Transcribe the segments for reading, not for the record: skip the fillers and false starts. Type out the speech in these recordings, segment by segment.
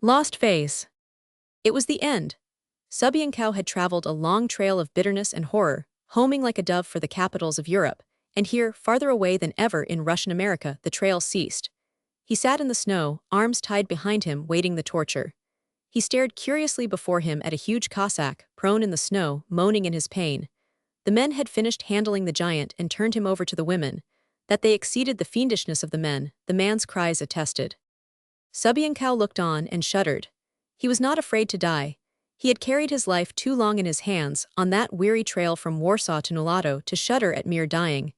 Lost phase. It was the end. Subyankow had traveled a long trail of bitterness and horror, homing like a dove for the capitals of Europe, and here, farther away than ever in Russian America, the trail ceased. He sat in the snow, arms tied behind him, waiting the torture. He stared curiously before him at a huge Cossack, prone in the snow, moaning in his pain. The men had finished handling the giant and turned him over to the women. That they exceeded the fiendishness of the men, the man's cries attested. Subyankow looked on and shuddered. He was not afraid to die. He had carried his life too long in his hands, on that weary trail from Warsaw to Nulato, to shudder at mere dying.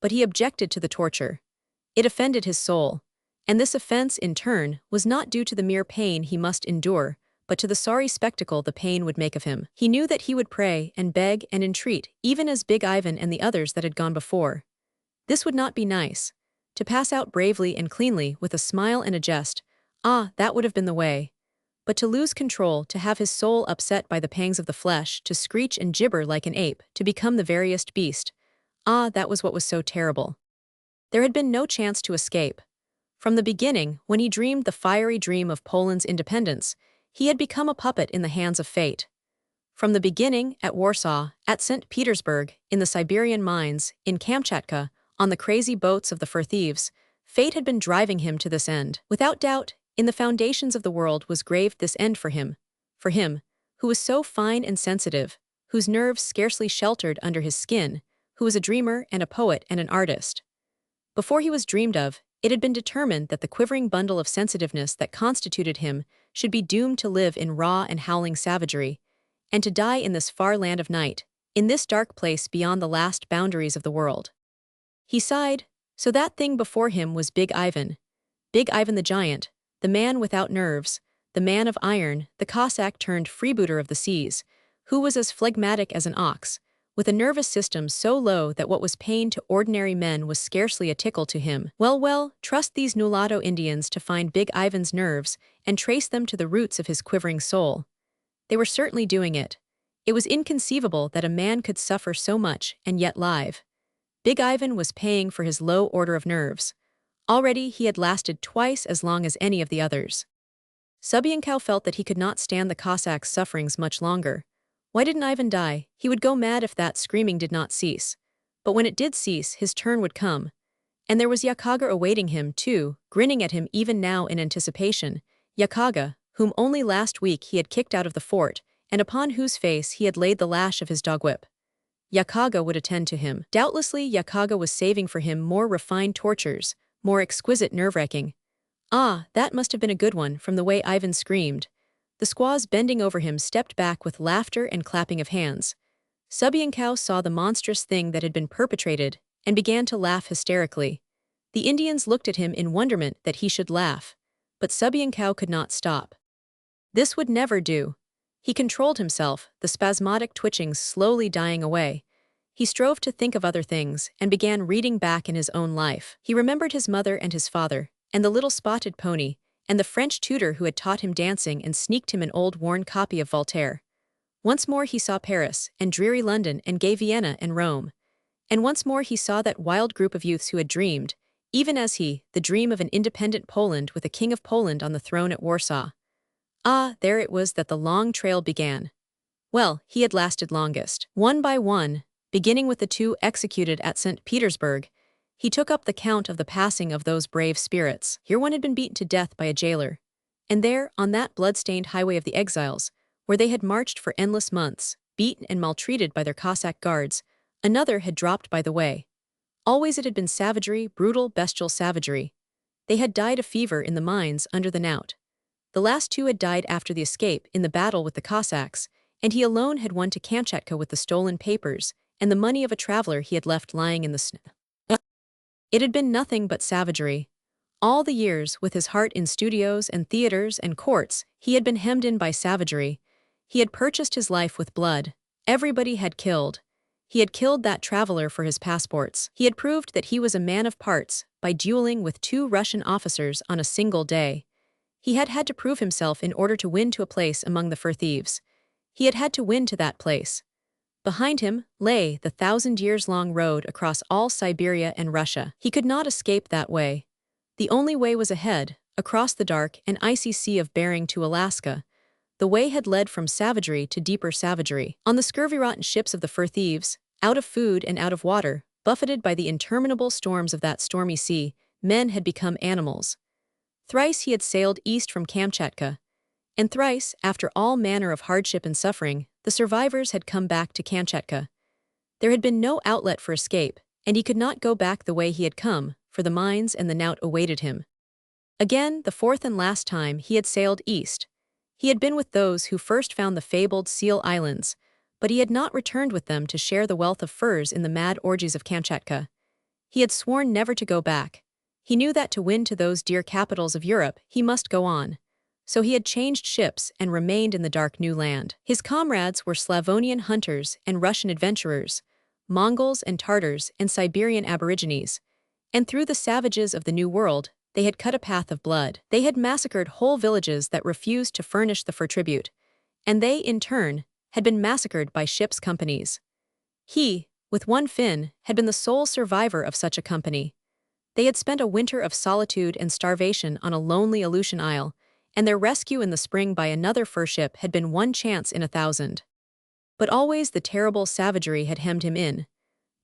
But he objected to the torture. It offended his soul. And this offense, in turn, was not due to the mere pain he must endure, but to the sorry spectacle the pain would make of him. He knew that he would pray and beg and entreat, even as Big Ivan and the others that had gone before. This would not be nice. To pass out bravely and cleanly, with a smile and a jest, that would have been the way. But to lose control, to have his soul upset by the pangs of the flesh, to screech and gibber like an ape, to become the veriest beast, that was what was so terrible. There had been no chance to escape. From the beginning, when he dreamed the fiery dream of Poland's independence, he had become a puppet in the hands of fate. From the beginning, at Warsaw, at St. Petersburg, in the Siberian mines, in Kamchatka, on the crazy boats of the fur thieves, fate had been driving him to this end. Without doubt, in the foundations of the world was graved this end for him, who was so fine and sensitive, whose nerves scarcely sheltered under his skin, who was a dreamer and a poet and an artist. Before he was dreamed of, it had been determined that the quivering bundle of sensitiveness that constituted him should be doomed to live in raw and howling savagery, and to die in this far land of night, in this dark place beyond the last boundaries of the world. He sighed. So that thing before him was Big Ivan the giant, the man without nerves, the man of iron, the Cossack turned freebooter of the seas, who was as phlegmatic as an ox, with a nervous system so low that what was pain to ordinary men was scarcely a tickle to him. Well, trust these Nulato Indians to find Big Ivan's nerves and trace them to the roots of his quivering soul. They were certainly doing it. It was inconceivable that a man could suffer so much and yet live. Big Ivan was paying for his low order of nerves. Already he had lasted twice as long as any of the others. Subyankow felt that he could not stand the Cossack's sufferings much longer. Why didn't Ivan die? He would go mad if that screaming did not cease. But when it did cease, his turn would come. And there was Yakaga awaiting him, too, grinning at him even now in anticipation. Yakaga, whom only last week he had kicked out of the fort, and upon whose face he had laid the lash of his dog whip. Yakaga would attend to him. Doubtlessly Yakaga was saving for him more refined tortures, more exquisite nerve-wracking. That must have been a good one, from the way Ivan screamed. The squaws bending over him stepped back with laughter and clapping of hands. Subyankow saw the monstrous thing that had been perpetrated, and began to laugh hysterically. The Indians looked at him in wonderment that he should laugh, but Subyankow could not stop. This would never do. He controlled himself, the spasmodic twitchings slowly dying away. He strove to think of other things, and began reading back in his own life. He remembered his mother and his father, and the little spotted pony, and the French tutor who had taught him dancing and sneaked him an old worn copy of Voltaire. Once more he saw Paris, and dreary London, and gay Vienna, and Rome. And once more he saw that wild group of youths who had dreamed, even as he, the dream of an independent Poland with a king of Poland on the throne at Warsaw. There it was that the long trail began. Well, he had lasted longest. One by one, beginning with the two executed at St. Petersburg, he took up the count of the passing of those brave spirits. Here one had been beaten to death by a jailer. And there, on that blood-stained highway of the exiles, where they had marched for endless months, beaten and maltreated by their Cossack guards, another had dropped by the way. Always it had been savagery, brutal, bestial savagery. They had died of fever in the mines under the knout. The last two had died after the escape in the battle with the Cossacks, and he alone had won to Kamchatka with the stolen papers and the money of a traveler he had left lying in the snow. It had been nothing but savagery. All the years, with his heart in studios and theaters and courts, he had been hemmed in by savagery. He had purchased his life with blood. Everybody had killed. He had killed that traveler for his passports. He had proved that he was a man of parts by dueling with 2 Russian officers on a single day. He had had to prove himself in order to win to a place among the fur thieves. He had had to win to that place. Behind him lay the 1,000-years-long road across all Siberia and Russia. He could not escape that way. The only way was ahead, across the dark and icy sea of Bering to Alaska, the way had led from savagery to deeper savagery. On the scurvy-rotten ships of the fur thieves, out of food and out of water, buffeted by the interminable storms of that stormy sea, men had become animals. Thrice he had sailed east from Kamchatka, and thrice, after all manner of hardship and suffering, the survivors had come back to Kamchatka. There had been no outlet for escape, and he could not go back the way he had come, for the mines and the knout awaited him. Again, the fourth and last time, he had sailed east. He had been with those who first found the fabled Seal Islands, but he had not returned with them to share the wealth of furs in the mad orgies of Kamchatka. He had sworn never to go back. He knew that to win to those dear capitals of Europe, he must go on. So he had changed ships and remained in the dark new land. His comrades were Slavonian hunters and Russian adventurers, Mongols and Tartars and Siberian aborigines, and through the savages of the New World, they had cut a path of blood. They had massacred whole villages that refused to furnish the fur tribute, and they, in turn, had been massacred by ships' companies. He, with one Finn, had been the sole survivor of such a company. They had spent a winter of solitude and starvation on a lonely Aleutian isle, and their rescue in the spring by another fur ship had been one chance in 1,000. But always the terrible savagery had hemmed him in.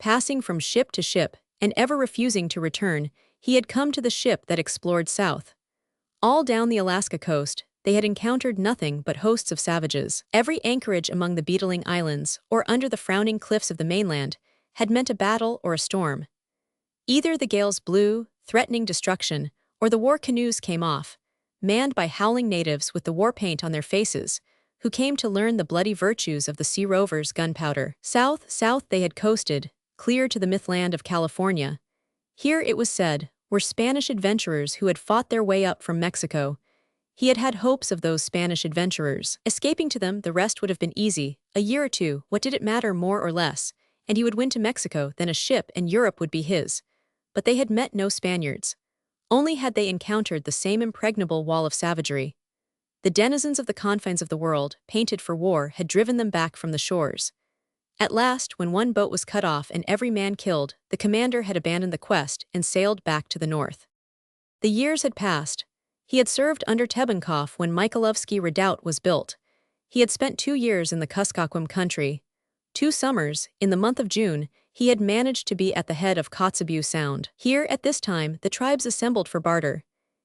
Passing from ship to ship, and ever refusing to return, he had come to the ship that explored south. All down the Alaska coast, they had encountered nothing but hosts of savages. Every anchorage among the beetling islands, or under the frowning cliffs of the mainland, had meant a battle or a storm. Either the gales blew, threatening destruction, or the war canoes came off, manned by howling natives with the war paint on their faces, who came to learn the bloody virtues of the sea rovers' gunpowder. South they had coasted, clear to the mythland of California. Here, it was said, were Spanish adventurers who had fought their way up from Mexico. He had had hopes of those Spanish adventurers. Escaping to them, the rest would have been easy. A year or two, what did it matter more or less? And he would win to Mexico, then a ship, and Europe would be his. But they had met no Spaniards. Only had they encountered the same impregnable wall of savagery. The denizens of the confines of the world, painted for war, had driven them back from the shores. At last, when one boat was cut off and every man killed, the commander had abandoned the quest and sailed back to the north. The years had passed. He had served under Tebenkoff when Mikhailovsky Redoubt was built. He had spent 2 years in the Kuskokwim country. 2 summers, in the month of June, he had managed to be at the head of Kotzebue Sound. Here, at this time, the tribes assembled for barter.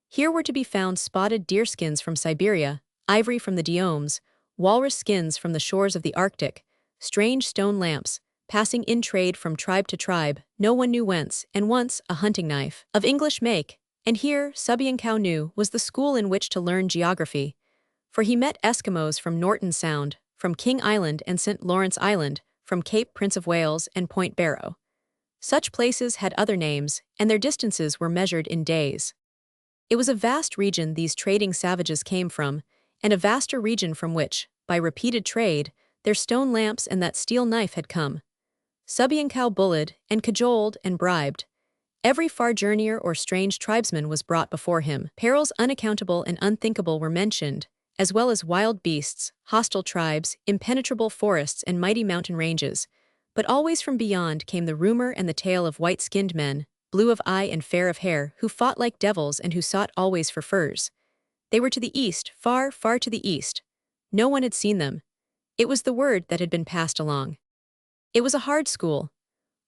Here were to be found spotted deerskins from Siberia, ivory from the Diomes, walrus skins from the shores of the Arctic, strange stone lamps, passing in trade from tribe to tribe, no one knew whence, and once a hunting knife, of English make. And here, Subienkow knew, was the school in which to learn geography. For he met Eskimos from Norton Sound, from King Island and St. Lawrence Island, from Cape Prince of Wales and Point Barrow. Such places had other names, and their distances were measured in days. It was a vast region these trading savages came from, and a vaster region from which, by repeated trade, their stone lamps and that steel knife had come. Subienkow bullied and cajoled and bribed. Every far journeyer or strange tribesman was brought before him. Perils unaccountable and unthinkable were mentioned, as well as wild beasts, hostile tribes, impenetrable forests and mighty mountain ranges. But always from beyond came the rumor and the tale of white-skinned men, blue of eye and fair of hair, who fought like devils and who sought always for furs. They were to the east, far, far to the east. No one had seen them. It was the word that had been passed along. It was a hard school.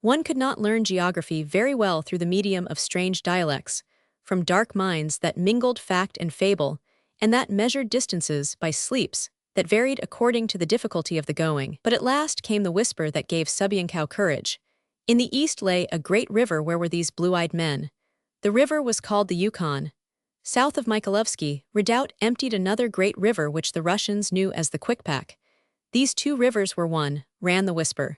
One could not learn geography very well through the medium of strange dialects, from dark minds that mingled fact and fable, and that measured distances by sleeps that varied according to the difficulty of the going. But at last came the whisper that gave Subienkow courage. In the east lay a great river where were these blue-eyed men. The river was called the Yukon. South of Mikhailovsky, Redoubt emptied another great river which the Russians knew as the Kwikpak. These 2 rivers were one, ran the whisper.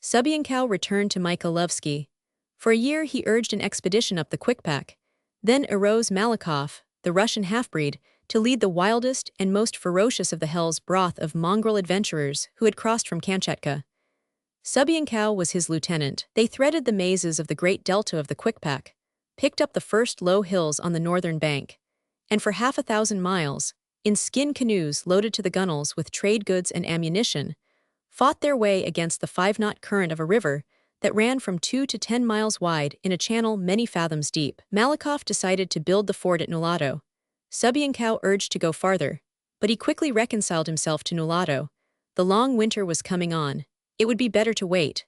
Subienkow returned to Mikhailovsky. For a year he urged an expedition up the Kwikpak. Then arose Malakov, the Russian half-breed, to lead the wildest and most ferocious of the hell's broth of mongrel adventurers who had crossed from Kamchatka. Subienkow was his lieutenant. They threaded the mazes of the great delta of the Kwikpak, picked up the first low hills on the northern bank, and for 1,000 miles, in skin canoes loaded to the gunwales with trade goods and ammunition, fought their way against the 5-knot current of a river that ran from 2 to 10 miles wide in a channel many fathoms deep. Malakoff decided to build the fort at Nulato. Subienkow urged to go farther, but he quickly reconciled himself to Nulato. The long winter was coming on. It would be better to wait.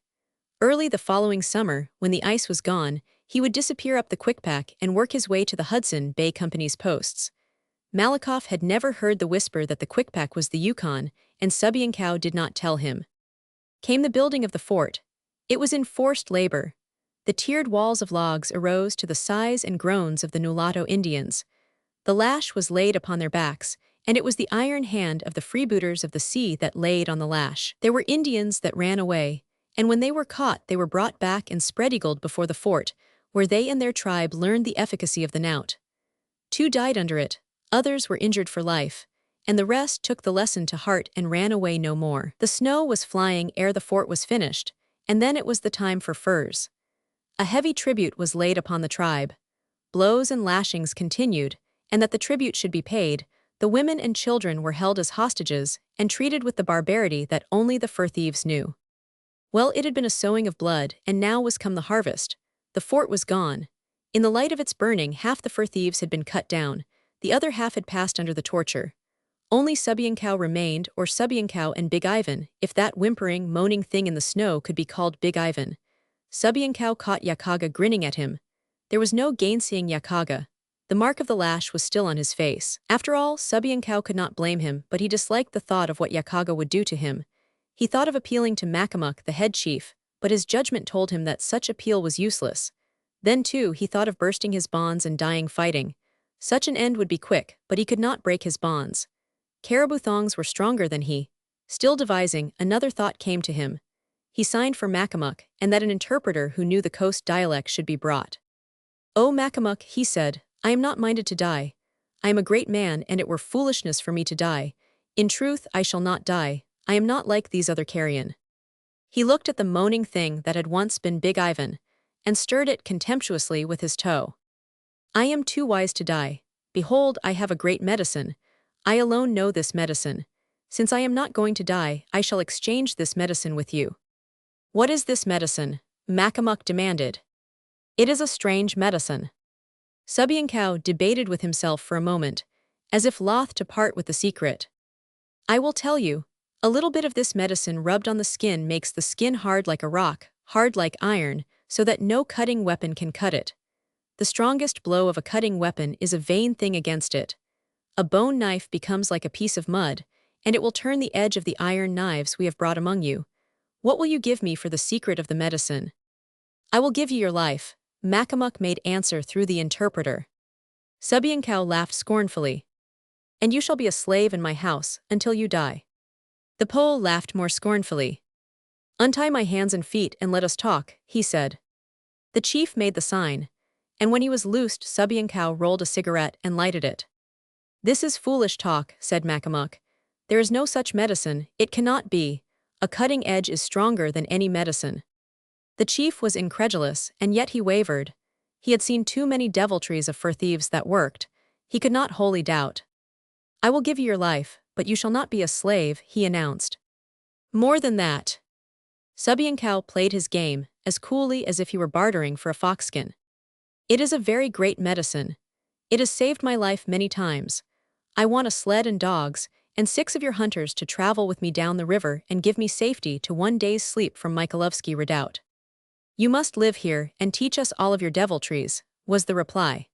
Early the following summer, when the ice was gone, he would disappear up the Quickpack and work his way to the Hudson Bay Company's posts. Malakoff had never heard the whisper that the Quickpack was the Yukon, and Subienkow did not tell him. Came the building of the fort. It was in forced labor. The tiered walls of logs arose to the sighs and groans of the Nulato Indians. The lash was laid upon their backs, and it was the iron hand of the freebooters of the sea that laid on the lash. There were Indians that ran away, and when they were caught they were brought back and spread-eagled before the fort, where they and their tribe learned the efficacy of the knout. 2 died under it, others were injured for life, and the rest took the lesson to heart and ran away no more. The snow was flying ere the fort was finished, and then it was the time for furs. A heavy tribute was laid upon the tribe. Blows and lashings continued, and that the tribute should be paid, the women and children were held as hostages and treated with the barbarity that only the fur thieves knew. Well, it had been a sowing of blood, and now was come the harvest. The fort was gone. In the light of its burning, half the fur thieves had been cut down, the other half had passed under the torture. Only Subienkow remained, or Subienkow and Big Ivan, if that whimpering, moaning thing in the snow could be called Big Ivan. Subienkow caught Yakaga grinning at him. There was no gainsaying Yakaga. The mark of the lash was still on his face. After all, Subienkow could not blame him, but he disliked the thought of what Yakaga would do to him. He thought of appealing to Makamuk, the head chief, but his judgment told him that such appeal was useless. Then, too, he thought of bursting his bonds and dying fighting. Such an end would be quick, but he could not break his bonds. Caribou thongs were stronger than he. Still devising, another thought came to him. He signed for Makamuk, and that an interpreter who knew the coast dialect should be brought. "Oh, Makamuk," he said, "I am not minded to die. I am a great man, and it were foolishness for me to die. In truth, I shall not die. I am not like these other carrion." He looked at the moaning thing that had once been Big Ivan, and stirred it contemptuously with his toe. "I am too wise to die. Behold, I have a great medicine. I alone know this medicine. Since I am not going to die, I shall exchange this medicine with you." "What is this medicine?" Makamuk demanded. "It is a strange medicine." Subienkow debated with himself for a moment, as if loth to part with the secret. "I will tell you. A little bit of this medicine rubbed on the skin makes the skin hard like a rock, hard like iron, so that no cutting weapon can cut it. The strongest blow of a cutting weapon is a vain thing against it. A bone knife becomes like a piece of mud, and it will turn the edge of the iron knives we have brought among you. What will you give me for the secret of the medicine?" "I will give you your life," Makamuk made answer through the interpreter. Subienkow laughed scornfully. "And you shall be a slave in my house until you die." The Pole laughed more scornfully. "Untie my hands and feet and let us talk," he said. The chief made the sign, and when he was loosed, Subienkow rolled a cigarette and lighted it. "This is foolish talk," said Makamuk. "There is no such medicine, it cannot be. A cutting edge is stronger than any medicine." The chief was incredulous, and yet he wavered. He had seen too many deviltries of fur thieves that worked. He could not wholly doubt. "I will give you your life, but you shall not be a slave," he announced. "More than that." Subienkow played his game, as coolly as if he were bartering for a foxskin. "It is a very great medicine. It has saved my life many times. I want a sled and dogs, and 6 of your hunters to travel with me down the river and give me safety to 1 day's sleep from Michalovsky Redoubt. You must live here and teach us all of your deviltries," was the reply.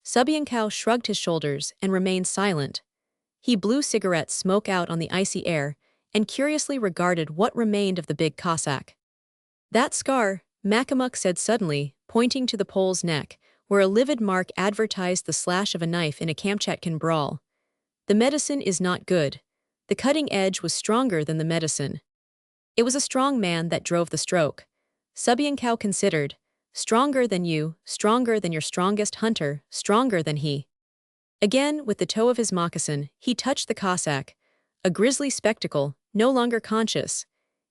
Subienkow shrugged his shoulders and remained silent. He blew cigarette smoke out on the icy air and curiously regarded what remained of the big Cossack. "That scar," Makamuk said suddenly, pointing to the Pole's neck, where a livid mark advertised the slash of a knife in a Kamchatkan brawl. "The medicine is not good. The cutting edge was stronger than the medicine." It was a strong man that drove the stroke. Subienkow considered. "Stronger than you, stronger than your strongest hunter, stronger than he." Again, with the toe of his moccasin, he touched the Cossack, a grisly spectacle, no longer conscious,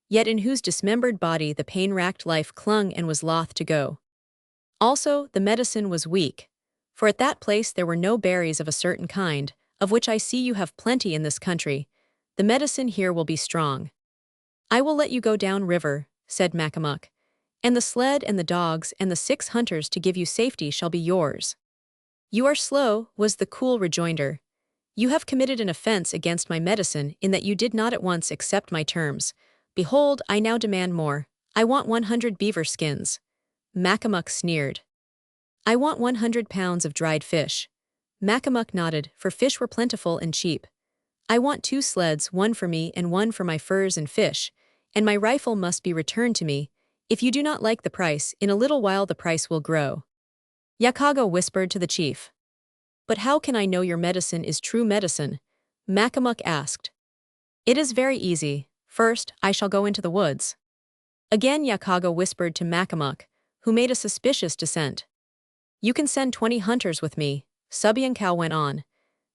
yet in whose dismembered body the pain-racked life clung and was loth to go. Also, the medicine was weak, for at that place there were no berries of a certain kind, of which I see you have plenty in this country. The medicine here will be strong. "I will let you go down river," said Makamuk, And the sled and the dogs and the 6 hunters to give you safety shall be yours. You are slow, was the cool rejoinder. You have committed an offense against my medicine in that you did not at once accept my terms. Behold, I now demand more. I want 100 beaver skins. Makamuk sneered. I want 100 pounds of dried fish. Makamuk nodded, for fish were plentiful and cheap. I want 2 sleds, one for me and one for my furs and fish, and my rifle must be returned to me. If you do not like the price, in a little while the price will grow. Yakaga whispered to the chief. But how can I know your medicine is true medicine? Makamuk asked. It is very easy. First, I shall go into the woods. Again Yakaga whispered to Makamuk, who made a suspicious dissent. You can send 20 hunters with me, Subiankau went on.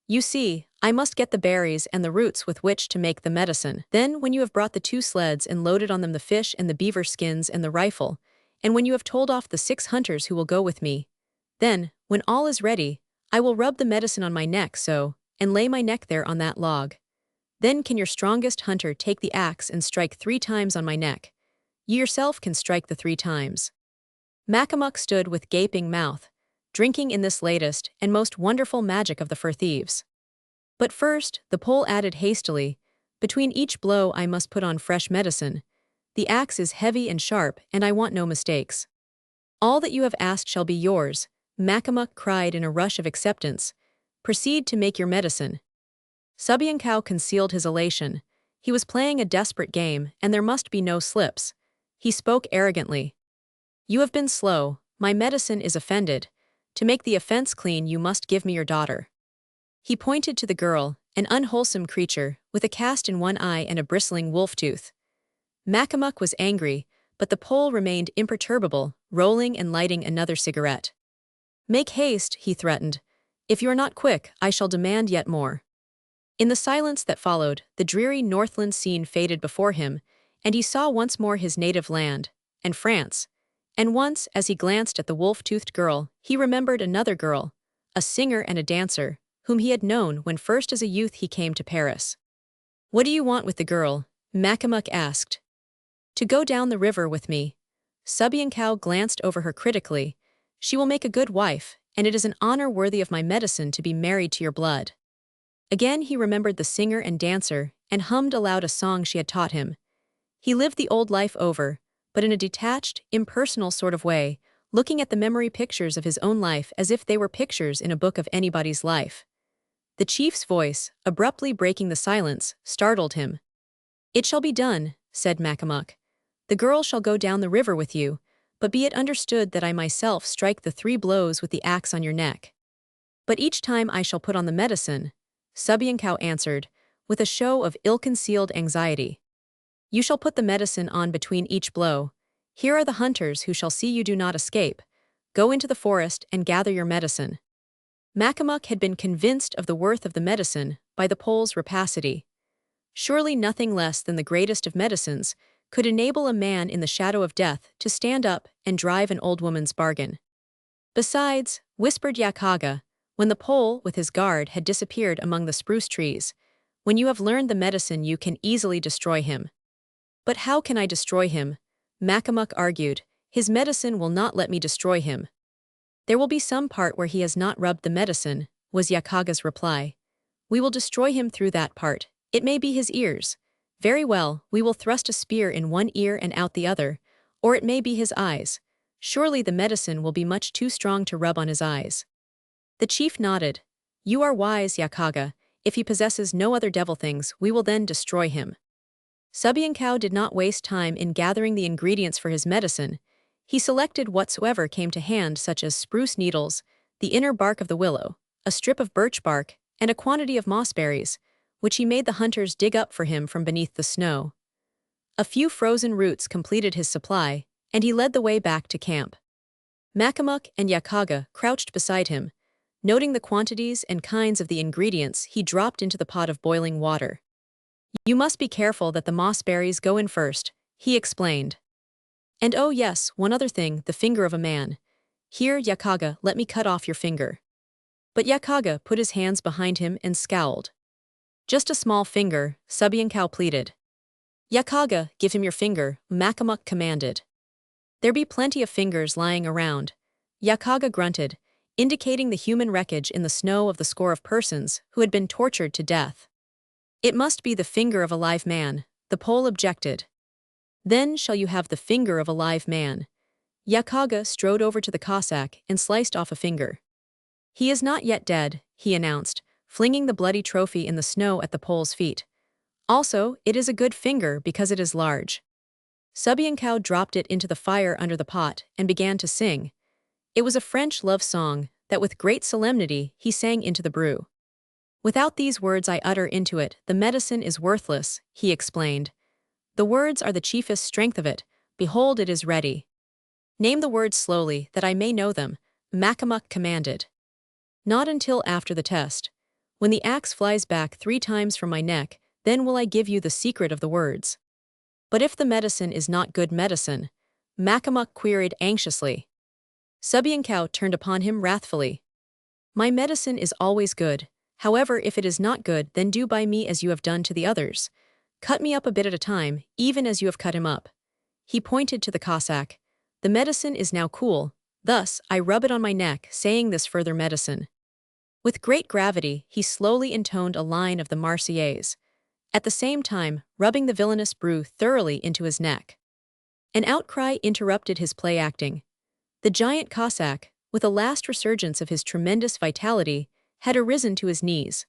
You see, I must get the berries and the roots with which to make the medicine. Then, when you have brought the 2 sleds and loaded on them the fish and the beaver skins and the rifle, and when you have told off the 6 hunters who will go with me, then, when all is ready, I will rub the medicine on my neck so, and lay my neck there on that log. Then can your strongest hunter take the axe and strike 3 times on my neck. You yourself can strike the 3 times. Makamuk stood with gaping mouth, drinking in this latest and most wonderful magic of the fur thieves. But first, the pole added hastily, between each blow I must put on fresh medicine. The axe is heavy and sharp, and I want no mistakes. All that you have asked shall be yours, Makamuk cried in a rush of acceptance. Proceed to make your medicine. Subiankau concealed his elation. He was playing a desperate game, and there must be no slips. He spoke arrogantly. You have been slow, my medicine is offended. To make the offense clean you must give me your daughter. He pointed to the girl, an unwholesome creature, with a cast in one eye and a bristling wolf tooth. Makamuk was angry, but the Pole remained imperturbable, rolling and lighting another cigarette. Make haste, he threatened. If you are not quick, I shall demand yet more. In the silence that followed, the dreary Northland scene faded before him, and he saw once more his native land, and France. And once, as he glanced at the wolf-toothed girl, he remembered another girl, a singer and a dancer, whom he had known when first as a youth he came to Paris. What do you want with the girl? Makamuk asked. To go down the river with me. Subiankau glanced over her critically. She will make a good wife, and it is an honor worthy of my medicine to be married to your blood. Again he remembered the singer and dancer, and hummed aloud a song she had taught him. He lived the old life over, but in a detached, impersonal sort of way, looking at the memory pictures of his own life as if they were pictures in a book of anybody's life. The chief's voice, abruptly breaking the silence, startled him. It shall be done, said Makamuk. The girl shall go down the river with you, but be it understood that I myself strike the 3 blows with the axe on your neck. But each time I shall put on the medicine, Subiankau answered, with a show of ill-concealed anxiety. You shall put the medicine on between each blow. Here are the hunters who shall see you do not escape. Go into the forest and gather your medicine. Makamuk had been convinced of the worth of the medicine by the Pole's rapacity. Surely nothing less than the greatest of medicines could enable a man in the shadow of death to stand up and drive an old woman's bargain. Besides, whispered Yakaga, when the Pole with his guard had disappeared among the spruce trees, when you have learned the medicine you can easily destroy him. But how can I destroy him? Makamuk argued. His medicine will not let me destroy him. There will be some part where he has not rubbed the medicine, was Yakaga's reply. We will destroy him through that part. It may be his ears. Very well, we will thrust a spear in one ear and out the other, or it may be his eyes. Surely the medicine will be much too strong to rub on his eyes. The chief nodded. You are wise, Yakaga. If he possesses no other devil things, we will then destroy him. Subiankau did not waste time in gathering the ingredients for his medicine. He selected whatsoever came to hand, such as spruce needles, the inner bark of the willow, a strip of birch bark, and a quantity of mossberries, which he made the hunters dig up for him from beneath the snow. A few frozen roots completed his supply, and he led the way back to camp. Makamuk and Yakaga crouched beside him. Noting the quantities and kinds of the ingredients, he dropped into the pot of boiling water. You must be careful that the mossberries go in first, he explained. And oh yes, one other thing, the finger of a man. Here, Yakaga, let me cut off your finger. But Yakaga put his hands behind him and scowled. Just a small finger, Subiankau pleaded. Yakaga, give him your finger, Makamuk commanded. There be plenty of fingers lying around. Yakaga grunted, indicating the human wreckage in the snow of the score of persons who had been tortured to death. It must be the finger of a live man, the Pole objected. Then shall you have the finger of a live man. Yakaga strode over to the Cossack and sliced off a finger. He is not yet dead, he announced, flinging the bloody trophy in the snow at the Pole's feet. Also, it is a good finger because it is large. Subienkow dropped it into the fire under the pot and began to sing. It was a French love song that with great solemnity he sang into the brew. Without these words I utter into it, the medicine is worthless, he explained. The words are the chiefest strength of it. Behold, it is ready. Name the words slowly, that I may know them, Makamuk commanded. Not until after the test. When the axe flies back 3 times from my neck, then will I give you the secret of the words. But if the medicine is not good medicine, Makamuk queried anxiously. Subienkow turned upon him wrathfully. My medicine is always good. However, if it is not good, then do by me as you have done to the others. Cut me up a bit at a time, even as you have cut him up. He pointed to the Cossack. The medicine is now cool. Thus, I rub it on my neck, saying this further medicine. With great gravity, he slowly intoned a line of the Marseillaise, at the same time rubbing the villainous brew thoroughly into his neck. An outcry interrupted his play-acting. The giant Cossack, with a last resurgence of his tremendous vitality, had arisen to his knees.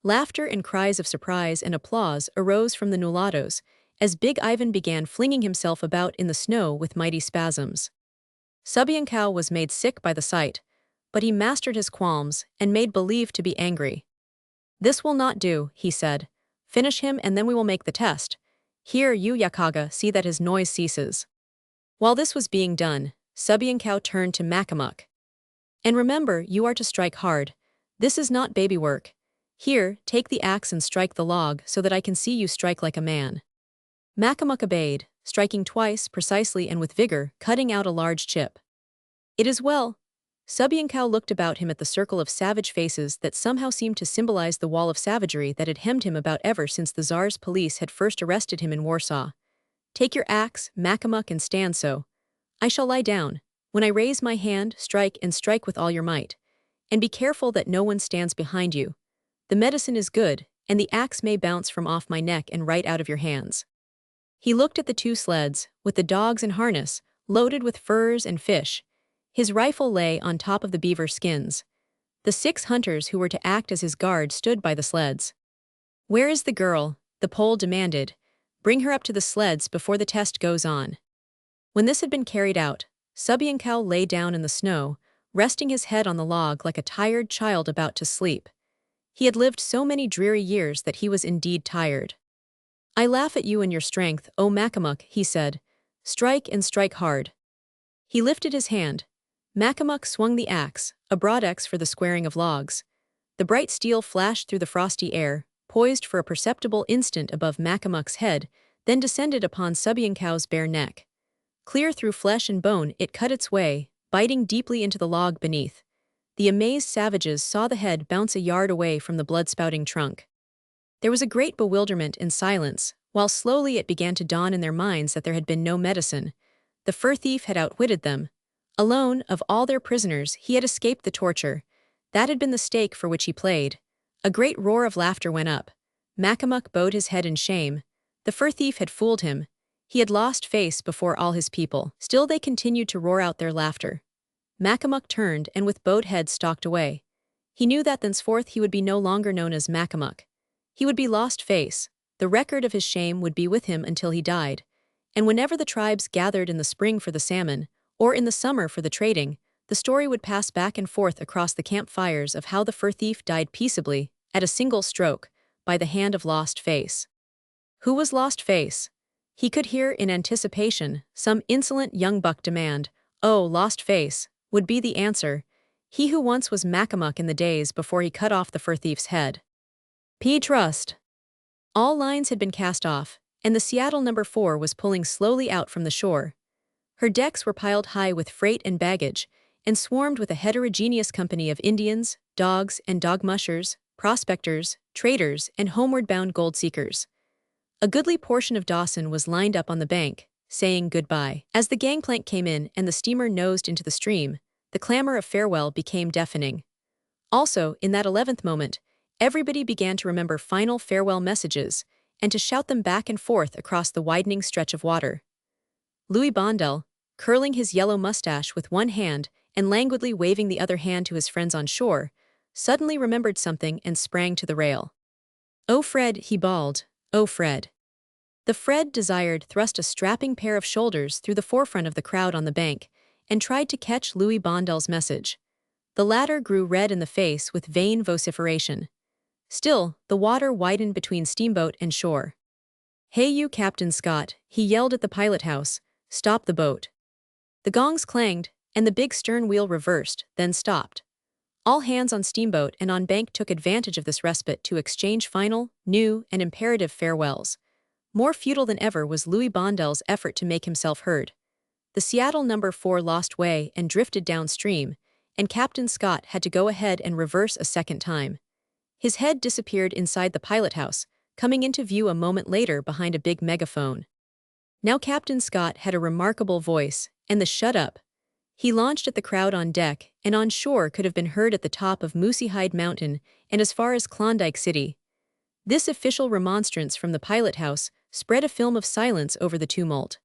Laughter and cries of surprise and applause arose from the mulattoes, as Big Ivan began flinging himself about in the snow with mighty spasms. Subienkow was made sick by the sight, but he mastered his qualms and made believe to be angry. This will not do, he said. Finish him and then we will make the test. Here, you Yakaga, see that his noise ceases. While this was being done, Subienkow turned to Makamuk. And remember, you are to strike hard. This is not baby work. Here, take the axe and strike the log so that I can see you strike like a man. Makamuk obeyed, striking twice, precisely and with vigor, cutting out a large chip. It is well. Subienkow looked about him at the circle of savage faces that somehow seemed to symbolize the wall of savagery that had hemmed him about ever since the Tsar's police had first arrested him in Warsaw. Take your axe, Makamuk, and stand so. I shall lie down. When I raise my hand, strike and strike with all your might. And be careful that no one stands behind you. The medicine is good, and the axe may bounce from off my neck and right out of your hands. He looked at the 2 sleds, with the dogs in harness, loaded with furs and fish. His rifle lay on top of the beaver skins. The 6 hunters who were to act as his guard stood by the sleds. Where is the girl? The Pole demanded. Bring her up to the sleds before the test goes on. When this had been carried out, Subienkow lay down in the snow, resting his head on the log like a tired child about to sleep. He had lived so many dreary years that he was indeed tired. I laugh at you and your strength, O Makamuk, he said. Strike and strike hard. He lifted his hand. Makamuk swung the axe, a broadaxe for the squaring of logs. The bright steel flashed through the frosty air, poised for a perceptible instant above Makamuk's head, then descended upon Subienkow's bare neck. Clear through flesh and bone it cut its way, biting deeply into the log beneath. The amazed savages saw the head bounce a yard away from the blood-spouting trunk. There was a great bewilderment and silence, while slowly it began to dawn in their minds that there had been no medicine. The fur thief had outwitted them. Alone, of all their prisoners, he had escaped the torture. That had been the stake for which he played. A great roar of laughter went up. Makamuk bowed his head in shame. The fur thief had fooled him. He had lost face before all his people. Still they continued to roar out their laughter. Makamuk turned and with bowed head stalked away. He knew that thenceforth he would be no longer known as Makamuk. He would be lost face. The record of his shame would be with him until he died. And whenever the tribes gathered in the spring for the salmon, or in the summer for the trading, the story would pass back and forth across the campfires of how the fur thief died peaceably, at a single stroke, by the hand of Lost Face. Who was Lost Face? He could hear in anticipation some insolent young buck demand, "Oh, Lost Face," would be the answer. He who once was Makamuk in the days before he cut off the fur thief's head. Trust. All lines had been cast off, and the Seattle No. 4 was pulling slowly out from the shore. Her decks were piled high with freight and baggage, and swarmed with a heterogeneous company of Indians, dogs and dog-mushers, prospectors, traders, and homeward-bound gold-seekers. A goodly portion of Dawson was lined up on the bank, saying goodbye. As the gangplank came in and the steamer nosed into the stream, the clamor of farewell became deafening. Also, in that 11th moment, everybody began to remember final farewell messages and to shout them back and forth across the widening stretch of water. Louis Bondel, curling his yellow mustache with one hand and languidly waving the other hand to his friends on shore, suddenly remembered something and sprang to the rail. "Oh, Fred," he bawled. "Oh, Fred." The Fred desired thrust a strapping pair of shoulders through the forefront of the crowd on the bank and tried to catch Louis Bondel's message. The latter grew red in the face with vain vociferation. Still, the water widened between steamboat and shore. "Hey you, Captain Scott," he yelled at the pilot house, "stop the boat." The gongs clanged, and the big stern wheel reversed, then stopped. All hands on steamboat and on bank took advantage of this respite to exchange final, new, and imperative farewells. More futile than ever was Louis Bondel's effort to make himself heard. The Seattle No. 4 lost way and drifted downstream, and Captain Scott had to go ahead and reverse a second time. His head disappeared inside the pilot house, coming into view a moment later behind a big megaphone. Now Captain Scott had a remarkable voice, and the "shut up" he launched at the crowd on deck and on shore could have been heard at the top of Moosehide Mountain and as far as Klondike City. This official remonstrance from the pilot house spread a film of silence over the tumult.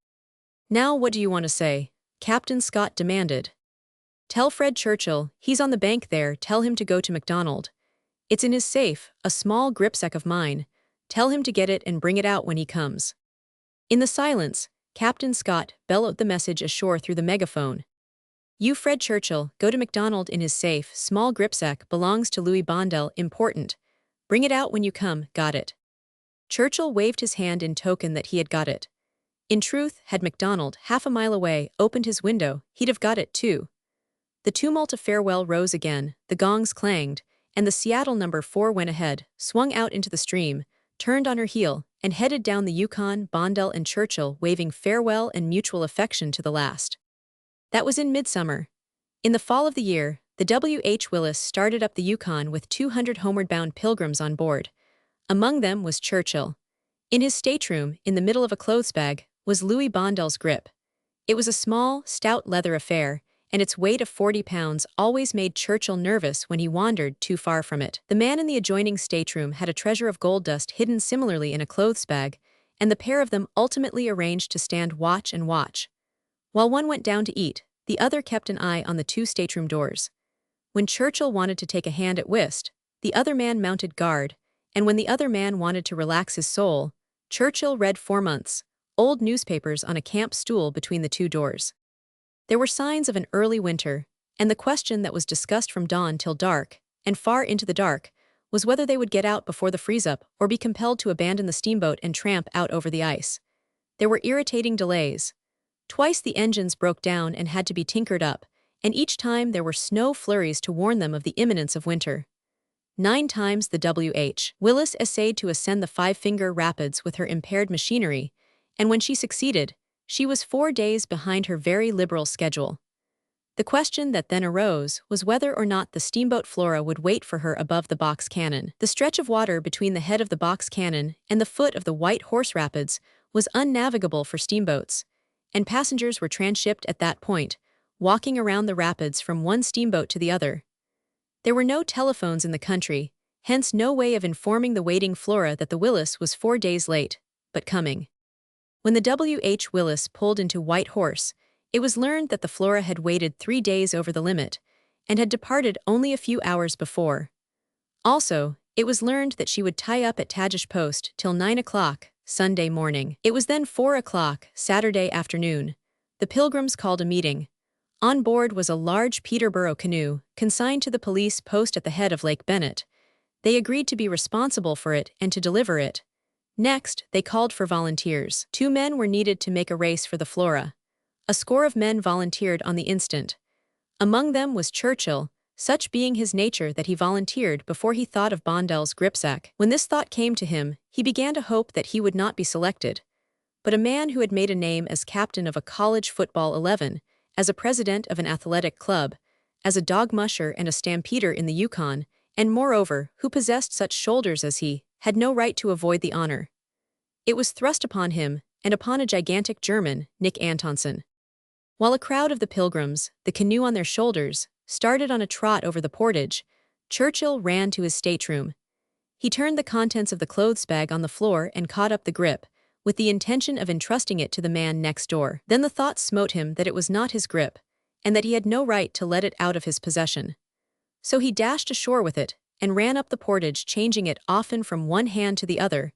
"Now what do you want to say?" Captain Scott demanded. "Tell Fred Churchill, he's on the bank there, tell him to go to McDonald. It's in his safe, a small gripsack of mine. Tell him to get it and bring it out when he comes." In the silence, Captain Scott bellowed the message ashore through the megaphone. "You Fred Churchill, go to McDonald in his safe, small gripsack belongs to Louis Bondel, important. Bring it out when you come, got it." Churchill waved his hand in token that he had got it. In truth, had McDonald, half a mile away, opened his window, he'd have got it too. The tumult of farewell rose again, the gongs clanged, and the Seattle No. 4 went ahead, swung out into the stream, turned on her heel, and headed down the Yukon, Bondel and Churchill waving farewell and mutual affection to the last. That was in midsummer. In the fall of the year, the W.H. Willis started up the Yukon with 200 homeward-bound pilgrims on board. Among them was Churchill. In his stateroom, in the middle of a clothes bag, was Louis Bondel's grip. It was a small, stout leather affair, and its weight of 40 pounds always made Churchill nervous when he wandered too far from it. The man in the adjoining stateroom had a treasure of gold dust hidden similarly in a clothes bag, and the pair of them ultimately arranged to stand watch and watch. While one went down to eat, the other kept an eye on the two stateroom doors. When Churchill wanted to take a hand at whist, the other man mounted guard, and when the other man wanted to relax his soul, Churchill read 4 months, old newspapers on a camp stool between the two doors. There were signs of an early winter, and the question that was discussed from dawn till dark, and far into the dark, was whether they would get out before the freeze-up or be compelled to abandon the steamboat and tramp out over the ice. There were irritating delays. Twice the engines broke down and had to be tinkered up, and each time there were snow flurries to warn them of the imminence of winter. 9 times the W.H. Willis essayed to ascend the Five-Finger Rapids with her impaired machinery, and when she succeeded, she was 4 days behind her very liberal schedule. The question that then arose was whether or not the steamboat Flora would wait for her above the box cannon. The stretch of water between the head of the box cannon and the foot of the White Horse Rapids was unnavigable for steamboats, and passengers were transhipped at that point, walking around the rapids from one steamboat to the other. There were no telephones in the country, hence no way of informing the waiting Flora that the Willis was 4 days late, but coming. When the W.H. Willis pulled into White Horse, it was learned that the Flora had waited 3 days over the limit, and had departed only a few hours before. Also, it was learned that she would tie up at Tagish Post till 9 o'clock, Sunday morning. It was then 4 o'clock, Saturday afternoon. The pilgrims called a meeting. On board was a large Peterborough canoe, consigned to the police post at the head of Lake Bennett. They agreed to be responsible for it and to deliver it. Next, they called for volunteers. 2 men were needed to make a race for the Flora. A score of men volunteered on the instant. Among them was Churchill, such being his nature that he volunteered before he thought of Bondel's gripsack. When this thought came to him, he began to hope that he would not be selected. But a man who had made a name as captain of a college football 11, as a president of an athletic club, as a dog musher and a stampeder in the Yukon, and moreover, who possessed such shoulders as he, had no right to avoid the honor. It was thrust upon him, and upon a gigantic German, Nick Antonsen. While a crowd of the pilgrims, the canoe on their shoulders, started on a trot over the portage, Churchill ran to his stateroom. He turned the contents of the clothes bag on the floor and caught up the grip, with the intention of entrusting it to the man next door. Then the thought smote him that it was not his grip, and that he had no right to let it out of his possession. So he dashed ashore with it, and ran up the portage, changing it often from one hand to the other,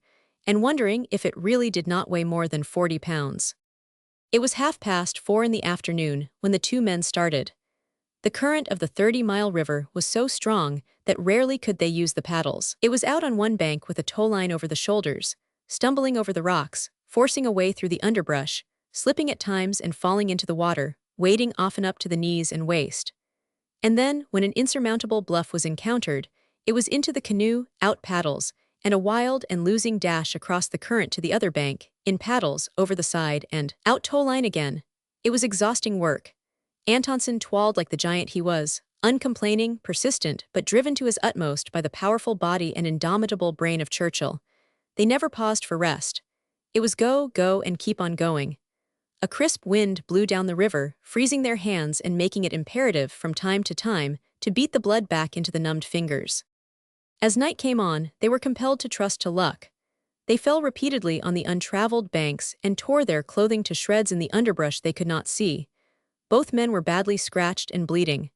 and wondering if it really did not weigh more than 40 pounds. It was 4:30 in the afternoon when the two men started. The current of the 30-mile river was so strong that rarely could they use the paddles. It was out on one bank with a towline over the shoulders, stumbling over the rocks, forcing a way through the underbrush, slipping at times and falling into the water, wading often up to the knees and waist. And then, when an insurmountable bluff was encountered, it was into the canoe, out paddles, and a wild and losing dash across the current to the other bank, in paddles, over the side, and out towline again. It was exhausting work. Antonsen toiled like the giant he was, uncomplaining, persistent, but driven to his utmost by the powerful body and indomitable brain of Churchill. They never paused for rest. It was go, go, and keep on going. A crisp wind blew down the river, freezing their hands and making it imperative, from time to time, to beat the blood back into the numbed fingers. As night came on, they were compelled to trust to luck. They fell repeatedly on the untraveled banks and tore their clothing to shreds in the underbrush they could not see. Both men were badly scratched and bleeding.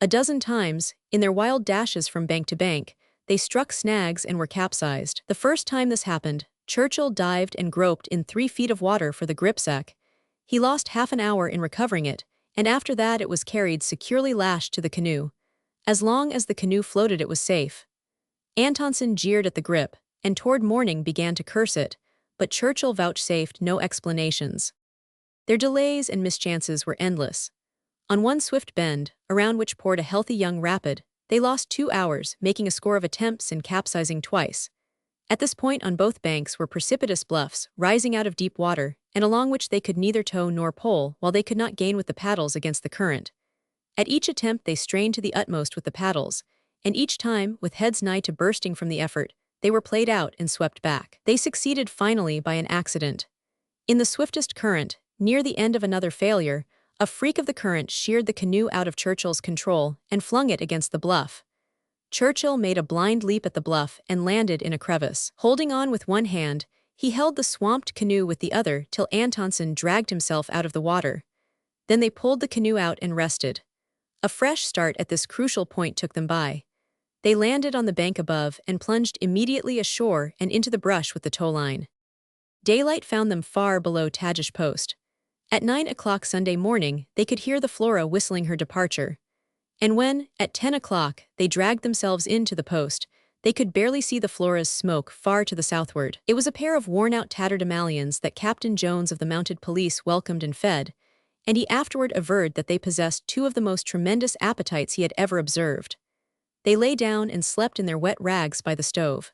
A dozen times, in their wild dashes from bank to bank, they struck snags and were capsized. The first time this happened, Churchill dived and groped in 3 feet of water for the gripsack. He lost half an hour in recovering it, and after that it was carried securely lashed to the canoe. As long as the canoe floated, it was safe. Antonsen jeered at the grip, and toward morning began to curse it, but Churchill vouchsafed no explanations. Their delays and mischances were endless. On one swift bend, around which poured a healthy young rapid, they lost 2 hours, making a score of attempts and capsizing twice. At this point on both banks were precipitous bluffs, rising out of deep water, and along which they could neither tow nor pole, while they could not gain with the paddles against the current. At each attempt they strained to the utmost with the paddles, and each time, with heads nigh to bursting from the effort, they were played out and swept back. They succeeded finally by an accident. In the swiftest current, near the end of another failure, a freak of the current sheared the canoe out of Churchill's control and flung it against the bluff. Churchill made a blind leap at the bluff and landed in a crevice. Holding on with one hand, he held the swamped canoe with the other till Antonsen dragged himself out of the water. Then they pulled the canoe out and rested. A fresh start at this crucial point took them by. They landed on the bank above and plunged immediately ashore and into the brush with the towline. Daylight found them far below Tagish Post. At 9 o'clock Sunday morning, they could hear the Flora whistling her departure. And when, at 10 o'clock, they dragged themselves into the post, they could barely see the Flora's smoke far to the southward. It was a pair of worn-out tatterdemalions that Captain Jones of the Mounted Police welcomed and fed, and he afterward averred that they possessed 2 of the most tremendous appetites he had ever observed. They lay down and slept in their wet rags by the stove.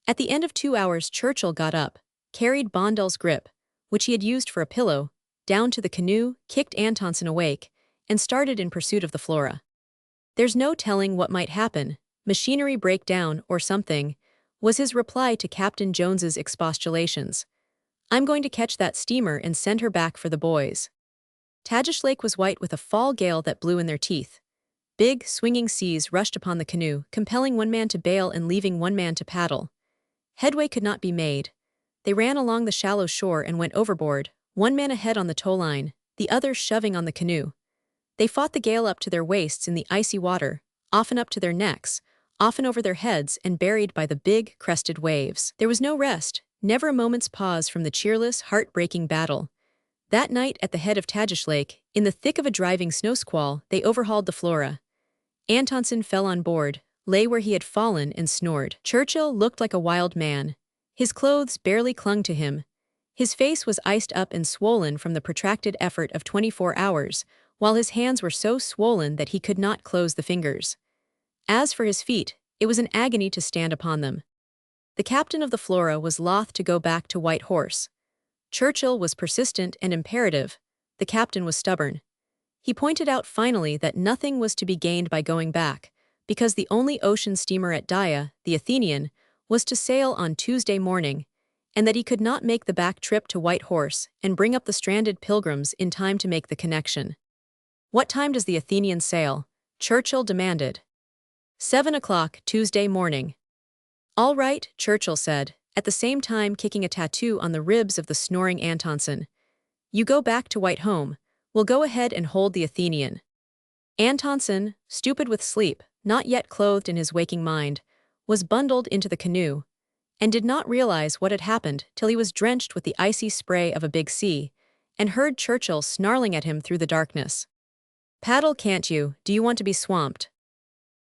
At the end of 2 hours, Churchill got up, carried Bondell's grip, which he had used for a pillow, down to the canoe, kicked Antonsen awake, and started in pursuit of the Flora. "There's no telling what might happen, machinery break down or something," was his reply to Captain Jones's expostulations. "I'm going to catch that steamer and send her back for the boys." Tagish Lake was white with a fall gale that blew in their teeth. Big, swinging seas rushed upon the canoe, compelling one man to bail and leaving one man to paddle. Headway could not be made. They ran along the shallow shore and went overboard, one man ahead on the towline, the other shoving on the canoe. They fought the gale up to their waists in the icy water, often up to their necks, often over their heads and buried by the big, crested waves. There was no rest, never a moment's pause from the cheerless, heart-breaking battle. That night at the head of Tagish Lake, in the thick of a driving snow squall, they overhauled the Flora. Antonsen fell on board, lay where he had fallen and snored. Churchill looked like a wild man. His clothes barely clung to him. His face was iced up and swollen from the protracted effort of 24 hours, while his hands were so swollen that he could not close the fingers. As for his feet, it was an agony to stand upon them. The captain of the Flora was loth to go back to White Horse. Churchill was persistent and imperative. The captain was stubborn. He pointed out finally that nothing was to be gained by going back, because the only ocean steamer at Daya, the Athenian, was to sail on Tuesday morning, and that he could not make the back trip to White Horse and bring up the stranded pilgrims in time to make the connection. "What time does the Athenian sail?" Churchill demanded. 7 o'clock, Tuesday morning. "All right," Churchill said, at the same time kicking a tattoo on the ribs of the snoring Antonsen. "You go back to Whitehome. We'll go ahead and hold the Athenian." Antonsen, stupid with sleep, not yet clothed in his waking mind, was bundled into the canoe, and did not realize what had happened till he was drenched with the icy spray of a big sea, and heard Churchill snarling at him through the darkness. "Paddle, can't you? Do you want to be swamped?"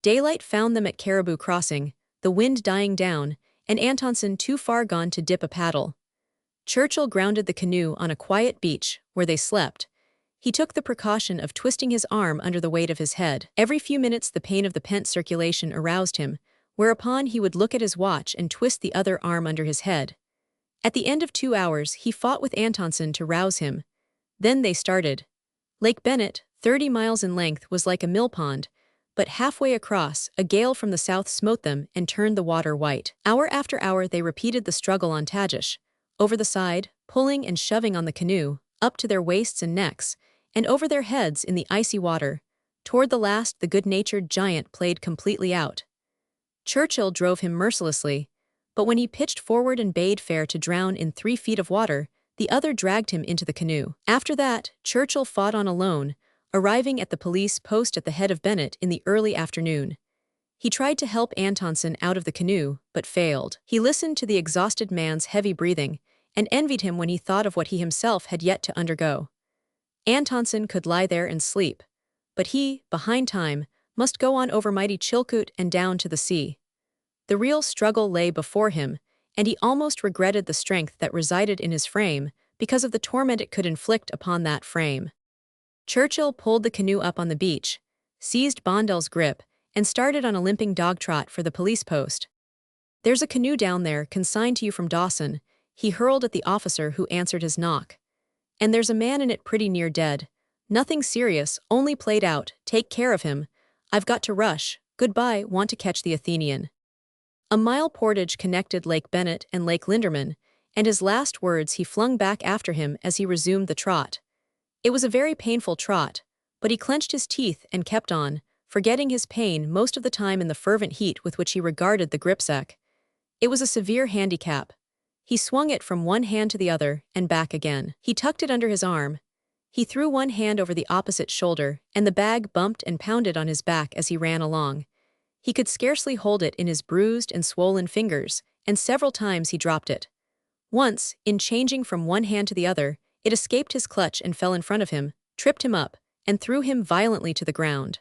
Daylight found them at Caribou Crossing, the wind dying down, and Antonsen too far gone to dip a paddle. Churchill grounded the canoe on a quiet beach, where they slept. He took the precaution of twisting his arm under the weight of his head. Every few minutes the pain of the pent circulation aroused him, whereupon he would look at his watch and twist the other arm under his head. At the end of 2 hours he fought with Antonsen to rouse him. Then they started. Lake Bennett, 30 miles in length, was like a millpond, but halfway across, a gale from the south smote them and turned the water white. Hour after hour they repeated the struggle on Tagish, over the side, pulling and shoving on the canoe, up to their waists and necks, and over their heads in the icy water. Toward the last the good-natured giant played completely out. Churchill drove him mercilessly, but when he pitched forward and bade fair to drown in 3 feet of water, the other dragged him into the canoe. After that, Churchill fought on alone, arriving at the police post at the head of Bennett in the early afternoon. He tried to help Antonsen out of the canoe, but failed. He listened to the exhausted man's heavy breathing, and envied him when he thought of what he himself had yet to undergo. Antonsen could lie there and sleep, but he, behind time, must go on over mighty Chilkoot and down to the sea. The real struggle lay before him, and he almost regretted the strength that resided in his frame because of the torment it could inflict upon that frame. Churchill pulled the canoe up on the beach, seized Bondell's grip, and started on a limping dog trot for the police post. "There's a canoe down there consigned to you from Dawson," he hurled at the officer who answered his knock. "And there's a man in it pretty near dead. Nothing serious, only played out. Take care of him. I've got to rush. Goodbye, want to catch the Athenian." A mile portage connected Lake Bennett and Lake Linderman, and his last words he flung back after him as he resumed the trot. It was a very painful trot, but he clenched his teeth and kept on, forgetting his pain most of the time in the fervent heat with which he regarded the gripsack. It was a severe handicap. He swung it from one hand to the other and back again. He tucked it under his arm. He threw one hand over the opposite shoulder, and the bag bumped and pounded on his back as he ran along. He could scarcely hold it in his bruised and swollen fingers, and several times he dropped it. Once, in changing from one hand to the other, it escaped his clutch and fell in front of him, tripped him up, and threw him violently to the ground.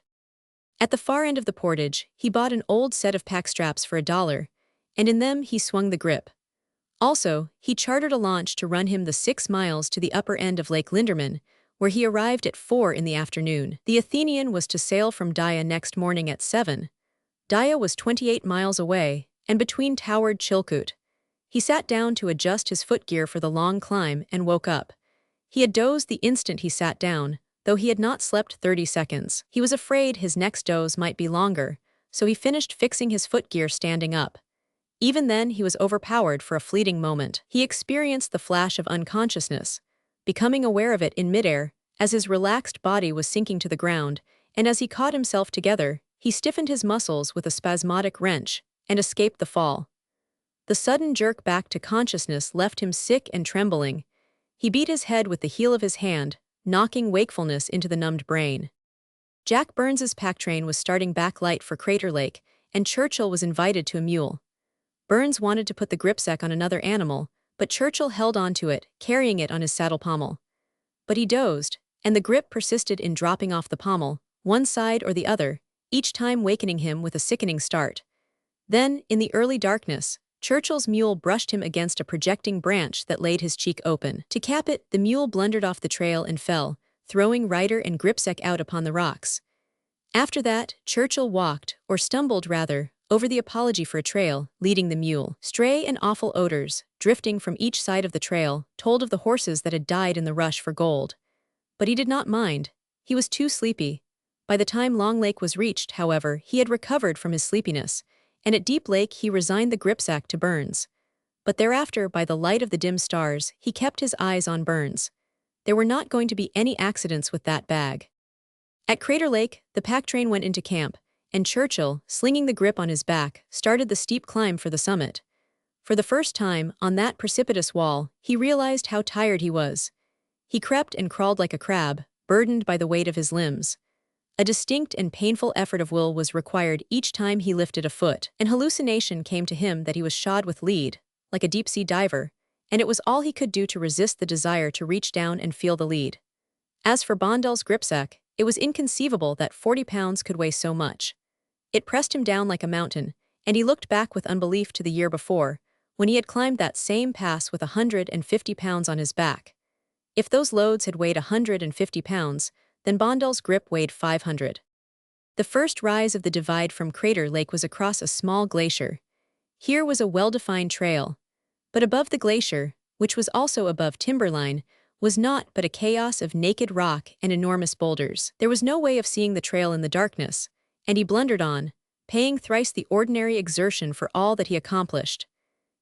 At the far end of the portage, he bought an old set of pack straps for $1, and in them he swung the grip. Also, he chartered a launch to run him the 6 miles to the upper end of Lake Linderman, where he arrived at 4 in the afternoon. The Athenian was to sail from Dia next morning at 7. Dia was 28 miles away, and between towered Chilkoot. He sat down to adjust his footgear for the long climb and woke up. He had dozed the instant he sat down, though he had not slept 30 seconds. He was afraid his next doze might be longer, so he finished fixing his footgear standing up. Even then he was overpowered for a fleeting moment. He experienced the flash of unconsciousness, becoming aware of it in midair, as his relaxed body was sinking to the ground, and as he caught himself together, he stiffened his muscles with a spasmodic wrench, and escaped the fall. The sudden jerk back to consciousness left him sick and trembling. He beat his head with the heel of his hand, knocking wakefulness into the numbed brain. Jack Burns's pack train was starting back light for Crater Lake, and Churchill was invited to a mule. Burns wanted to put the gripsack on another animal, but Churchill held on to it, carrying it on his saddle pommel. But he dozed, and the grip persisted in dropping off the pommel, one side or the other, each time wakening him with a sickening start. Then, in the early darkness, Churchill's mule brushed him against a projecting branch that laid his cheek open. To cap it, the mule blundered off the trail and fell, throwing rider and gripsack out upon the rocks. After that, Churchill walked, or stumbled rather, over the apology for a trail, leading the mule. Stray and awful odors, drifting from each side of the trail, told of the horses that had died in the rush for gold. But he did not mind. He was too sleepy. By the time Long Lake was reached, however, he had recovered from his sleepiness, and at Deep Lake he resigned the gripsack to Burns. But thereafter, by the light of the dim stars, he kept his eyes on Burns. There were not going to be any accidents with that bag. At Crater Lake, the pack train went into camp, and Churchill, slinging the grip on his back, started the steep climb for the summit. For the first time, on that precipitous wall, he realized how tired he was. He crept and crawled like a crab, burdened by the weight of his limbs. A distinct and painful effort of will was required each time he lifted a foot. An hallucination came to him that he was shod with lead, like a deep-sea diver, and it was all he could do to resist the desire to reach down and feel the lead. As for Bondel's gripsack, it was inconceivable that 40 pounds could weigh so much. It pressed him down like a mountain, and he looked back with unbelief to the year before, when he had climbed that same pass with 150 pounds on his back. If those loads had weighed 150 pounds, then Bondel's grip weighed 500. The first rise of the divide from Crater Lake was across a small glacier. Here was a well-defined trail. But above the glacier, which was also above timberline, was naught but a chaos of naked rock and enormous boulders. There was no way of seeing the trail in the darkness, and he blundered on, paying thrice the ordinary exertion for all that he accomplished.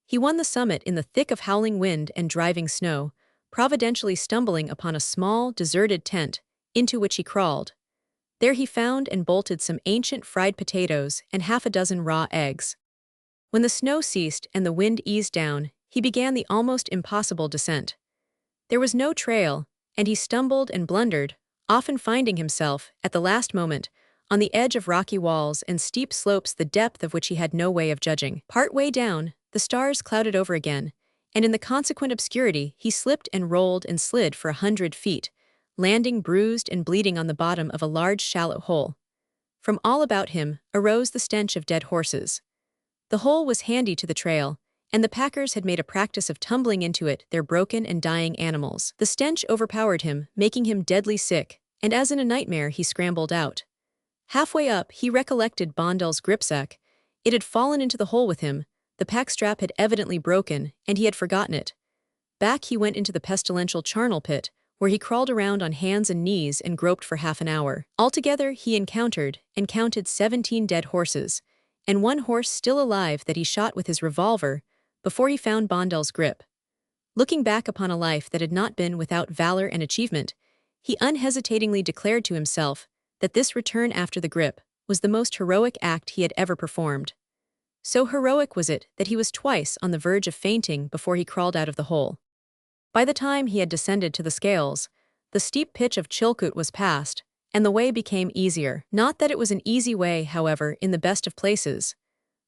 He won the summit in the thick of howling wind and driving snow, providentially stumbling upon a small, deserted tent, into which he crawled. There he found and bolted some ancient fried potatoes and half a dozen raw eggs. When the snow ceased and the wind eased down, he began the almost impossible descent. There was no trail, and he stumbled and blundered, often finding himself, at the last moment, on the edge of rocky walls and steep slopes the depth of which he had no way of judging. Part way down, the stars clouded over again, and in the consequent obscurity he slipped and rolled and slid for 100 feet, landing bruised and bleeding on the bottom of a large shallow hole. From all about him arose the stench of dead horses. The hole was handy to the trail, and the packers had made a practice of tumbling into it their broken and dying animals. The stench overpowered him, making him deadly sick, and as in a nightmare he scrambled out. Halfway up, he recollected Bondel's gripsack. It had fallen into the hole with him, the pack strap had evidently broken, and he had forgotten it. Back he went into the pestilential charnel pit, where he crawled around on hands and knees and groped for half an hour. Altogether, he encountered and counted 17 dead horses, and one horse still alive that he shot with his revolver before he found Bondel's grip. Looking back upon a life that had not been without valor and achievement, he unhesitatingly declared to himself that this return after the grip was the most heroic act he had ever performed. So heroic was it that he was twice on the verge of fainting before he crawled out of the hole. By the time he had descended to the scales, the steep pitch of Chilkoot was past, and the way became easier. Not that it was an easy way, however, in the best of places,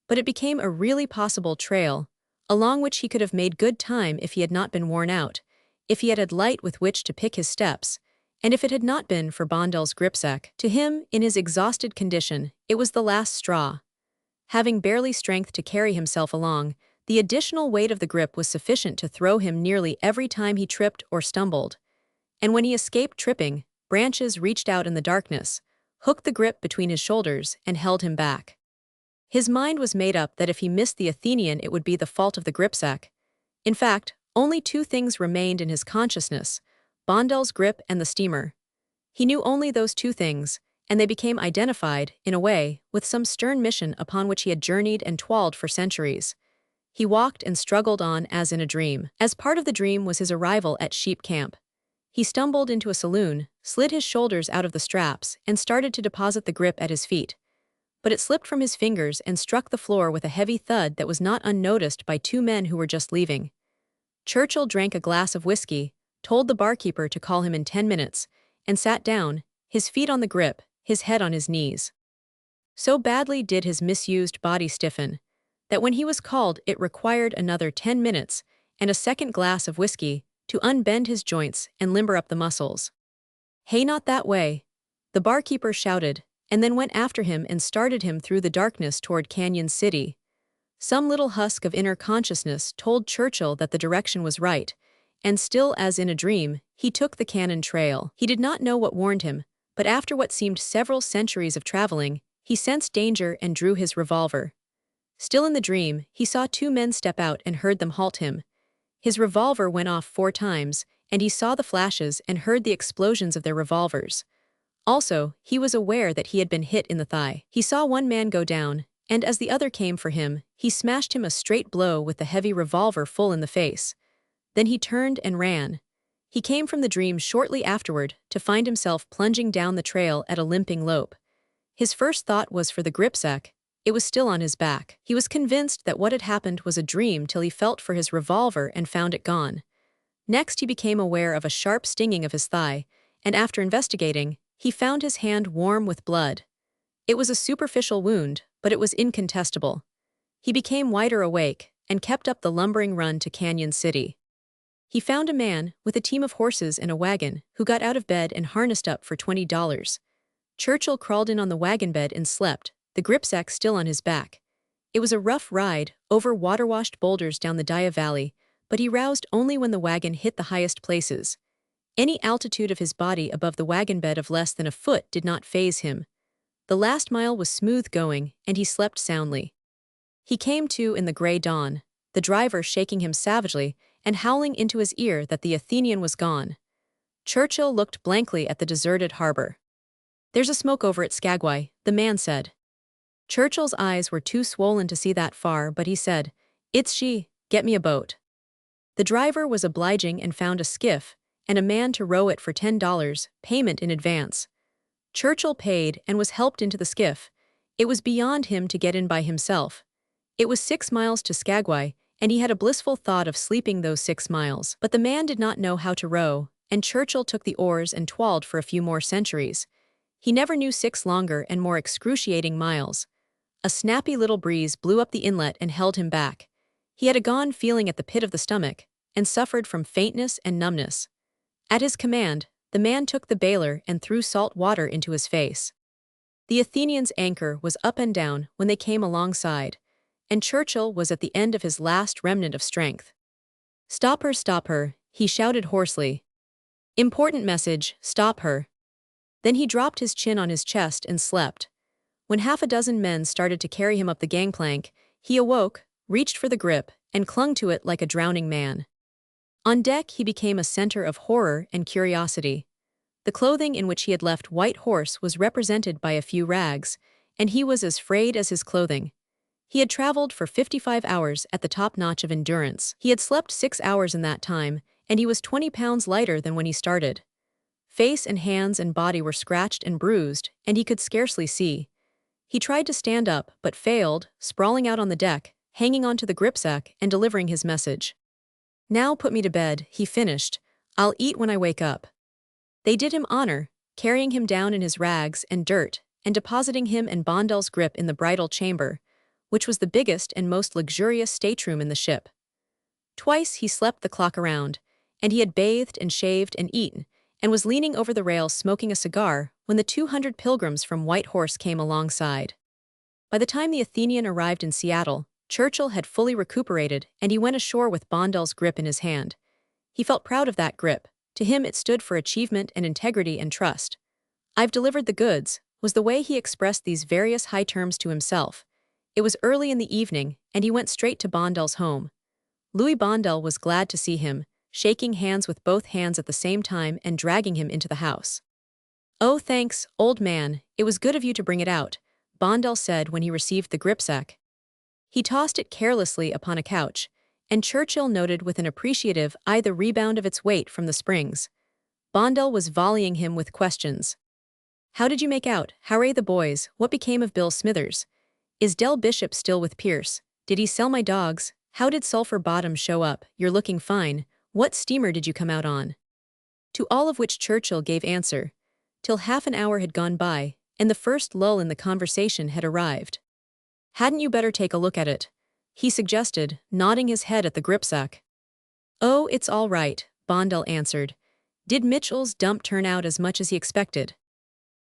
but it became a really possible trail, along which he could have made good time if he had not been worn out, if he had had light with which to pick his steps, and if it had not been for Bondel's gripsack. To him, in his exhausted condition, it was the last straw. Having barely strength to carry himself along, the additional weight of the grip was sufficient to throw him nearly every time he tripped or stumbled. And when he escaped tripping, branches reached out in the darkness, hooked the grip between his shoulders, and held him back. His mind was made up that if he missed the Athenian it would be the fault of the gripsack. In fact, only two things remained in his consciousness: Bondel's grip and the steamer. He knew only those two things, and they became identified, in a way, with some stern mission upon which he had journeyed and toiled for centuries. He walked and struggled on as in a dream. As part of the dream was his arrival at Sheep Camp. He stumbled into a saloon, slid his shoulders out of the straps, and started to deposit the grip at his feet. But it slipped from his fingers and struck the floor with a heavy thud that was not unnoticed by two men who were just leaving. Churchill drank a glass of whiskey, told the barkeeper to call him in 10 minutes, and sat down, his feet on the grip, his head on his knees. So badly did his misused body stiffen, that when he was called it required another 10 minutes and a second glass of whiskey to unbend his joints and limber up the muscles. "Hey, not that way," the barkeeper shouted, and then went after him and started him through the darkness toward Canyon City. Some little husk of inner consciousness told Churchill that the direction was right, and still as in a dream, he took the Canyon Trail. He did not know what warned him, but after what seemed several centuries of traveling, he sensed danger and drew his revolver. Still in the dream, he saw two men step out and heard them halt him. His revolver went off 4 times, and he saw the flashes and heard the explosions of their revolvers. Also, he was aware that he had been hit in the thigh. He saw one man go down, and as the other came for him, he smashed him a straight blow with the heavy revolver full in the face. Then he turned and ran. He came from the dream shortly afterward to find himself plunging down the trail at a limping lope. His first thought was for the gripsack. It was still on his back. He was convinced that what had happened was a dream till he felt for his revolver and found it gone. Next he became aware of a sharp stinging of his thigh, and after investigating, he found his hand warm with blood. It was a superficial wound, but it was incontestable. He became wider awake and kept up the lumbering run to Canyon City. He found a man, with a team of horses and a wagon, who got out of bed and harnessed up for $20. Churchill crawled in on the wagon bed and slept, the gripsack still on his back. It was a rough ride, over water-washed boulders down the Daya Valley, but he roused only when the wagon hit the highest places. Any altitude of his body above the wagon bed of less than a foot did not faze him. The last mile was smooth going, and he slept soundly. He came to in the gray dawn, the driver shaking him savagely and howling into his ear that the Athenian was gone. Churchill looked blankly at the deserted harbor. "There's a smoke over at Skagway," the man said. Churchill's eyes were too swollen to see that far, but he said, "It's she, get me a boat." The driver was obliging and found a skiff, and a man to row it for $10, payment in advance. Churchill paid and was helped into the skiff. It was beyond him to get in by himself. It was 6 miles to Skagway, and he had a blissful thought of sleeping those 6 miles. But the man did not know how to row, and Churchill took the oars and twirled for a few more centuries. He never knew 6 longer and more excruciating miles. A snappy little breeze blew up the inlet and held him back. He had a gone feeling at the pit of the stomach, and suffered from faintness and numbness. At his command, the man took the bailer and threw salt water into his face. The Athenian's anchor was up and down when they came alongside, and Churchill was at the end of his last remnant of strength. Stop her," he shouted hoarsely. "Important message, stop her." Then he dropped his chin on his chest and slept. When half a dozen men started to carry him up the gangplank, he awoke, reached for the grip, and clung to it like a drowning man. On deck he became a center of horror and curiosity. The clothing in which he had left White Horse was represented by a few rags, and he was as frayed as his clothing. He had traveled for 55 hours at the top notch of endurance. He had slept 6 hours in that time, and he was 20 pounds lighter than when he started. Face and hands and body were scratched and bruised, and he could scarcely see. He tried to stand up, but failed, sprawling out on the deck, hanging onto the gripsack and delivering his message. "Now put me to bed," he finished. "I'll eat when I wake up." They did him honor, carrying him down in his rags and dirt, and depositing him and Bondel's grip in the bridal chamber, which was the biggest and most luxurious stateroom in the ship. Twice he slept the clock around, and he had bathed and shaved and eaten, and was leaning over the rail smoking a cigar when the 200 pilgrims from White Horse came alongside. By the time the Athenian arrived in Seattle, Churchill had fully recuperated, and he went ashore with Bondel's grip in his hand. He felt proud of that grip. To him it stood for achievement and integrity and trust. "I've delivered the goods," was the way he expressed these various high terms to himself. It was early in the evening, and he went straight to Bondel's home. Louis Bondel was glad to see him, shaking hands with both hands at the same time and dragging him into the house. "Oh, thanks, old man, it was good of you to bring it out," Bondel said when he received the gripsack. He tossed it carelessly upon a couch, and Churchill noted with an appreciative eye the rebound of its weight from the springs. Bondel was volleying him with questions. "How did you make out? How're the boys? What became of Bill Smithers? Is Del Bishop still with Pierce? Did he sell my dogs? How did Sulphur Bottom show up? You're looking fine. What steamer did you come out on?" To all of which Churchill gave answer, till half an hour had gone by, and the first lull in the conversation had arrived. "Hadn't you better take a look at it?" he suggested, nodding his head at the gripsack. "Oh, it's all right," Bondel answered. "Did Mitchell's dump turn out as much as he expected?"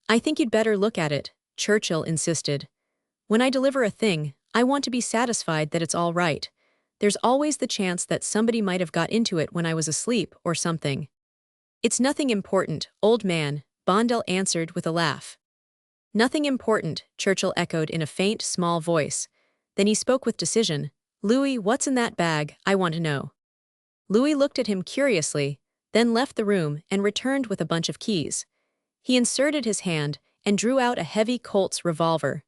"I think you'd better look at it," Churchill insisted. "When I deliver a thing, I want to be satisfied that it's all right. There's always the chance that somebody might have got into it when I was asleep or something." "It's nothing important, old man," Bondel answered with a laugh. "Nothing important," Churchill echoed in a faint, small voice. Then he spoke with decision. "Louis, what's in that bag? I want to know." Louis looked at him curiously, then left the room and returned with a bunch of keys. He inserted his hand and drew out a heavy Colt's revolver.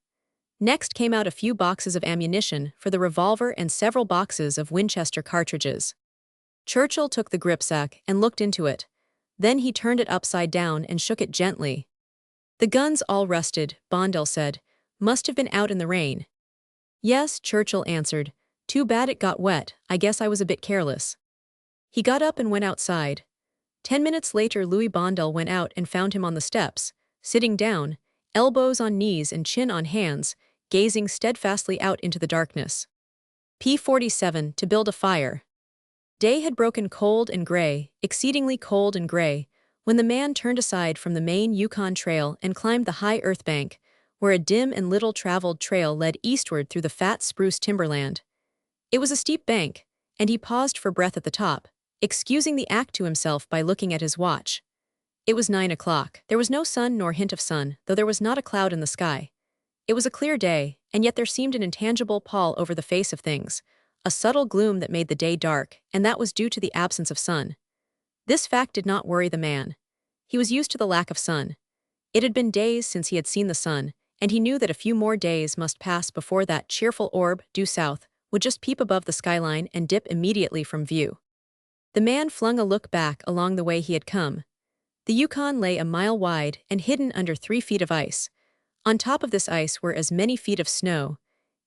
Next came out a few boxes of ammunition for the revolver and several boxes of Winchester cartridges. Churchill took the gripsack and looked into it. Then he turned it upside down and shook it gently. "The gun's all rusted," Bondell said. "Must have been out in the rain." "Yes," Churchill answered. "Too bad it got wet. I guess I was a bit careless." He got up and went outside. 10 minutes later, Louis Bondell went out and found him on the steps, sitting down, elbows on knees and chin on hands, gazing steadfastly out into the darkness. P-47, to build a fire. Day had broken cold and gray, exceedingly cold and gray, when the man turned aside from the main Yukon Trail and climbed the high earth bank, where a dim and little-traveled trail led eastward through the fat spruce timberland. It was a steep bank, and he paused for breath at the top, excusing the act to himself by looking at his watch. It was 9 o'clock. There was no sun nor hint of sun, though there was not a cloud in the sky. It was a clear day, and yet there seemed an intangible pall over the face of things, a subtle gloom that made the day dark, and that was due to the absence of sun. This fact did not worry the man. He was used to the lack of sun. It had been days since he had seen the sun, and he knew that a few more days must pass before that cheerful orb, due south, would just peep above the skyline and dip immediately from view. The man flung a look back along the way he had come. The Yukon lay a mile wide and hidden under 3 feet of ice. On top of this ice were as many feet of snow.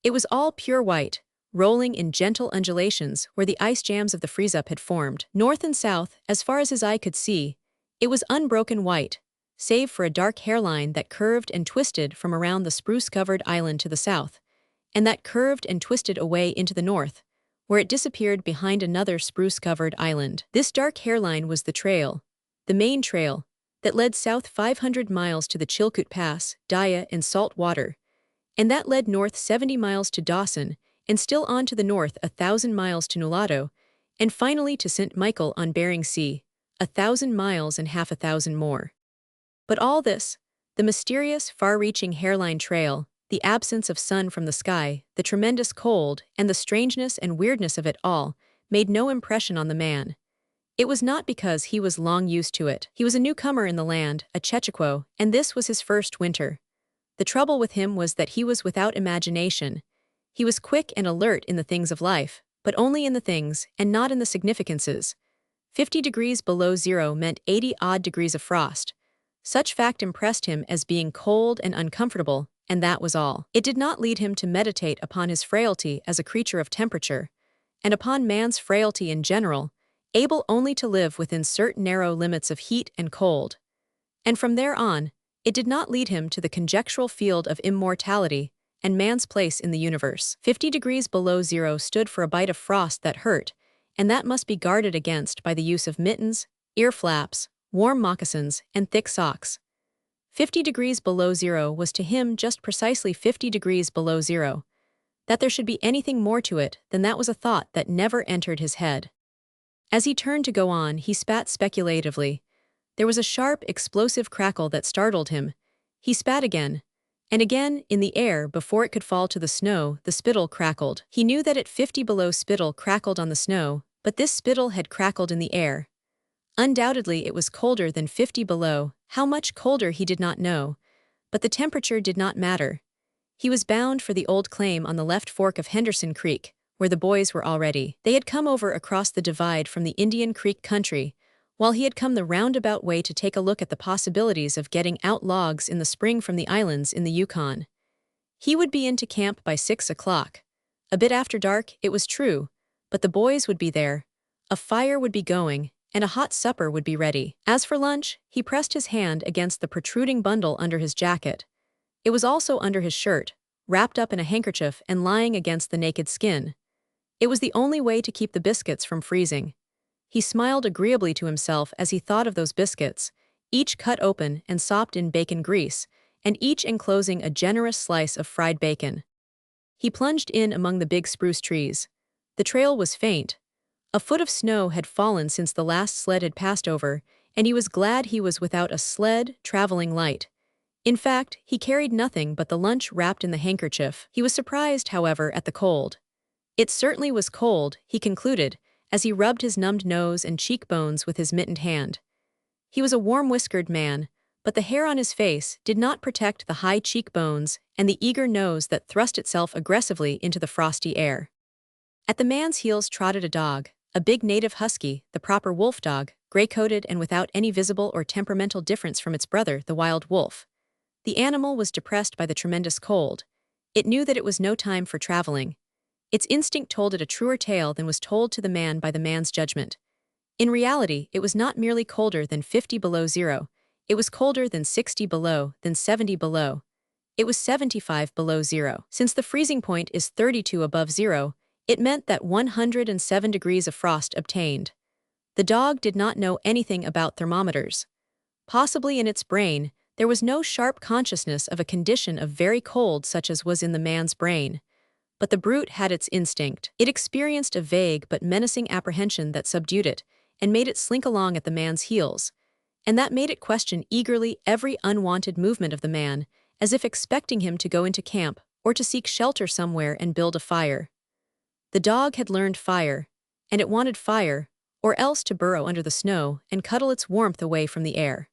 It was all pure white, rolling in gentle undulations where the ice jams of the freeze-up had formed. North and south, as far as his eye could see, it was unbroken white, save for a dark hairline that curved and twisted from around the spruce-covered island to the south, and that curved and twisted away into the north, where it disappeared behind another spruce-covered island. This dark hairline was the trail, the main trail, that led south 500 miles to the Chilkoot Pass, Daya, and Salt Water, and that led north 70 miles to Dawson, and still on to the north 1,000 miles to Nulato, and finally to St. Michael on Bering Sea, 1,000 miles and half 1,000 more. But all this, the mysterious, far-reaching hairline trail, the absence of sun from the sky, the tremendous cold, and the strangeness and weirdness of it all, made no impression on the man. It was not because he was long used to it. He was a newcomer in the land, a Chechaquo, and this was his first winter. The trouble with him was that he was without imagination. He was quick and alert in the things of life, but only in the things, and not in the significances. 50 degrees below zero meant 80-odd degrees of frost. Such fact impressed him as being cold and uncomfortable, and that was all. It did not lead him to meditate upon his frailty as a creature of temperature, and upon man's frailty in general, able only to live within certain narrow limits of heat and cold. And from there on, it did not lead him to the conjectural field of immortality and man's place in the universe. 50 degrees below zero stood for a bite of frost that hurt, and that must be guarded against by the use of mittens, ear flaps, warm moccasins, and thick socks. 50 degrees below zero was to him just precisely 50 degrees below zero. That there should be anything more to it than that was a thought that never entered his head. As he turned to go on, he spat speculatively. There was a sharp, explosive crackle that startled him. He spat again. And again, in the air, before it could fall to the snow, the spittle crackled. He knew that at 50 below spittle crackled on the snow, but this spittle had crackled in the air. Undoubtedly it was colder than 50 below, how much colder he did not know, but the temperature did not matter. He was bound for the old claim on the left fork of Henderson Creek, where the boys were already. They had come over across the divide from the Indian Creek country, while he had come the roundabout way to take a look at the possibilities of getting out logs in the spring from the islands in the Yukon. He would be into camp by 6 o'clock. A bit after dark, it was true, but the boys would be there, a fire would be going, and a hot supper would be ready. As for lunch, he pressed his hand against the protruding bundle under his jacket. It was also under his shirt, wrapped up in a handkerchief and lying against the naked skin. It was the only way to keep the biscuits from freezing. He smiled agreeably to himself as he thought of those biscuits, each cut open and sopped in bacon grease, and each enclosing a generous slice of fried bacon. He plunged in among the big spruce trees. The trail was faint. A foot of snow had fallen since the last sled had passed over, and he was glad he was without a sled, traveling light. In fact, he carried nothing but the lunch wrapped in the handkerchief. He was surprised, however, at the cold. It certainly was cold, he concluded, as he rubbed his numbed nose and cheekbones with his mittened hand. He was a warm-whiskered man, But the hair on his face did not protect the high cheekbones and the eager nose that thrust itself aggressively into the frosty air. At the man's heels trotted a dog, a big native husky, the proper wolf dog, gray-coated and without any visible or temperamental difference from its brother, the wild wolf. The animal was depressed by the tremendous cold. It knew that it was no time for traveling. Its instinct told it a truer tale than was told to the man by the man's judgment. In reality, it was not merely colder than 50 below zero. It was colder than 60 below, than 70 below. It was 75 below zero. Since the freezing point is 32 above zero, it meant that 107 degrees of frost obtained. The dog did not know anything about thermometers. Possibly in its brain, there was no sharp consciousness of a condition of very cold such as was in the man's brain. But the brute had its instinct. It experienced a vague but menacing apprehension that subdued it and made it slink along at the man's heels. And that made it question eagerly every unwanted movement of the man, as if expecting him to go into camp or to seek shelter somewhere and build a fire. The dog had learned fire, and it wanted fire, or else to burrow under the snow and cuddle its warmth away from the air.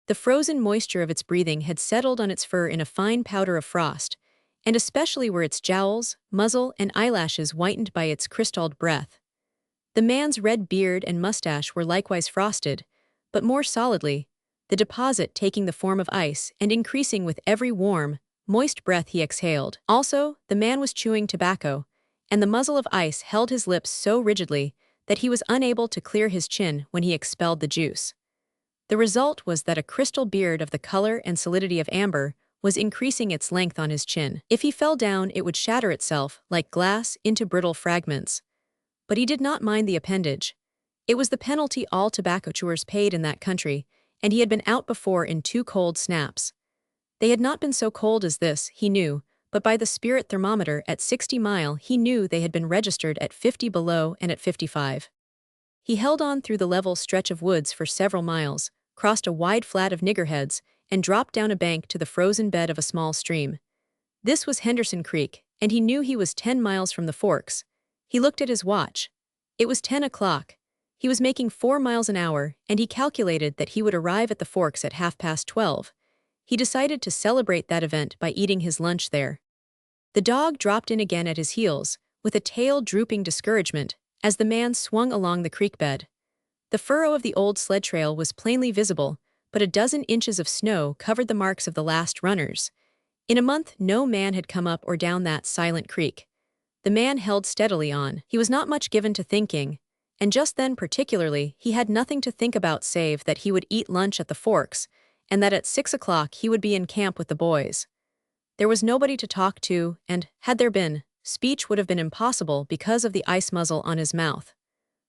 The frozen moisture of its breathing had settled on its fur in a fine powder of frost, and especially were its jowls, muzzle, and eyelashes whitened by its crystalled breath. The man's red beard and mustache were likewise frosted, but more solidly, the deposit taking the form of ice and increasing with every warm, moist breath he exhaled. Also, the man was chewing tobacco, and the muzzle of ice held his lips so rigidly that he was unable to clear his chin when he expelled the juice. The result was that a crystal beard of the color and solidity of amber was increasing its length on his chin. If he fell down, it would shatter itself, like glass, into brittle fragments. But he did not mind the appendage. It was the penalty all tobacco chewers paid in that country, and he had been out before in 2 cold snaps. They had not been so cold as this, he knew, but by the spirit thermometer at 60 mile he knew they had been registered at 50 below and at 55. He held on through the level stretch of woods for several miles, crossed a wide flat of niggerheads, and dropped down a bank to the frozen bed of a small stream. This was Henderson Creek, and he knew he was 10 miles from the forks. He looked at his watch. It was 10 o'clock. He was making 4 miles an hour, and he calculated that he would arrive at the forks at 12:30. He decided to celebrate that event by eating his lunch there. The dog dropped in again at his heels, with a tail drooping discouragement, as the man swung along the creek bed. The furrow of the old sled trail was plainly visible, but a dozen inches of snow covered the marks of the last runners. In a month, no man had come up or down that silent creek. The man held steadily on. He was not much given to thinking, and just then particularly, he had nothing to think about save that he would eat lunch at the forks, and that at 6 o'clock he would be in camp with the boys. There was nobody to talk to, and, had there been, speech would have been impossible because of the ice muzzle on his mouth.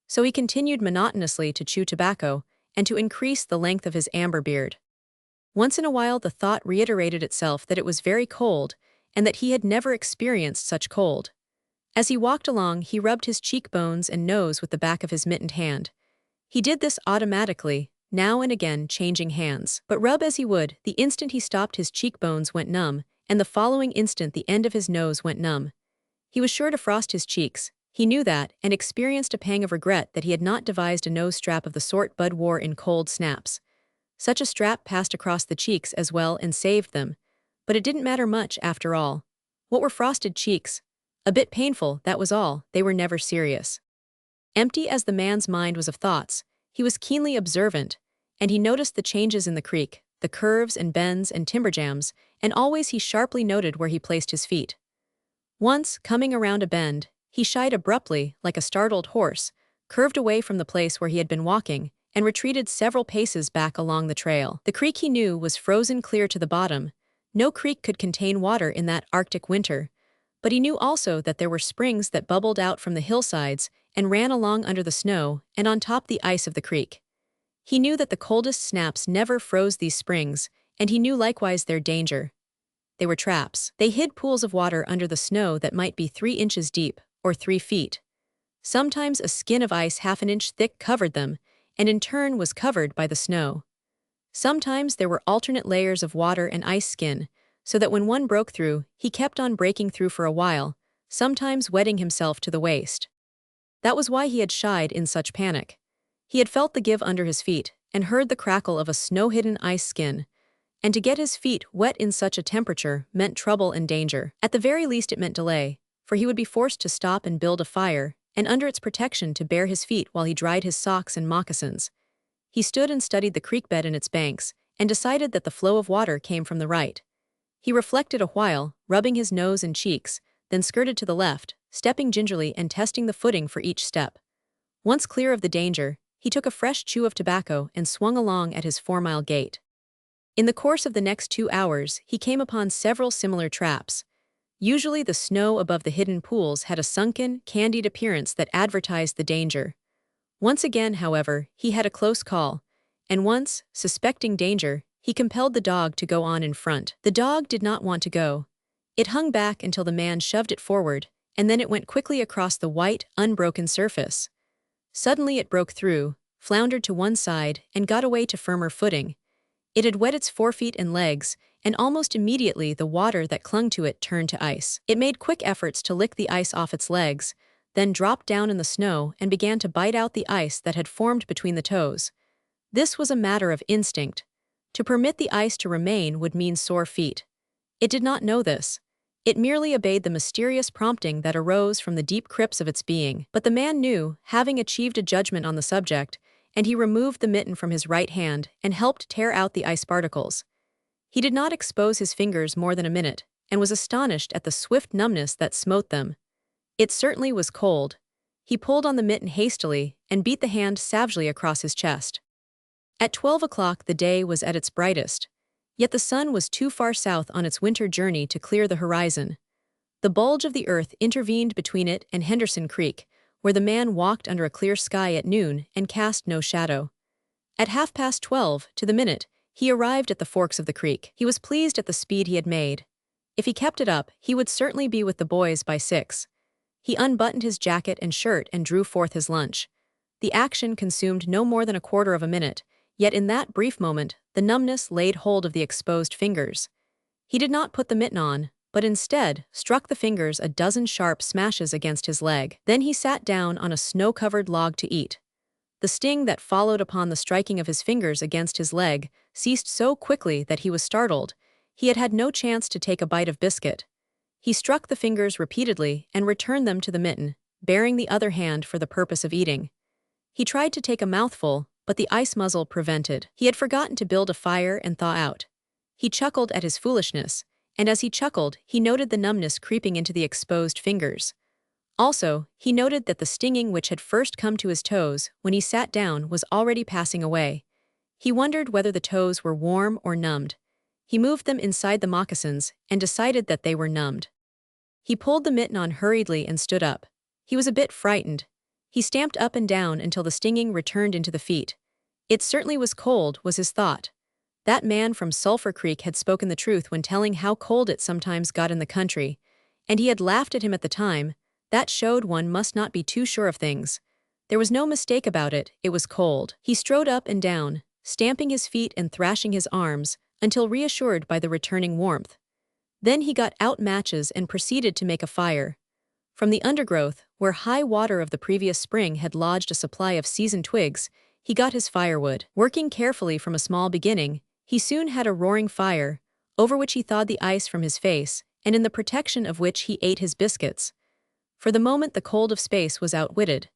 So he continued monotonously to chew tobacco and to increase the length of his amber beard. Once in a while the thought reiterated itself that it was very cold and that he had never experienced such cold. As he walked along, he rubbed his cheekbones and nose with the back of his mittened hand. He did this automatically, now and again changing hands. But rub as he would, the instant he stopped his cheekbones went numb, and the following instant the end of his nose went numb. He was sure to frost his cheeks. He knew that, and experienced a pang of regret that he had not devised a nose strap of the sort Bud wore in cold snaps. Such a strap passed across the cheeks as well and saved them. But it didn't matter much after all. What were frosted cheeks? A bit painful, that was all. They were never serious. Empty as the man's mind was of thoughts, he was keenly observant, and he noticed the changes in the creek, the curves and bends and timber jams, and always he sharply noted where he placed his feet. Once, coming around a bend, he shied abruptly, like a startled horse, curved away from the place where he had been walking, and retreated several paces back along the trail. The creek he knew was frozen clear to the bottom. No creek could contain water in that Arctic winter, but he knew also that there were springs that bubbled out from the hillsides and ran along under the snow and on top the ice of the creek. He knew that the coldest snaps never froze these springs, and he knew likewise their danger. They were traps. They hid pools of water under the snow that might be 3 inches deep, or 3 feet. Sometimes a skin of ice half an inch thick covered them, and in turn was covered by the snow. Sometimes there were alternate layers of water and ice skin, so that when one broke through, he kept on breaking through for a while, sometimes wetting himself to the waist. That was why he had shied in such panic. He had felt the give under his feet, and heard the crackle of a snow-hidden ice skin, and to get his feet wet in such a temperature meant trouble and danger. At the very least it meant delay, for he would be forced to stop and build a fire, and under its protection to bare his feet while he dried his socks and moccasins. He stood and studied the creek bed and its banks, and decided that the flow of water came from the right. He reflected a while, rubbing his nose and cheeks, then skirted to the left, stepping gingerly and testing the footing for each step. Once clear of the danger, he took a fresh chew of tobacco and swung along at his 4-mile gait. In the course of the next 2 hours, he came upon several similar traps. Usually the snow above the hidden pools had a sunken, candied appearance that advertised the danger. Once again, however, he had a close call, and once, suspecting danger, he compelled the dog to go on in front. The dog did not want to go. It hung back until the man shoved it forward, and then it went quickly across the white, unbroken surface. Suddenly it broke through, floundered to one side, and got away to firmer footing. It had wet its forefeet and legs, and almost immediately the water that clung to it turned to ice. It made quick efforts to lick the ice off its legs, then dropped down in the snow and began to bite out the ice that had formed between the toes. This was a matter of instinct. To permit the ice to remain would mean sore feet. It did not know this. It merely obeyed the mysterious prompting that arose from the deep crypts of its being. But the man knew, having achieved a judgment on the subject, and he removed the mitten from his right hand and helped tear out the ice particles. He did not expose his fingers more than a minute, and was astonished at the swift numbness that smote them. It certainly was cold. He pulled on the mitten hastily and beat the hand savagely across his chest. At 12 o'clock the day was at its brightest, yet the sun was too far south on its winter journey to clear the horizon. The bulge of the earth intervened between it and Henderson Creek, where the man walked under a clear sky at noon and cast no shadow. At 12:30, to the minute, he arrived at the forks of the creek. He was pleased at the speed he had made. If he kept it up, he would certainly be with the boys by 6. He unbuttoned his jacket and shirt and drew forth his lunch. The action consumed no more than a quarter of a minute, yet in that brief moment, the numbness laid hold of the exposed fingers. He did not put the mitten on, but instead struck the fingers a dozen sharp smashes against his leg. Then he sat down on a snow-covered log to eat. The sting that followed upon the striking of his fingers against his leg ceased so quickly that he was startled. He had had no chance to take a bite of biscuit. He struck the fingers repeatedly and returned them to the mitten, baring the other hand for the purpose of eating. He tried to take a mouthful, but the ice muzzle prevented. He had forgotten to build a fire and thaw out. He chuckled at his foolishness, and as he chuckled, he noted the numbness creeping into the exposed fingers. Also, he noted that the stinging which had first come to his toes when he sat down was already passing away. He wondered whether the toes were warm or numbed. He moved them inside the moccasins and decided that they were numbed. He pulled the mitten on hurriedly and stood up. He was a bit frightened. He stamped up and down until the stinging returned into the feet. It certainly was cold, was his thought. That man from Sulphur Creek had spoken the truth when telling how cold it sometimes got in the country, and he had laughed at him at the time. That showed one must not be too sure of things. There was no mistake about it, it was cold. He strode up and down, stamping his feet and thrashing his arms, until reassured by the returning warmth. Then he got out matches and proceeded to make a fire. From the undergrowth, where high water of the previous spring had lodged a supply of seasoned twigs, he got his firewood. Working carefully from a small beginning, he soon had a roaring fire, over which he thawed the ice from his face, and in the protection of which he ate his biscuits. For the moment the cold of space was outwitted.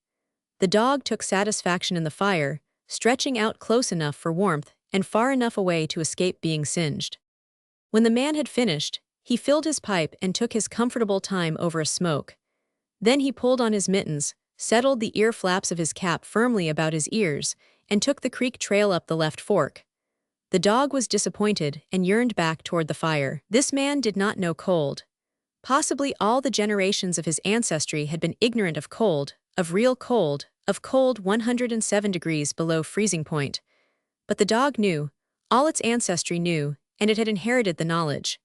The dog took satisfaction in the fire, stretching out close enough for warmth and far enough away to escape being singed. When the man had finished, he filled his pipe and took his comfortable time over a smoke. Then he pulled on his mittens, settled the ear flaps of his cap firmly about his ears, and took the creek trail up the left fork. The dog was disappointed and yearned back toward the fire. This man did not know cold. Possibly all the generations of his ancestry had been ignorant of cold, of real cold, of cold 107 degrees below freezing point. But the dog knew, all its ancestry knew, and it had inherited the knowledge.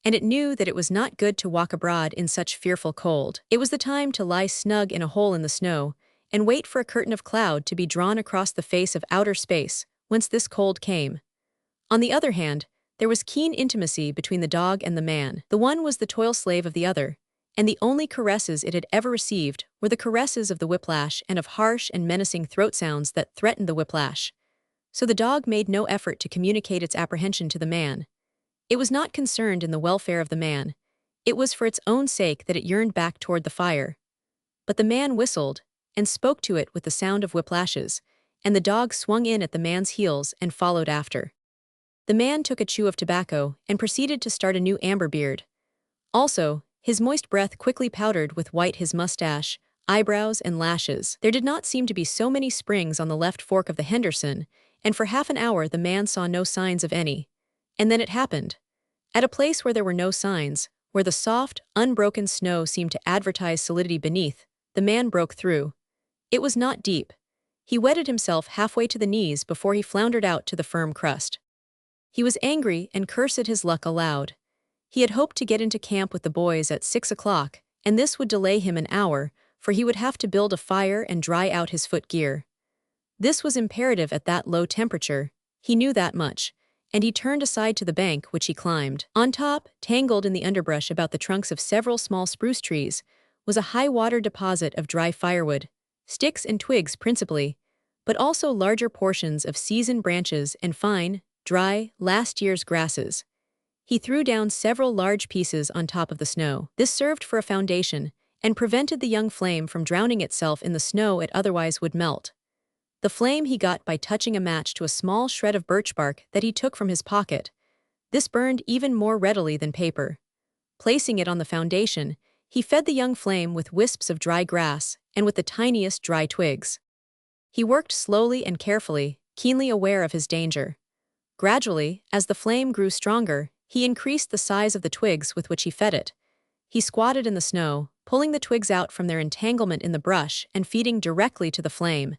And it knew that it was not good to walk abroad in such fearful cold. It was the time to lie snug in a hole in the snow, and wait for a curtain of cloud to be drawn across the face of outer space, whence this cold came. On the other hand, there was keen intimacy between the dog and the man. The one was the toil slave of the other, and the only caresses it had ever received were the caresses of the whiplash and of harsh and menacing throat sounds that threatened the whiplash. So the dog made no effort to communicate its apprehension to the man. It was not concerned in the welfare of the man. It was for its own sake that it yearned back toward the fire. But the man whistled, and spoke to it with the sound of whiplashes, and the dog swung in at the man's heels and followed after. The man took a chew of tobacco and proceeded to start a new amber beard. Also, his moist breath quickly powdered with white his mustache, eyebrows, and lashes. There did not seem to be so many springs on the left fork of the Henderson, and for half an hour the man saw no signs of any. And then it happened. At a place where there were no signs, where the soft, unbroken snow seemed to advertise solidity beneath, the man broke through. It was not deep. He wetted himself halfway to the knees before he floundered out to the firm crust. He was angry and cursed his luck aloud. He had hoped to get into camp with the boys at 6 o'clock, and this would delay him an hour, for he would have to build a fire and dry out his footgear. This was imperative at that low temperature, he knew that much, and he turned aside to the bank which he climbed. On top, tangled in the underbrush about the trunks of several small spruce trees, was a high-water deposit of dry firewood, sticks and twigs principally, but also larger portions of seasoned branches and fine, dry, last year's grasses. He threw down several large pieces on top of the snow. This served for a foundation, and prevented the young flame from drowning itself in the snow it otherwise would melt. The flame he got by touching a match to a small shred of birch bark that he took from his pocket. This burned even more readily than paper. Placing it on the foundation, he fed the young flame with wisps of dry grass and with the tiniest dry twigs. He worked slowly and carefully, keenly aware of his danger. Gradually, as the flame grew stronger, he increased the size of the twigs with which he fed it. He squatted in the snow, pulling the twigs out from their entanglement in the brush and feeding directly to the flame.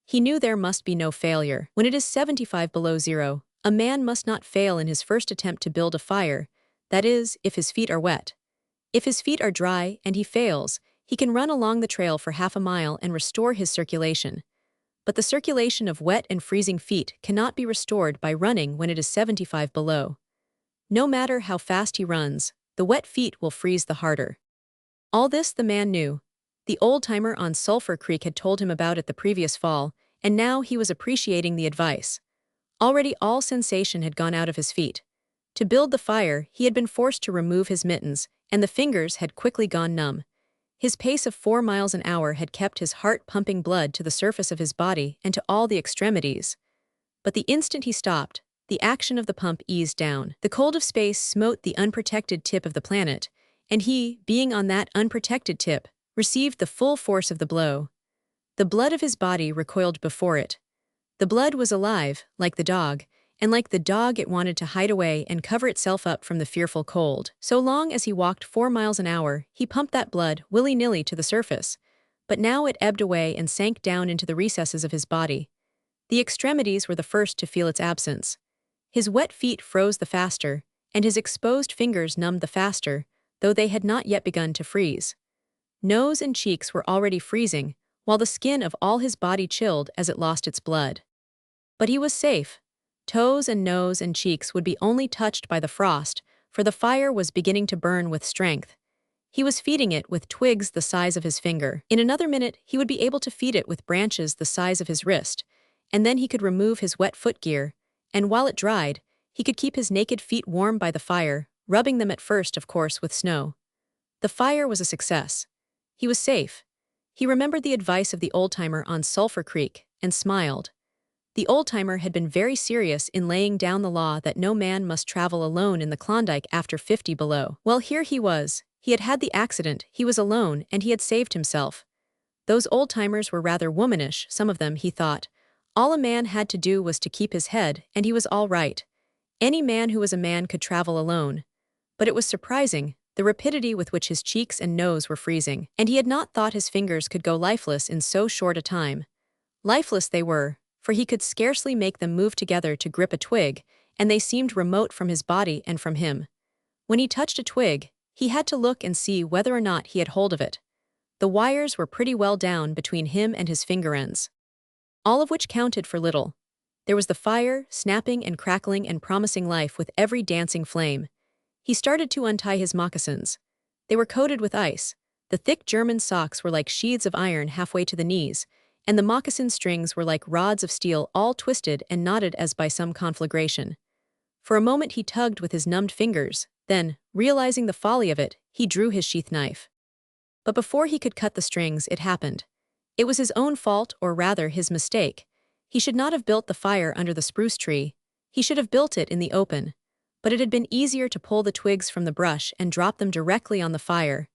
He knew there must be no failure. When it is 75 below zero, a man must not fail in his first attempt to build a fire, that is, if his feet are wet. If his feet are dry and he fails, he can run along the trail for half a mile and restore his circulation. But the circulation of wet and freezing feet cannot be restored by running when it is 75 below. No matter how fast he runs, the wet feet will freeze the harder. All this the man knew. The old-timer on Sulphur Creek had told him about it the previous fall, and now he was appreciating the advice. Already all sensation had gone out of his feet. To build the fire, he had been forced to remove his mittens, and the fingers had quickly gone numb. His pace of 4 miles an hour had kept his heart pumping blood to the surface of his body and to all the extremities. But the instant he stopped, the action of the pump eased down. The cold of space smote the unprotected tip of the planet, and he, being on that unprotected tip, received the full force of the blow. The blood of his body recoiled before it. The blood was alive, like the dog, and like the dog it wanted to hide away and cover itself up from the fearful cold. So long as he walked 4 miles an hour, he pumped that blood willy-nilly to the surface, but now it ebbed away and sank down into the recesses of his body. The extremities were the first to feel its absence. His wet feet froze the faster, and his exposed fingers numbed the faster, though they had not yet begun to freeze. Nose and cheeks were already freezing, while the skin of all his body chilled as it lost its blood. But he was safe. Toes and nose and cheeks would be only touched by the frost, for the fire was beginning to burn with strength. He was feeding it with twigs the size of his finger. In another minute, he would be able to feed it with branches the size of his wrist, and then he could remove his wet footgear, and while it dried, he could keep his naked feet warm by the fire, rubbing them at first, of course, with snow. The fire was a success. He was safe. He remembered the advice of the old-timer on Sulphur Creek and smiled. The old-timer had been very serious in laying down the law that no man must travel alone in the Klondike after 50 below. Well, here he was. He had had the accident, he was alone, and he had saved himself. Those old-timers were rather womanish, some of them, he thought. All a man had to do was to keep his head, and he was all right. Any man who was a man could travel alone. But it was surprising, the rapidity with which his cheeks and nose were freezing, and he had not thought his fingers could go lifeless in so short a time. Lifeless they were, for he could scarcely make them move together to grip a twig, and they seemed remote from his body and from him. When he touched a twig, he had to look and see whether or not he had hold of it. The wires were pretty well down between him and his finger ends. All of which counted for little. There was the fire, snapping and crackling and promising life with every dancing flame. He started to untie his moccasins. They were coated with ice. The thick German socks were like sheaths of iron halfway to the knees, and the moccasin strings were like rods of steel, all twisted and knotted as by some conflagration. For a moment he tugged with his numbed fingers, then, realizing the folly of it, he drew his sheath knife. But before he could cut the strings, it happened. It was his own fault, or rather his mistake. He should not have built the fire under the spruce tree. He should have built it in the open. But it had been easier to pull the twigs from the brush and drop them directly on the fire.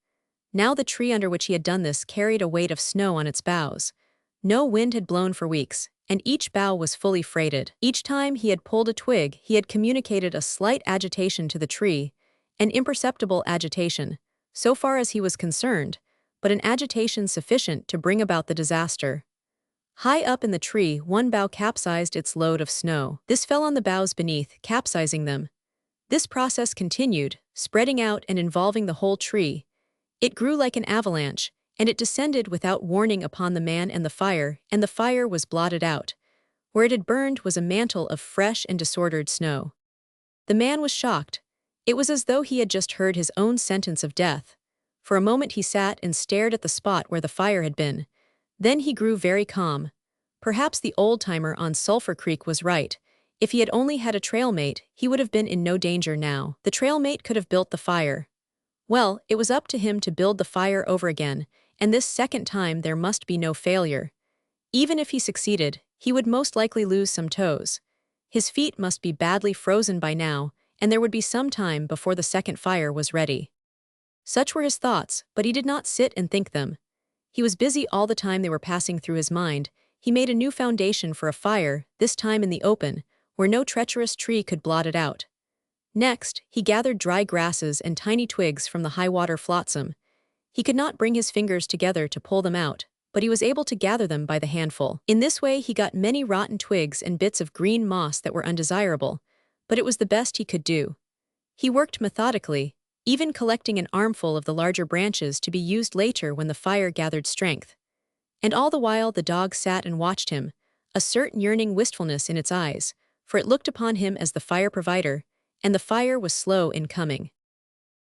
Now the tree under which he had done this carried a weight of snow on its boughs. No wind had blown for weeks, and each bough was fully freighted. Each time he had pulled a twig, he had communicated a slight agitation to the tree, an imperceptible agitation, so far as he was concerned, but an agitation sufficient to bring about the disaster. High up in the tree, one bough capsized its load of snow. This fell on the boughs beneath, capsizing them. This process continued, spreading out and involving the whole tree. It grew like an avalanche, and it descended without warning upon the man and the fire was blotted out. Where it had burned was a mantle of fresh and disordered snow. The man was shocked. It was as though he had just heard his own sentence of death. For a moment he sat and stared at the spot where the fire had been. Then he grew very calm. Perhaps the old-timer on Sulphur Creek was right. If he had only had a trail mate, he would have been in no danger now. The trail mate could have built the fire. Well, it was up to him to build the fire over again, and this second time there must be no failure. Even if he succeeded, he would most likely lose some toes. His feet must be badly frozen by now, and there would be some time before the second fire was ready. Such were his thoughts, but he did not sit and think them. He was busy all the time they were passing through his mind. He made a new foundation for a fire, this time in the open, where no treacherous tree could blot it out. Next, he gathered dry grasses and tiny twigs from the high-water flotsam. He could not bring his fingers together to pull them out, but he was able to gather them by the handful. In this way he got many rotten twigs and bits of green moss that were undesirable, but it was the best he could do. He worked methodically, even collecting an armful of the larger branches to be used later when the fire gathered strength. And all the while the dog sat and watched him, a certain yearning wistfulness in its eyes, for it looked upon him as the fire provider, and the fire was slow in coming.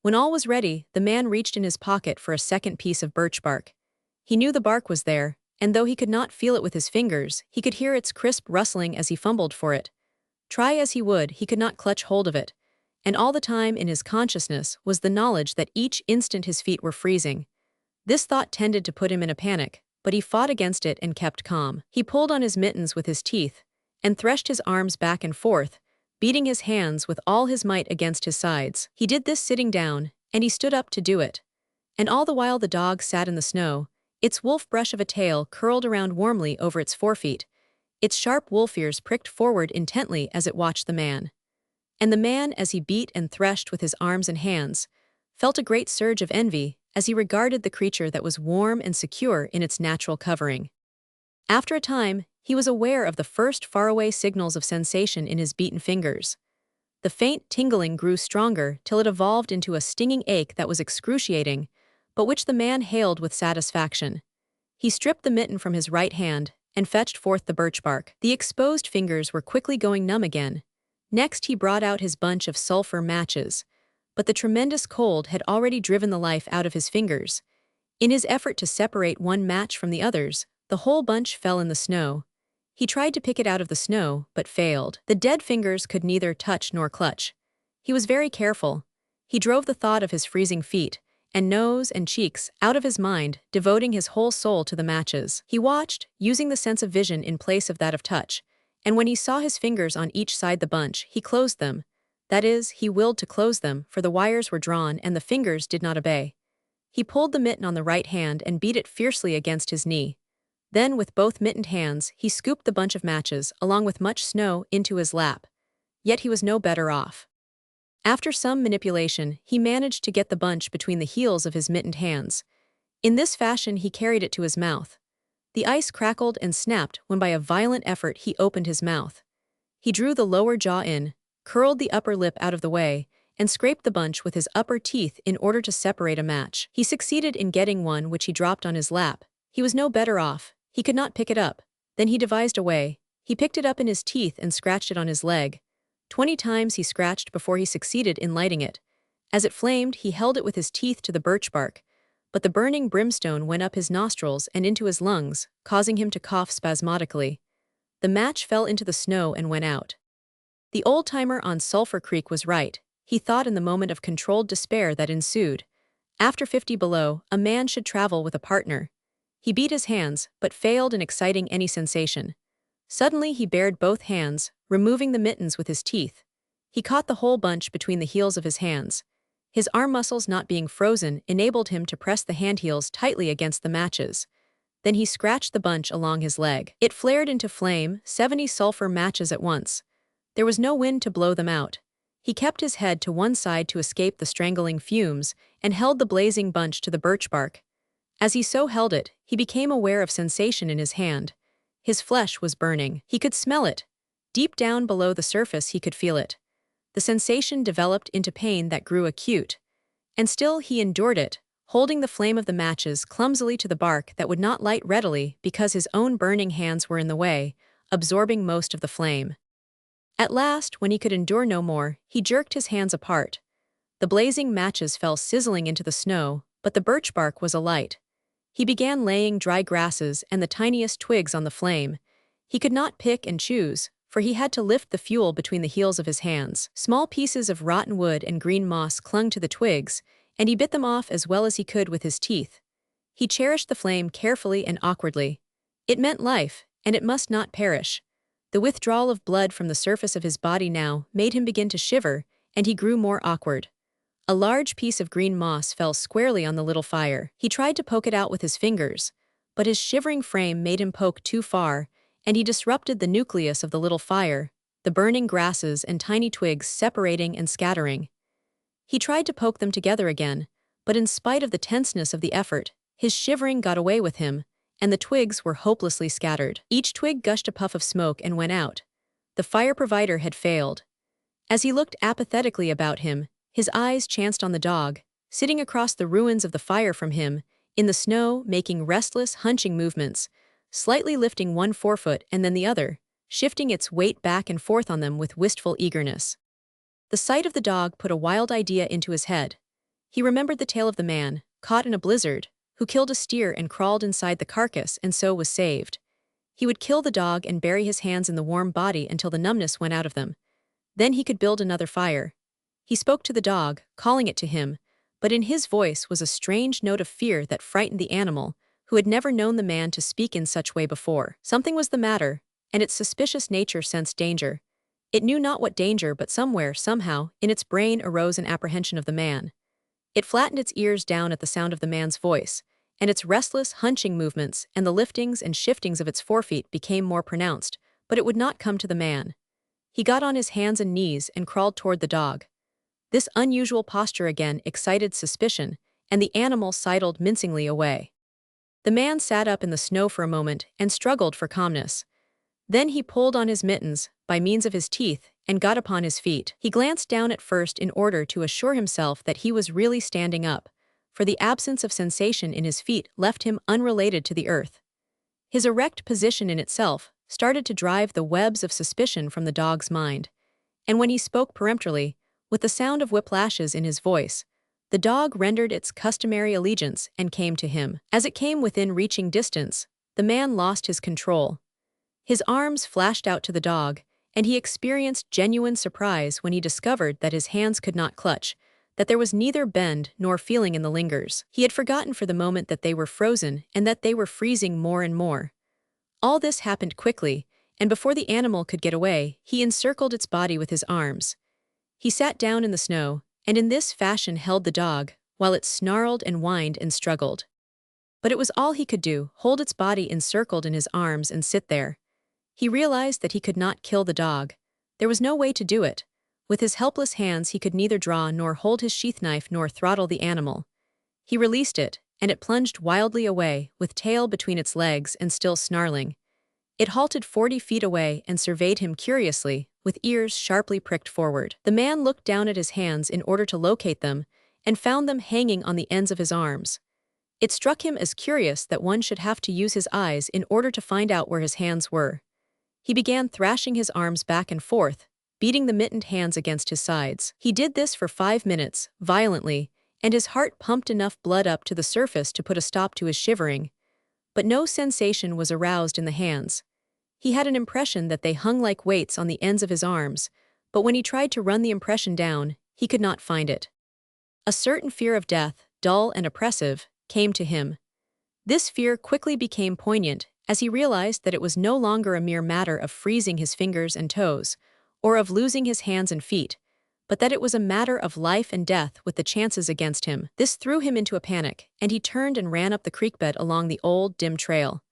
When all was ready, the man reached in his pocket for a second piece of birch bark. He knew the bark was there, and though he could not feel it with his fingers, he could hear its crisp rustling as he fumbled for it. Try as he would, he could not clutch hold of it, and all the time in his consciousness was the knowledge that each instant his feet were freezing. This thought tended to put him in a panic, but he fought against it and kept calm. He pulled on his mittens with his teeth, and threshed his arms back and forth, beating his hands with all his might against his sides. He did this sitting down, and he stood up to do it. And all the while the dog sat in the snow, its wolf brush of a tail curled around warmly over its forefeet. Its sharp wolf ears pricked forward intently as it watched the man. And the man, as he beat and threshed with his arms and hands, felt a great surge of envy as he regarded the creature that was warm and secure in its natural covering. After a time, he was aware of the first faraway signals of sensation in his beaten fingers. The faint tingling grew stronger till it evolved into a stinging ache that was excruciating, but which the man hailed with satisfaction. He stripped the mitten from his right hand and fetched forth the birch bark. The exposed fingers were quickly going numb again. Next he brought out his bunch of sulphur matches, but the tremendous cold had already driven the life out of his fingers. In his effort to separate one match from the others, the whole bunch fell in the snow. He tried to pick it out of the snow, but failed. The dead fingers could neither touch nor clutch. He was very careful. He drove the thought of his freezing feet, and nose and cheeks, out of his mind, devoting his whole soul to the matches. He watched, using the sense of vision in place of that of touch, and when he saw his fingers on each side the bunch, he closed them. That is, he willed to close them, for the wires were drawn and the fingers did not obey. He pulled the mitten on the right hand and beat it fiercely against his knee. Then, with both mittened hands, he scooped the bunch of matches, along with much snow, into his lap. Yet he was no better off. After some manipulation, he managed to get the bunch between the heels of his mittened hands. In this fashion he carried it to his mouth. The ice crackled and snapped when by a violent effort he opened his mouth. He drew the lower jaw in, curled the upper lip out of the way, and scraped the bunch with his upper teeth in order to separate a match. He succeeded in getting one which he dropped on his lap. He was no better off. He could not pick it up. Then he devised a way. He picked it up in his teeth and scratched it on his leg. 20 times he scratched before he succeeded in lighting it. As it flamed, he held it with his teeth to the birch bark, but the burning brimstone went up his nostrils and into his lungs, causing him to cough spasmodically. The match fell into the snow and went out. The old-timer on Sulphur Creek was right, he thought in the moment of controlled despair that ensued. After 50 below, a man should travel with a partner. He beat his hands, but failed in exciting any sensation. Suddenly he bared both hands, removing the mittens with his teeth. He caught the whole bunch between the heels of his hands. His arm muscles not being frozen enabled him to press the handheels tightly against the matches. Then he scratched the bunch along his leg. It flared into flame, 70 sulfur matches at once. There was no wind to blow them out. He kept his head to one side to escape the strangling fumes and held the blazing bunch to the birch bark. As he so held it, he became aware of sensation in his hand. His flesh was burning. He could smell it. Deep down below the surface he could feel it. The sensation developed into pain that grew acute. And still he endured it, holding the flame of the matches clumsily to the bark that would not light readily because his own burning hands were in the way, absorbing most of the flame. At last, when he could endure no more, he jerked his hands apart. The blazing matches fell sizzling into the snow, but the birch bark was alight. He began laying dry grasses and the tiniest twigs on the flame. He could not pick and choose, for he had to lift the fuel between the heels of his hands. Small pieces of rotten wood and green moss clung to the twigs, and he bit them off as well as he could with his teeth. He cherished the flame carefully and awkwardly. It meant life, and it must not perish. The withdrawal of blood from the surface of his body now made him begin to shiver, and he grew more awkward. A large piece of green moss fell squarely on the little fire. He tried to poke it out with his fingers, but his shivering frame made him poke too far, and he disrupted the nucleus of the little fire, the burning grasses and tiny twigs separating and scattering. He tried to poke them together again, but in spite of the tenseness of the effort, his shivering got away with him, and the twigs were hopelessly scattered. Each twig gushed a puff of smoke and went out. The fire provider had failed. As he looked apathetically about him, his eyes chanced on the dog, sitting across the ruins of the fire from him, in the snow, making restless, hunching movements, slightly lifting one forefoot and then the other, shifting its weight back and forth on them with wistful eagerness. The sight of the dog put a wild idea into his head. He remembered the tale of the man, caught in a blizzard, who killed a steer and crawled inside the carcass and so was saved. He would kill the dog and bury his hands in the warm body until the numbness went out of them. Then he could build another fire. He spoke to the dog, calling it to him, but in his voice was a strange note of fear that frightened the animal, who had never known the man to speak in such way before. Something was the matter, and its suspicious nature sensed danger. It knew not what danger, but somewhere, somehow, in its brain arose an apprehension of the man. It flattened its ears down at the sound of the man's voice, and its restless, hunching movements and the liftings and shiftings of its forefeet became more pronounced, but it would not come to the man. He got on his hands and knees and crawled toward the dog. This unusual posture again excited suspicion, and the animal sidled mincingly away. The man sat up in the snow for a moment and struggled for calmness. Then he pulled on his mittens, by means of his teeth, and got upon his feet. He glanced down at first in order to assure himself that he was really standing up, for the absence of sensation in his feet left him unrelated to the earth. His erect position in itself started to drive the webs of suspicion from the dog's mind, and when he spoke peremptorily, with the sound of whiplashes in his voice, the dog rendered its customary allegiance and came to him. As it came within reaching distance, the man lost his control. His arms flashed out to the dog, and he experienced genuine surprise when he discovered that his hands could not clutch, that there was neither bend nor feeling in the lingers. He had forgotten for the moment that they were frozen and that they were freezing more and more. All this happened quickly, and before the animal could get away, he encircled its body with his arms. He sat down in the snow, and in this fashion held the dog, while it snarled and whined and struggled. But it was all he could do, hold its body encircled in his arms and sit there. He realized that he could not kill the dog. There was no way to do it. With his helpless hands he could neither draw nor hold his sheath knife nor throttle the animal. He released it, and it plunged wildly away, with tail between its legs and still snarling. It halted 40 feet away and surveyed him curiously, with ears sharply pricked forward. The man looked down at his hands in order to locate them, and found them hanging on the ends of his arms. It struck him as curious that one should have to use his eyes in order to find out where his hands were. He began thrashing his arms back and forth, beating the mittened hands against his sides. He did this for 5 minutes, violently, and his heart pumped enough blood up to the surface to put a stop to his shivering. But no sensation was aroused in the hands. He had an impression that they hung like weights on the ends of his arms, but when he tried to run the impression down, he could not find it. A certain fear of death, dull and oppressive, came to him. This fear quickly became poignant as he realized that it was no longer a mere matter of freezing his fingers and toes, or of losing his hands and feet, but that it was a matter of life and death with the chances against him. This threw him into a panic, and he turned and ran up the creek bed along the old, dim trail.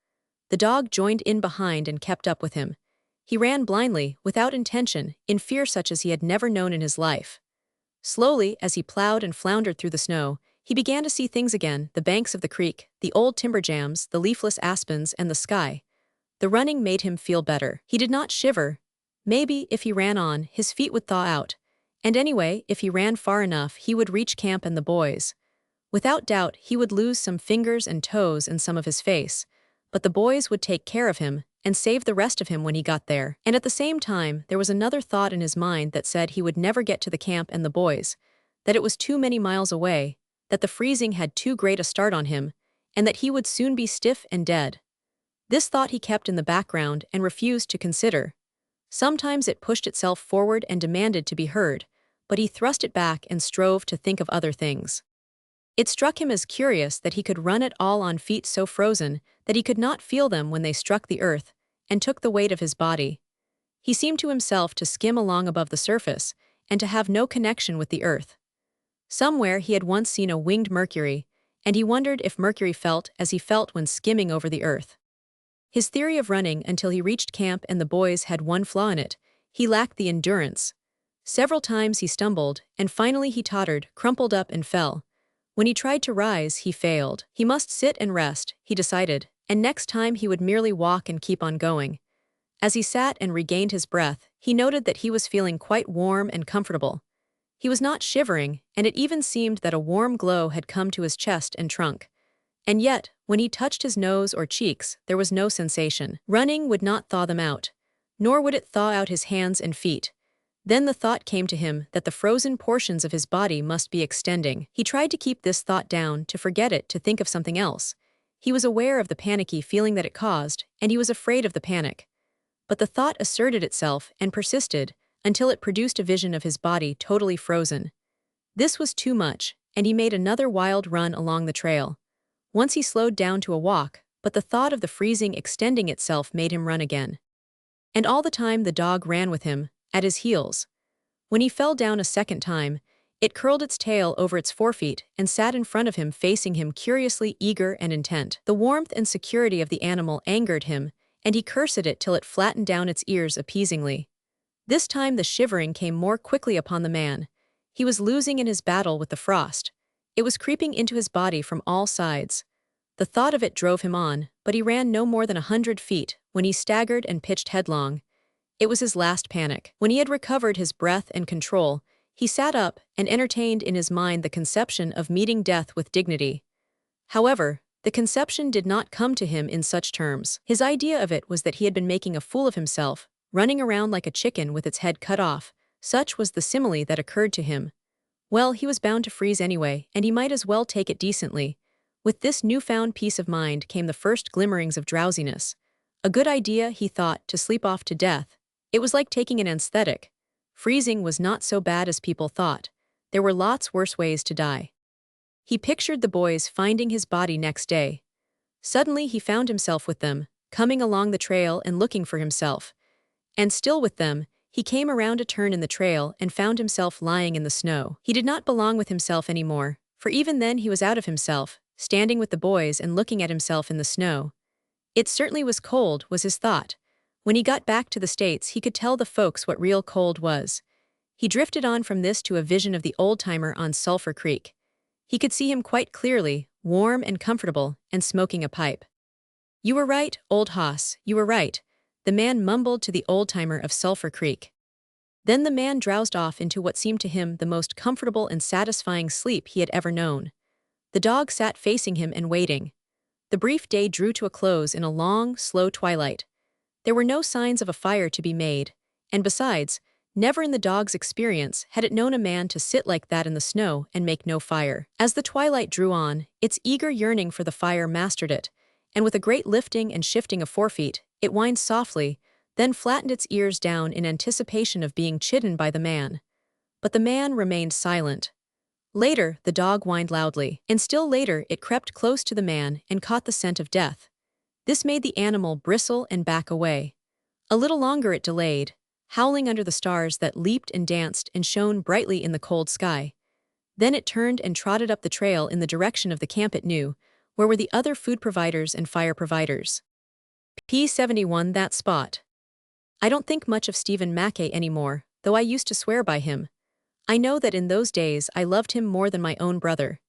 The dog joined in behind and kept up with him. He ran blindly, without intention, in fear such as he had never known in his life. Slowly, as he plowed and floundered through the snow, he began to see things again: the banks of the creek, the old timber jams, the leafless aspens, and the sky. The running made him feel better. He did not shiver. Maybe, if he ran on, his feet would thaw out. And anyway, if he ran far enough, he would reach camp and the boys. Without doubt, he would lose some fingers and toes and some of his face, but the boys would take care of him and save the rest of him when he got there. And at the same time, there was another thought in his mind that said he would never get to the camp and the boys, that it was too many miles away, that the freezing had too great a start on him, and that he would soon be stiff and dead. This thought he kept in the background and refused to consider. Sometimes it pushed itself forward and demanded to be heard, but he thrust it back and strove to think of other things. It struck him as curious that he could run at all on feet so frozen that he could not feel them when they struck the earth and took the weight of his body. He seemed to himself to skim along above the surface and to have no connection with the earth. Somewhere he had once seen a winged Mercury, and he wondered if Mercury felt as he felt when skimming over the earth. His theory of running until he reached camp and the boys had one flaw in it: he lacked the endurance. Several times he stumbled, and finally he tottered, crumpled up, and fell. When he tried to rise, he failed. He must sit and rest, he decided, and next time he would merely walk and keep on going. As he sat and regained his breath, he noted that he was feeling quite warm and comfortable. He was not shivering, and it even seemed that a warm glow had come to his chest and trunk. And yet, when he touched his nose or cheeks, there was no sensation. Running would not thaw them out, nor would it thaw out his hands and feet. Then the thought came to him that the frozen portions of his body must be extending. He tried to keep this thought down, to forget it, to think of something else. He was aware of the panicky feeling that it caused, and he was afraid of the panic. But the thought asserted itself and persisted until it produced a vision of his body totally frozen. This was too much, and he made another wild run along the trail. Once he slowed down to a walk, but the thought of the freezing extending itself made him run again. And all the time the dog ran with him, at his heels. When he fell down a second time, it curled its tail over its forefeet and sat in front of him, facing him, curiously eager and intent. The warmth and security of the animal angered him, and he cursed it till it flattened down its ears appeasingly. This time the shivering came more quickly upon the man. He was losing in his battle with the frost. It was creeping into his body from all sides. The thought of it drove him on, but he ran no more than 100 feet when he staggered and pitched headlong. It was his last panic. When he had recovered his breath and control, he sat up and entertained in his mind the conception of meeting death with dignity. However, the conception did not come to him in such terms. His idea of it was that he had been making a fool of himself, running around like a chicken with its head cut off. Such was the simile that occurred to him. Well, he was bound to freeze anyway, and he might as well take it decently. With this newfound peace of mind came the first glimmerings of drowsiness. A good idea, he thought, to sleep off to death. It was like taking an anesthetic. Freezing was not so bad as people thought. There were lots worse ways to die. He pictured the boys finding his body next day. Suddenly he found himself with them, coming along the trail and looking for himself. And still with them, he came around a turn in the trail and found himself lying in the snow. He did not belong with himself anymore, for even then he was out of himself, standing with the boys and looking at himself in the snow. It certainly was cold, was his thought. When he got back to the States, he could tell the folks what real cold was. He drifted on from this to a vision of the old-timer on Sulphur Creek. He could see him quite clearly, warm and comfortable, and smoking a pipe. "You were right, old hoss, you were right," the man mumbled to the old-timer of Sulphur Creek. Then the man drowsed off into what seemed to him the most comfortable and satisfying sleep he had ever known. The dog sat facing him and waiting. The brief day drew to a close in a long, slow twilight. There were no signs of a fire to be made, and besides, Never in the dog's experience had it known a man to sit like that in the snow and make no fire. As the twilight drew on, its eager yearning for the fire mastered it, and with a great lifting and shifting of forefeet, it whined softly, then flattened its ears down in anticipation of being chidden by the man. But the man remained silent. Later, the dog whined loudly, and still later it crept close to the man and caught the scent of death. This made the animal bristle and back away. A little longer it delayed, howling under the stars that leaped and danced and shone brightly in the cold sky. Then it turned and trotted up the trail in the direction of the camp it knew, where were the other food providers and fire providers. P71 That spot. I don't think much of Stephen Mackay anymore, though I used to swear by him. I know that in those days I loved him more than my own brother.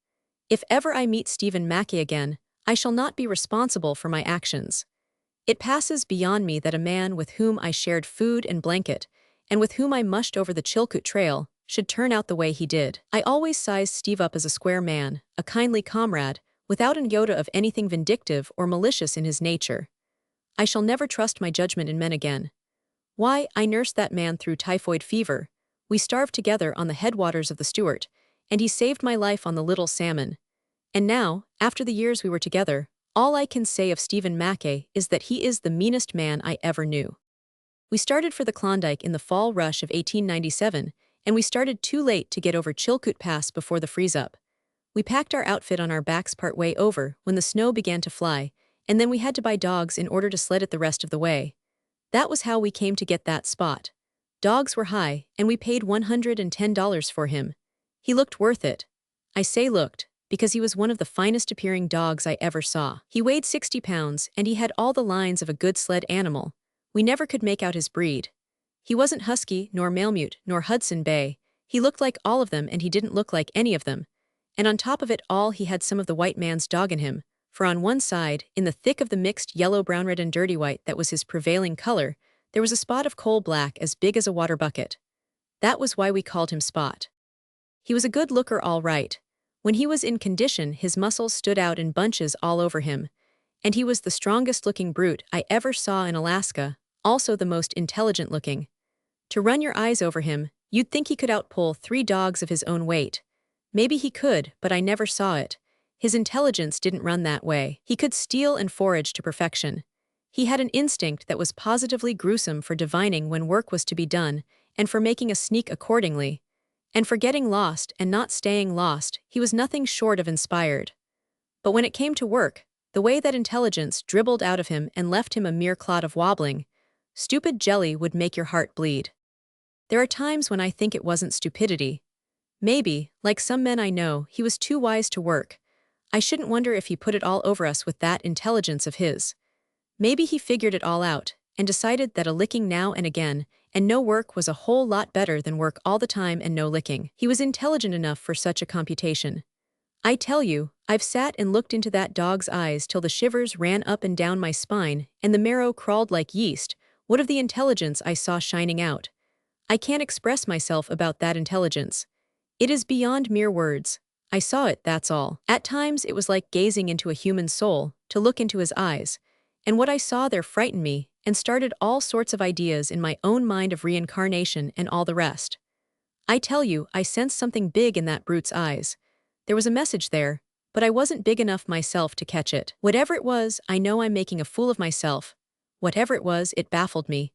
If ever I meet Stephen Mackay again, I shall not be responsible for my actions. It passes beyond me that a man with whom I shared food and blanket, and with whom I mushed over the Chilkoot Trail, should turn out the way he did. I always sized Steve up as a square man, a kindly comrade, without an iota of anything vindictive or malicious in his nature. I shall never trust my judgment in men again. Why, I nursed that man through typhoid fever. We starved together on the headwaters of the Stewart, and he saved my life on the Little Salmon. And now, after the years we were together, all I can say of Stephen Mackay is that he is the meanest man I ever knew. We started for the Klondike in the fall rush of 1897, and we started too late to get over Chilkoot Pass before the freeze-up. We packed our outfit on our backs part way over when the snow began to fly, and then we had to buy dogs in order to sled it the rest of the way. That was how we came to get that spot. Dogs were high, and we paid $110 for him. He looked worth it. I say looked, because he was one of the finest appearing dogs I ever saw. He weighed 60 pounds, and he had all the lines of a good sled animal. We never could make out his breed. He wasn't Husky, nor Malamute, nor Hudson Bay. He looked like all of them, and he didn't look like any of them. And on top of it all, he had some of the white man's dog in him, for on one side, in the thick of the mixed yellow, brown, red, and dirty white that was his prevailing color, there was a spot of coal black as big as a water bucket. That was why we called him Spot. He was a good looker all right. When he was in condition, his muscles stood out in bunches all over him. And he was the strongest-looking brute I ever saw in Alaska, also the most intelligent-looking. To run your eyes over him, you'd think he could outpull 3 dogs of his own weight. Maybe he could, but I never saw it. His intelligence didn't run that way. He could steal and forage to perfection. He had an instinct that was positively gruesome for divining when work was to be done, and for making a sneak accordingly. And for getting lost and not staying lost, he was nothing short of inspired. But when it came to work, the way that intelligence dribbled out of him and left him a mere clod of wobbling, stupid jelly would make your heart bleed. There are times when I think it wasn't stupidity. Maybe, like some men I know, he was too wise to work. I shouldn't wonder if he put it all over us with that intelligence of his. Maybe he figured it all out, and decided that a licking now and again, and no work was a whole lot better than work all the time and no licking. He was intelligent enough for such a computation. I tell you, I've sat and looked into that dog's eyes till the shivers ran up and down my spine, and the marrow crawled like yeast. What of the intelligence I saw shining out? I can't express myself about that intelligence. It is beyond mere words. I saw it, that's all. At times it was like gazing into a human soul, to look into his eyes. And what I saw there frightened me, and started all sorts of ideas in my own mind of reincarnation and all the rest. I tell you, I sensed something big in that brute's eyes. There was a message there, but I wasn't big enough myself to catch it. Whatever it was, I know I'm making a fool of myself. Whatever it was, it baffled me.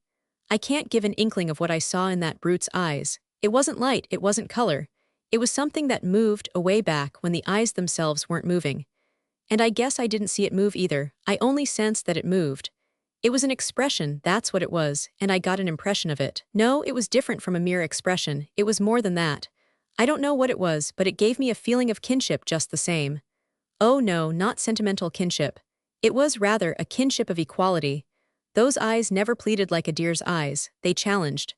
I can't give an inkling of what I saw in that brute's eyes. It wasn't light, it wasn't color. It was something that moved away back when the eyes themselves weren't moving. And I guess I didn't see it move either, I only sensed that it moved. It was an expression, that's what it was, and I got an impression of it. No, it was different from a mere expression, it was more than that. I don't know what it was, but it gave me a feeling of kinship just the same. Oh no, not sentimental kinship. It was rather a kinship of equality. Those eyes never pleaded like a deer's eyes, they challenged.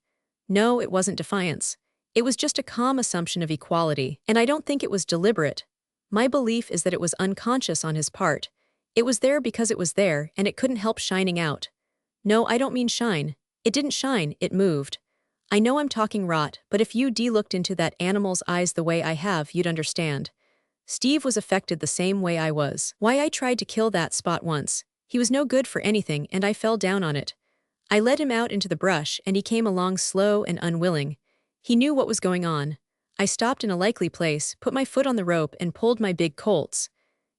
No, it wasn't defiance. It was just a calm assumption of equality, and I don't think it was deliberate. My belief is that it was unconscious on his part. It was there because it was there, and it couldn't help shining out. No, I don't mean shine. It didn't shine, it moved. I know I'm talking rot, but if you looked into that animal's eyes the way I have, you'd understand. Steve was affected the same way I was. Why, I tried to kill that Spot once. He was no good for anything, and I fell down on it. I led him out into the brush and he came along slow and unwilling. He knew what was going on. I stopped in a likely place, put my foot on the rope and pulled my big Colts.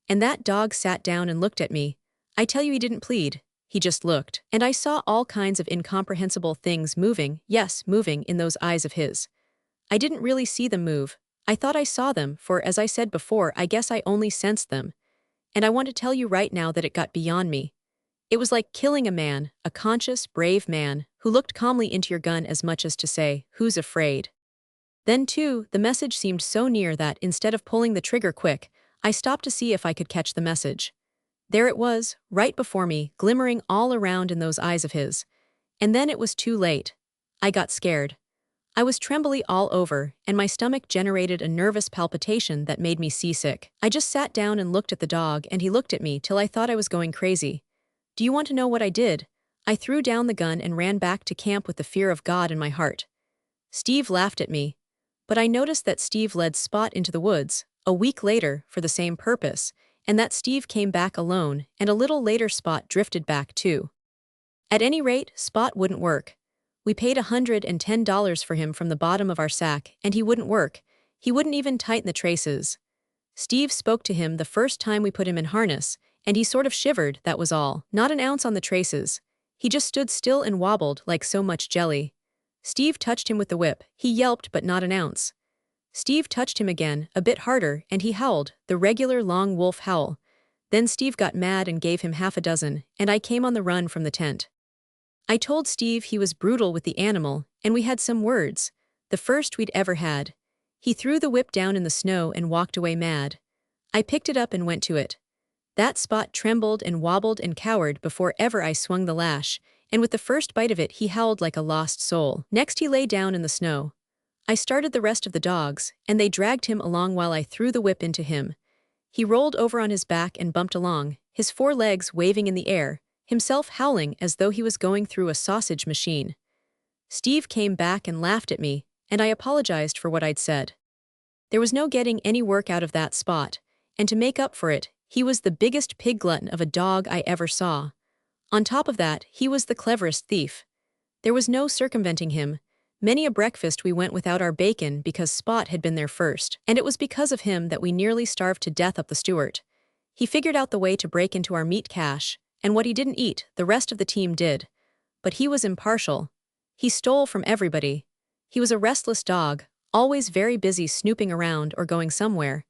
And that dog sat down and looked at me. I tell you he didn't plead. He just looked. And I saw all kinds of incomprehensible things moving, yes, moving in those eyes of his. I didn't really see them move. I thought I saw them, for as I said before, I guess I only sensed them. And I want to tell you right now that it got beyond me. It was like killing a man, a conscious, brave man, who looked calmly into your gun as much as to say, "Who's afraid?" Then, too, the message seemed so near that, instead of pulling the trigger quick, I stopped to see if I could catch the message. There it was, right before me, glimmering all around in those eyes of his. And then it was too late. I got scared. I was trembly all over, and my stomach generated a nervous palpitation that made me seasick. I just sat down and looked at the dog, and he looked at me till I thought I was going crazy. Do you want to know what I did? I threw down the gun and ran back to camp with the fear of God in my heart. Steve laughed at me. But I noticed that Steve led Spot into the woods, a week later, for the same purpose, and that Steve came back alone, and a little later Spot drifted back too. At any rate, Spot wouldn't work. We paid $110 for him from the bottom of our sack, and he wouldn't work. He wouldn't even tighten the traces. Steve spoke to him the first time we put him in harness, and he sort of shivered, that was all. Not an ounce on the traces. He just stood still and wobbled like so much jelly. Steve touched him with the whip. He yelped, but not an ounce. Steve touched him again, a bit harder, and he howled, the regular long wolf howl. Then Steve got mad and gave him half a dozen, and I came on the run from the tent. I told Steve he was brutal with the animal, and we had some words, the first we'd ever had. He threw the whip down in the snow and walked away mad. I picked it up and went to it. That Spot trembled and wobbled and cowered before ever I swung the lash, and with the first bite of it he howled like a lost soul. Next he lay down in the snow. I started the rest of the dogs, and they dragged him along while I threw the whip into him. He rolled over on his back and bumped along, his 4 legs waving in the air, himself howling as though he was going through a sausage machine. Steve came back and laughed at me, and I apologized for what I'd said. There was no getting any work out of that Spot, and to make up for it, he was the biggest pig glutton of a dog I ever saw. On top of that, he was the cleverest thief. There was no circumventing him. Many a breakfast we went without our bacon because Spot had been there first, and it was because of him that we nearly starved to death up the Stewart. He figured out the way to break into our meat cache, and what he didn't eat, the rest of the team did. But he was impartial. He stole from everybody. He was a restless dog, always very busy snooping around or going somewhere.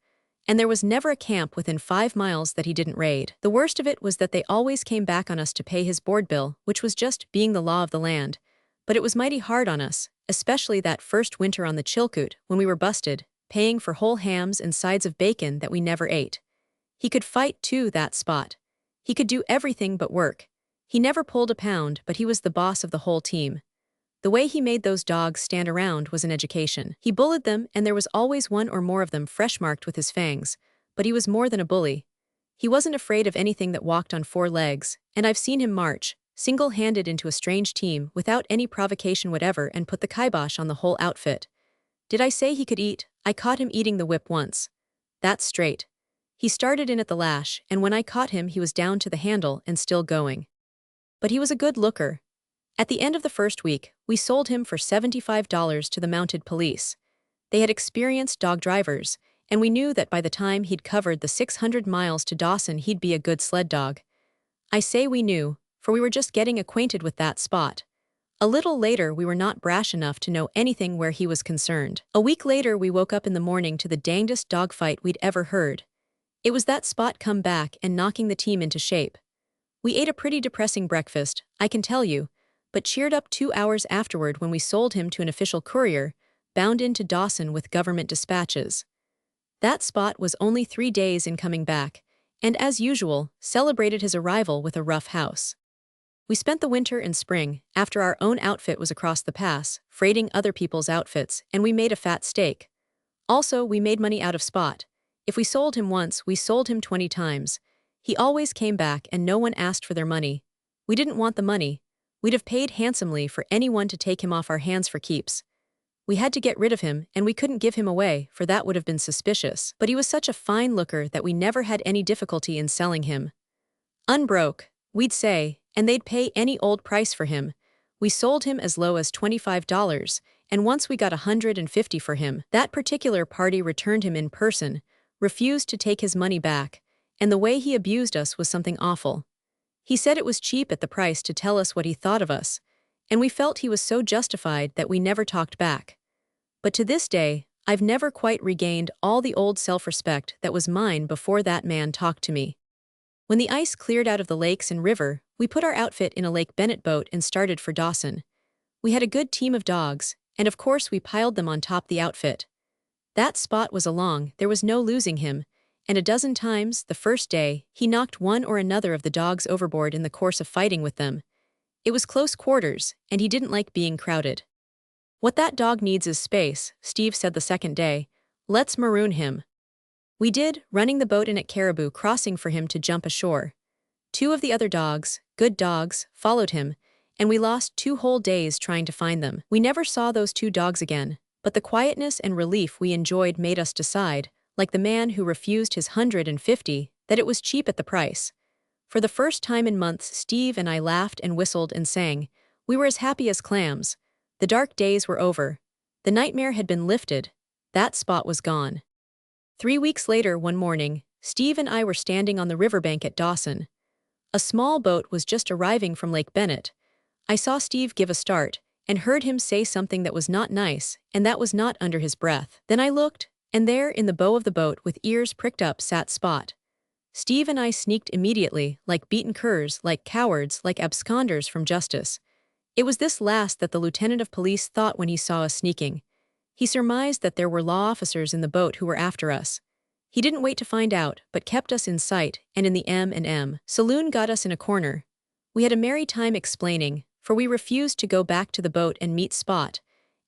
And there was never a camp within 5 miles that he didn't raid. The worst of it was that they always came back on us to pay his board bill, which was just being the law of the land. But it was mighty hard on us, especially that first winter on the Chilkoot when we were busted, paying for whole hams and sides of bacon that we never ate. He could fight too, that Spot. He could do everything but work. He never pulled a pound, but he was the boss of the whole team. The way he made those dogs stand around was an education. He bullied them, and there was always one or more of them fresh-marked with his fangs, but he was more than a bully. He wasn't afraid of anything that walked on 4 legs, and I've seen him march, single-handed into a strange team without any provocation whatever and put the kibosh on the whole outfit. Did I say he could eat? I caught him eating the whip once. That's straight. He started in at the lash, and when I caught him he was down to the handle and still going. But he was a good looker. At the end of the first week, we sold him for $75 to the mounted police. They had experienced dog drivers, and we knew that by the time he'd covered the 600 miles to Dawson he'd be a good sled dog. I say we knew, for we were just getting acquainted with that Spot. A little later we were not brash enough to know anything where he was concerned. A week later we woke up in the morning to the dangdest dogfight we'd ever heard. It was that Spot come back and knocking the team into shape. We ate a pretty depressing breakfast, I can tell you, but cheered up 2 hours afterward when we sold him to an official courier, bound into Dawson with government dispatches. That Spot was only 3 days in coming back, and as usual, celebrated his arrival with a rough house. We spent the winter and spring, after our own outfit was across the pass, freighting other people's outfits, and we made a fat steak. Also, we made money out of Spot. If we sold him once, we sold him 20 times. He always came back and no one asked for their money. We didn't want the money. We'd have paid handsomely for anyone to take him off our hands for keeps. We had to get rid of him, and we couldn't give him away, for that would have been suspicious. But he was such a fine looker that we never had any difficulty in selling him. Unbroke, we'd say, and they'd pay any old price for him, We sold him as low as $25, and once we got $150 for him. That particular party returned him in person, refused to take his money back, and the way he abused us was something awful. He said it was cheap at the price to tell us what he thought of us, and we felt he was so justified that we never talked back. But to this day, I've never quite regained all the old self-respect that was mine before that man talked to me. When the ice cleared out of the lakes and river, we put our outfit in a Lake Bennett boat and started for Dawson. We had a good team of dogs, and of course we piled them on top the outfit. That spot was along, there was no losing him, and a dozen times, the first day, he knocked one or another of the dogs overboard in the course of fighting with them. It was close quarters, and he didn't like being crowded. "What that dog needs is space," Steve said the second day. "Let's maroon him." We did, running the boat in at Caribou Crossing for him to jump ashore. Two of the other dogs, good dogs, followed him, and we lost 2 whole days trying to find them. We never saw those 2 dogs again, but the quietness and relief we enjoyed made us decide, like the man who refused his $150, that it was cheap at the price. For the first time in months, Steve and I laughed and whistled and sang. We were as happy as clams. The dark days were over. The nightmare had been lifted. That spot was gone. 3 weeks later, one morning, Steve and I were standing on the riverbank at Dawson. A small boat was just arriving from Lake Bennett. I saw Steve give a start, and heard him say something that was not nice, and that was not under his breath. Then I looked, and there in the bow of the boat with ears pricked up sat Spot. Steve and I sneaked immediately, like beaten curs, like cowards, like absconders from justice. It was this last that the lieutenant of police thought when he saw us sneaking. He surmised that there were law officers in the boat who were after us. He didn't wait to find out, but kept us in sight, and in the M&M saloon got us in a corner. We had a merry time explaining, for we refused to go back to the boat and meet Spot,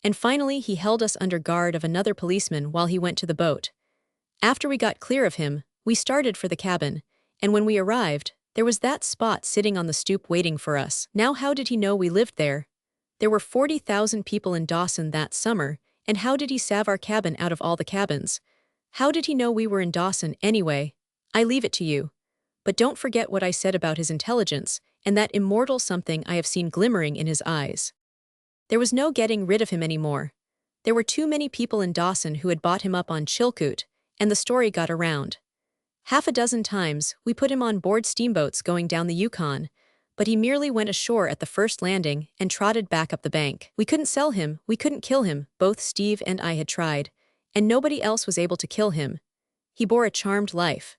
and finally he held us under guard of another policeman while he went to the boat. After we got clear of him, we started for the cabin, and when we arrived, there was that Spot sitting on the stoop waiting for us. Now how did he know we lived there? There were 40,000 people in Dawson that summer, and how did he salve our cabin out of all the cabins? How did he know we were in Dawson anyway? I leave it to you. But don't forget what I said about his intelligence, and that immortal something I have seen glimmering in his eyes. There was no getting rid of him anymore. There were too many people in Dawson who had bought him up on Chilkoot, and the story got around. Half a dozen times, we put him on board steamboats going down the Yukon, but he merely went ashore at the first landing and trotted back up the bank. We couldn't sell him, we couldn't kill him, both Steve and I had tried, and nobody else was able to kill him. He bore a charmed life.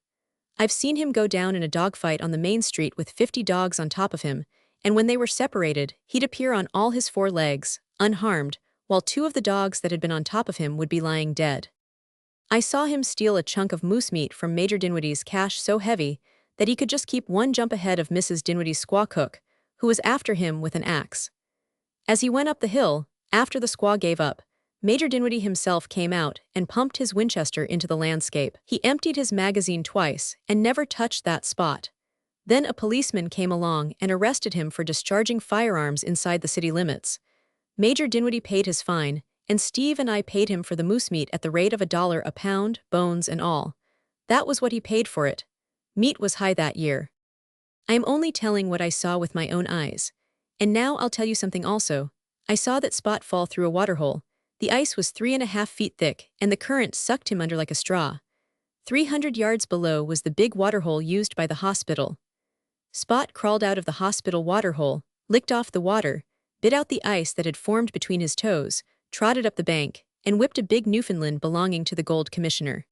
I've seen him go down in a dogfight on the main street with 50 dogs on top of him, and when they were separated, he'd appear on all his 4 legs, unharmed, while 2 of the dogs that had been on top of him would be lying dead. I saw him steal a chunk of moose meat from Major Dinwiddie's cache so heavy that he could just keep 1 jump ahead of Mrs. Dinwiddie's squaw cook, who was after him with an axe. As he went up the hill, after the squaw gave up, Major Dinwiddie himself came out and pumped his Winchester into the landscape. He emptied his magazine twice and never touched that Spot. Then a policeman came along and arrested him for discharging firearms inside the city limits. Major Dinwiddie paid his fine, and Steve and I paid him for the moose meat at the rate of $1 a pound, bones and all. That was what he paid for it. Meat was high that year. I am only telling what I saw with my own eyes. And now I'll tell you something also. I saw that Spot fall through a waterhole. The ice was 3.5 feet thick, and the current sucked him under like a straw. 300 yards below was the big waterhole used by the hospital. Spot crawled out of the hospital waterhole, licked off the water, bit out the ice that had formed between his toes, trotted up the bank, and whipped a big Newfoundland belonging to the Gold Commissioner.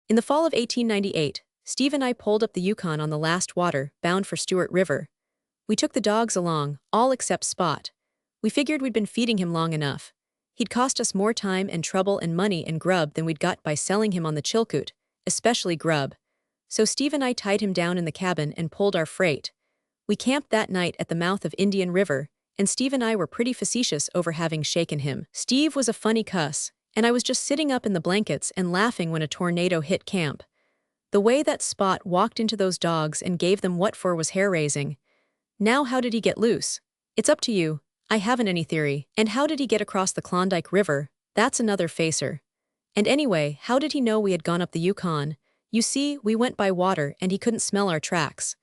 In the fall of 1898, Steve and I pulled up the Yukon on the last water, bound for Stewart River. We took the dogs along, all except Spot. We figured we'd been feeding him long enough. He'd cost us more time and trouble and money and grub than we'd got by selling him on the Chilkoot, especially grub. So Steve and I tied him down in the cabin and pulled our freight. We camped that night at the mouth of Indian River, and Steve and I were pretty facetious over having shaken him. Steve was a funny cuss, and I was just sitting up in the blankets and laughing when a tornado hit camp. The way that Spot walked into those dogs and gave them what for was hair-raising. Now how did he get loose? It's up to you. I haven't any theory. And how did he get across the Klondike River? That's another facer. And anyway, how did he know we had gone up the Yukon? You see, we went by water and he couldn't smell our tracks.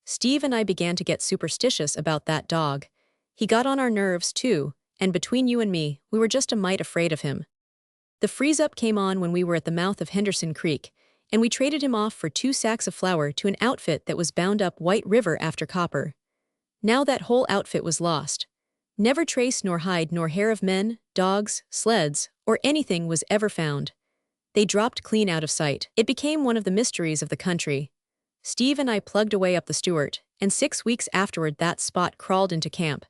Steve and I began to get superstitious about that dog. He got on our nerves, too, and between you and me, we were just a mite afraid of him. The freeze-up came on when we were at the mouth of Henderson Creek, and we traded him off for 2 sacks of flour to an outfit that was bound up White River after copper. Now that whole outfit was lost. Never trace nor hide nor hair of men, dogs, sleds, or anything was ever found. They dropped clean out of sight. It became one of the mysteries of the country. Steve and I plugged away up the Stewart, and 6 weeks afterward that Spot crawled into camp.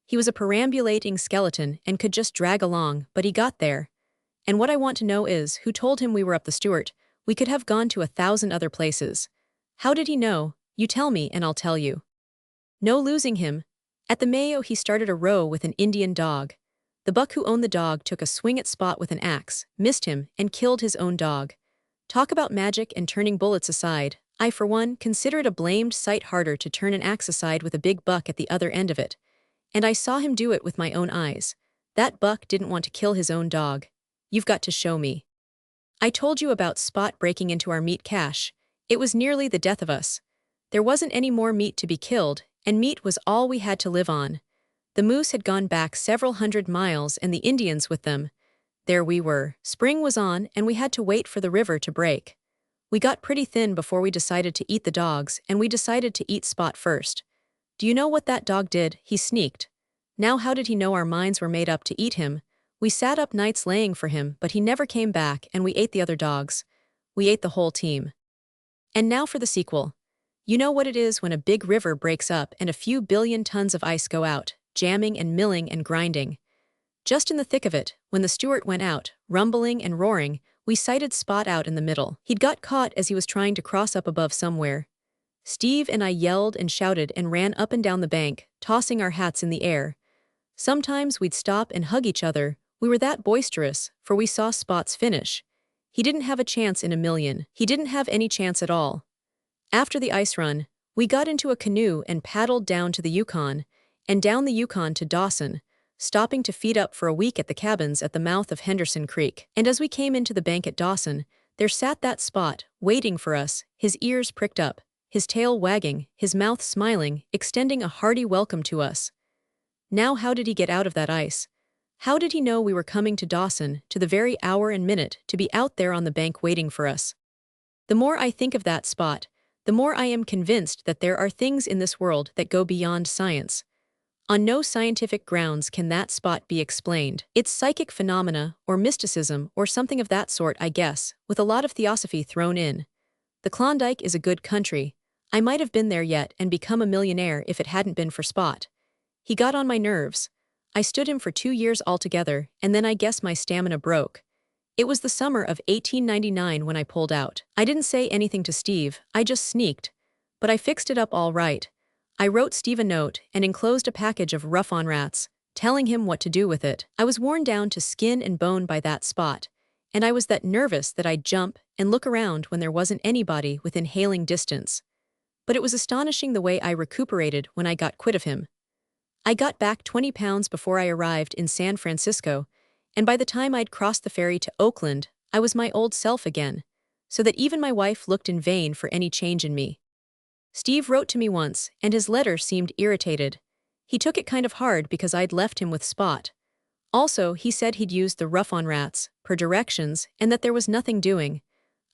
He was a perambulating skeleton and could just drag along, but he got there. And what I want to know is, who told him we were up the Stewart? We could have gone to 1,000 other places. How did he know? You tell me and I'll tell you. No losing him. At the Mayo he started a row with an Indian dog. The buck who owned the dog took a swing at Spot with an axe, missed him, and killed his own dog. Talk about magic and turning bullets aside. I, for one, consider it a blamed sight harder to turn an axe aside with a big buck at the other end of it. And I saw him do it with my own eyes. That buck didn't want to kill his own dog. You've got to show me. I told you about Spot breaking into our meat cache. It was nearly the death of us. There wasn't any more meat to be killed, and meat was all we had to live on. The moose had gone back several hundred miles and the Indians with them. There we were. Spring was on and we had to wait for the river to break. We got pretty thin before we decided to eat the dogs, and we decided to eat Spot first. Do you know what that dog did? He sneaked. Now how did he know our minds were made up to eat him? We sat up nights laying for him, but he never came back, and we ate the other dogs. We ate the whole team. And now for the sequel. You know what it is when a big river breaks up and a few billion tons of ice go out, jamming and milling and grinding. Just in the thick of it, when the Stewart went out, rumbling and roaring, we sighted Spot out in the middle. He'd got caught as he was trying to cross up above somewhere. Steve and I yelled and shouted and ran up and down the bank, tossing our hats in the air. Sometimes we'd stop and hug each other. We were that boisterous, for we saw Spot's finish. He didn't have a chance in a million. He didn't have any chance at all. After the ice run, we got into a canoe and paddled down to the Yukon, and down the Yukon to Dawson, stopping to feed up for a week at the cabins at the mouth of Henderson Creek. And as we came into the bank at Dawson, there sat that Spot, waiting for us, his ears pricked up, his tail wagging, his mouth smiling, extending a hearty welcome to us. Now how did he get out of that ice? How did he know we were coming to Dawson, to the very hour and minute, to be out there on the bank waiting for us? The more I think of that Spot, the more I am convinced that there are things in this world that go beyond science. On no scientific grounds can that Spot be explained. It's psychic phenomena, or mysticism, or something of that sort, I guess, with a lot of theosophy thrown in. The Klondike is a good country. I might have been there yet and become a millionaire if it hadn't been for Spot. He got on my nerves. I stood him for 2 years altogether, and then I guess my stamina broke. It was the summer of 1899 when I pulled out. I didn't say anything to Steve, I just sneaked. But I fixed it up all right. I wrote Steve a note and enclosed a package of rough-on-rats, telling him what to do with it. I was worn down to skin and bone by that Spot, and I was that nervous that I'd jump and look around when there wasn't anybody within hailing distance. But it was astonishing the way I recuperated when I got quit of him. I got back 20 pounds before I arrived in San Francisco, and by the time I'd crossed the ferry to Oakland, I was my old self again, so that even my wife looked in vain for any change in me. Steve wrote to me once, and his letter seemed irritated. He took it kind of hard because I'd left him with Spot. Also, he said he'd used the rough-on-rats, per directions, and that there was nothing doing.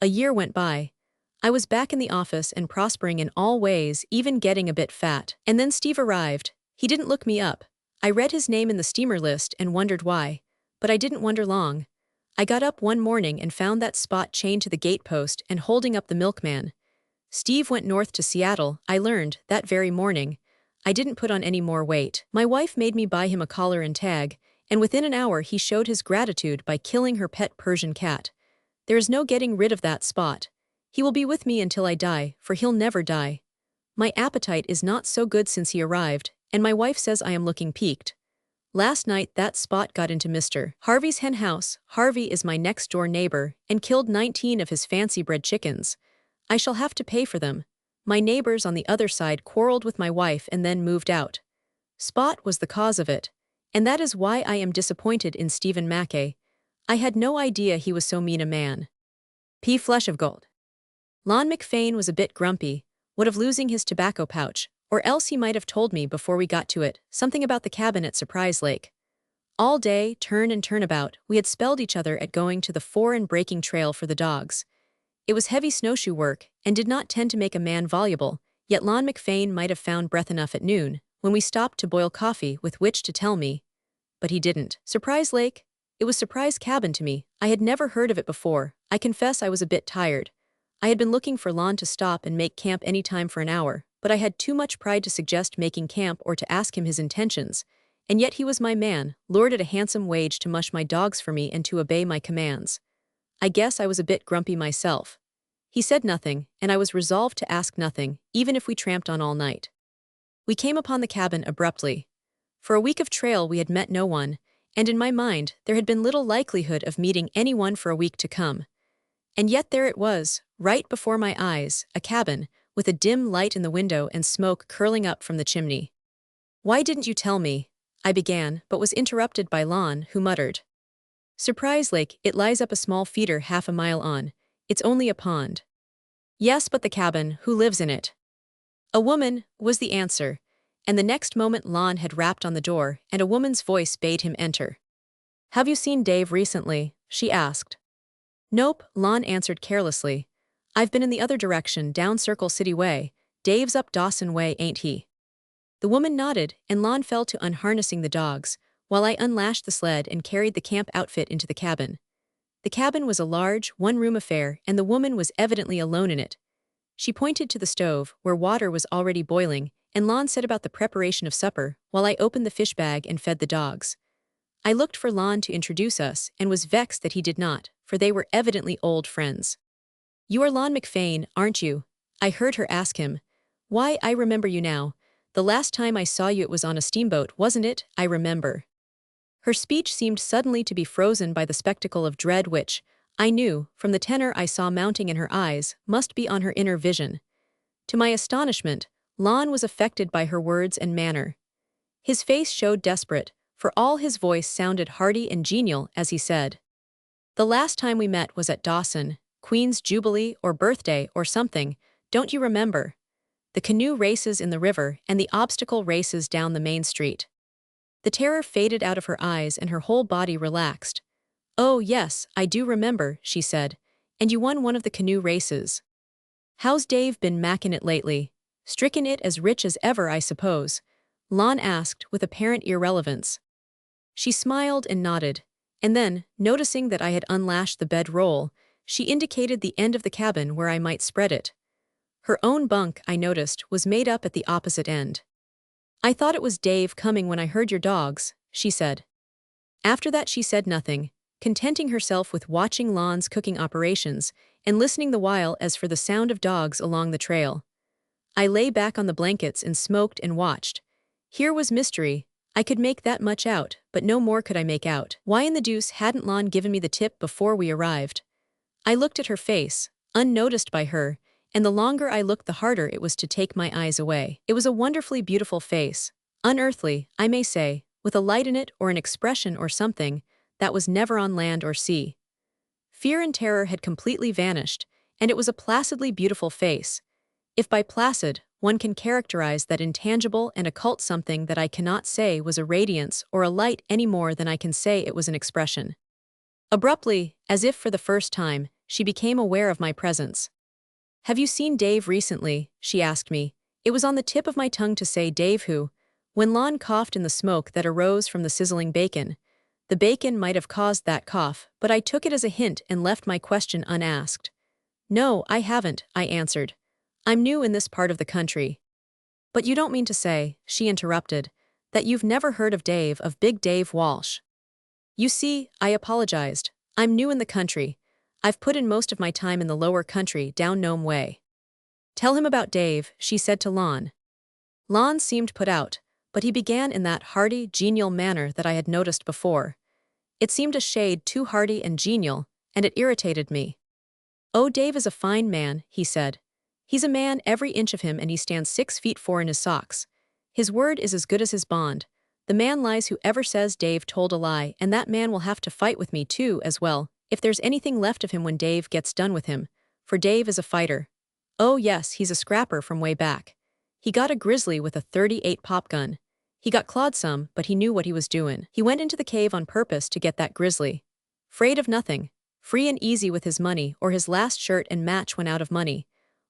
A year went by. I was back in the office and prospering in all ways, even getting a bit fat. And then Steve arrived. He didn't look me up. I read his name in the steamer list and wondered why. But I didn't wonder long. I got up one morning and found that Spot chained to the gatepost and holding up the milkman. Steve went north to Seattle, I learned, that very morning. I didn't put on any more weight. My wife made me buy him a collar and tag, and within an hour he showed his gratitude by killing her pet Persian cat. There is no getting rid of that Spot. He will be with me until I die, for he'll never die. My appetite is not so good since he arrived, and my wife says I am looking peaked. Last night that Spot got into Mr. Harvey's hen house. Harvey is my next-door neighbor, and killed 19 of his fancy-bred chickens. I shall have to pay for them. My neighbors on the other side quarreled with my wife and then moved out. Spot was the cause of it, and that is why I am disappointed in Stephen Mackay. I had no idea he was so mean a man. Flesh of Gold. Lon McFain was a bit grumpy, what of losing his tobacco pouch, Or else he might have told me before we got to it, something about the cabin at Surprise Lake. All day, turn and turnabout, we had spelled each other at going to the fore and breaking trail for the dogs. It was heavy snowshoe work, and did not tend to make a man voluble, yet Lon McFain might have found breath enough at noon, when we stopped to boil coffee with which to tell me. But he didn't. Surprise Lake? It was Surprise Cabin to me. I had never heard of it before. I confess I was a bit tired. I had been looking for Lon to stop and make camp any time for an hour, but I had too much pride to suggest making camp or to ask him his intentions. And yet he was my man, lured at a handsome wage to mush my dogs for me and to obey my commands. I guess I was a bit grumpy myself. He said nothing, and I was resolved to ask nothing, even if we tramped on all night. We came upon the cabin abruptly. For a week of trail we had met no one, and in my mind there had been little likelihood of meeting anyone for a week to come. And yet there it was, right before my eyes, a cabin, with a dim light in the window and smoke curling up from the chimney. "Why didn't you tell me?" I began, but was interrupted by Lon, who muttered. "Surprise Lake, it lies up a small feeder half a mile on. It's only a pond." "Yes, but the cabin, who lives in it?" "A woman," was the answer, and the next moment Lon had rapped on the door, and a woman's voice bade him enter. "Have you seen Dave recently?" she asked. "Nope," Lon answered carelessly. "I've been in the other direction, down Circle City Way. Dave's up Dawson Way, ain't he?" The woman nodded, and Lon fell to unharnessing the dogs, while I unlashed the sled and carried the camp outfit into the cabin. The cabin was a large, one-room affair, and the woman was evidently alone in it. She pointed to the stove, where water was already boiling, and Lon set about the preparation of supper, while I opened the fish bag and fed the dogs. I looked for Lon to introduce us, and was vexed that he did not, for they were evidently old friends. "You are Lon McFain, aren't you?" I heard her ask him. "Why, I remember you now. The last time I saw you it was on a steamboat, wasn't it? I remember." Her speech seemed suddenly to be frozen by the spectacle of dread which, I knew, from the tenor I saw mounting in her eyes, must be on her inner vision. To my astonishment, Lon was affected by her words and manner. His face showed desperate, for all his voice sounded hearty and genial as he said, "The last time we met was at Dawson, Queen's Jubilee or birthday or something, don't you remember? The canoe races in the river and the obstacle races down the main street." The terror faded out of her eyes and her whole body relaxed. "Oh yes, I do remember," she said. "And you won one of the canoe races. How's Dave been macking it lately? Stricken it as rich as ever, I suppose?" Lon asked with apparent irrelevance. She smiled and nodded, and then, noticing that I had unlashed the bed roll, she indicated the end of the cabin where I might spread it. Her own bunk, I noticed, was made up at the opposite end. "I thought it was Dave coming when I heard your dogs," she said. After that she said nothing, contenting herself with watching Lon's cooking operations and listening the while as for the sound of dogs along the trail. I lay back on the blankets and smoked and watched. Here was mystery. I could make that much out, but no more could I make out. Why in the deuce hadn't Lon given me the tip before we arrived? I looked at her face, unnoticed by her, and the longer I looked the harder it was to take my eyes away. It was a wonderfully beautiful face, unearthly, I may say, with a light in it or an expression or something that was never on land or sea. Fear and terror had completely vanished, and it was a placidly beautiful face. If by placid, one can characterize that intangible and occult something that I cannot say was a radiance or a light any more than I can say it was an expression. Abruptly, as if for the first time, she became aware of my presence. "Have you seen Dave recently?" she asked me. It was on the tip of my tongue to say Dave who, when Lon coughed in the smoke that arose from the sizzling bacon. The bacon might have caused that cough, but I took it as a hint and left my question unasked. "No, I haven't," I answered. "I'm new in this part of the country." "But you don't mean to say," she interrupted, "that you've never heard of Dave, of Big Dave Walsh?" "You see," I apologized, "I'm new in the country. I've put in most of my time in the lower country, down Nome Way." "Tell him about Dave," she said to Lon. Lon seemed put out, but he began in that hearty, genial manner that I had noticed before. It seemed a shade too hearty and genial, and it irritated me. "Oh, Dave is a fine man," he said. "He's a man every inch of him, and he stands 6'4" in his socks. His word is as good as his bond. The man lies who ever says Dave told a lie, and that man will have to fight with me too as well, if there's anything left of him when Dave gets done with him, for Dave is a fighter. Oh yes, he's a scrapper from way back. He got a grizzly with a 38 pop gun. He got clawed some, but he knew what he was doing. He went into the cave on purpose to get that grizzly. Afraid of nothing. Free and easy with his money, or his last shirt and match went out of money.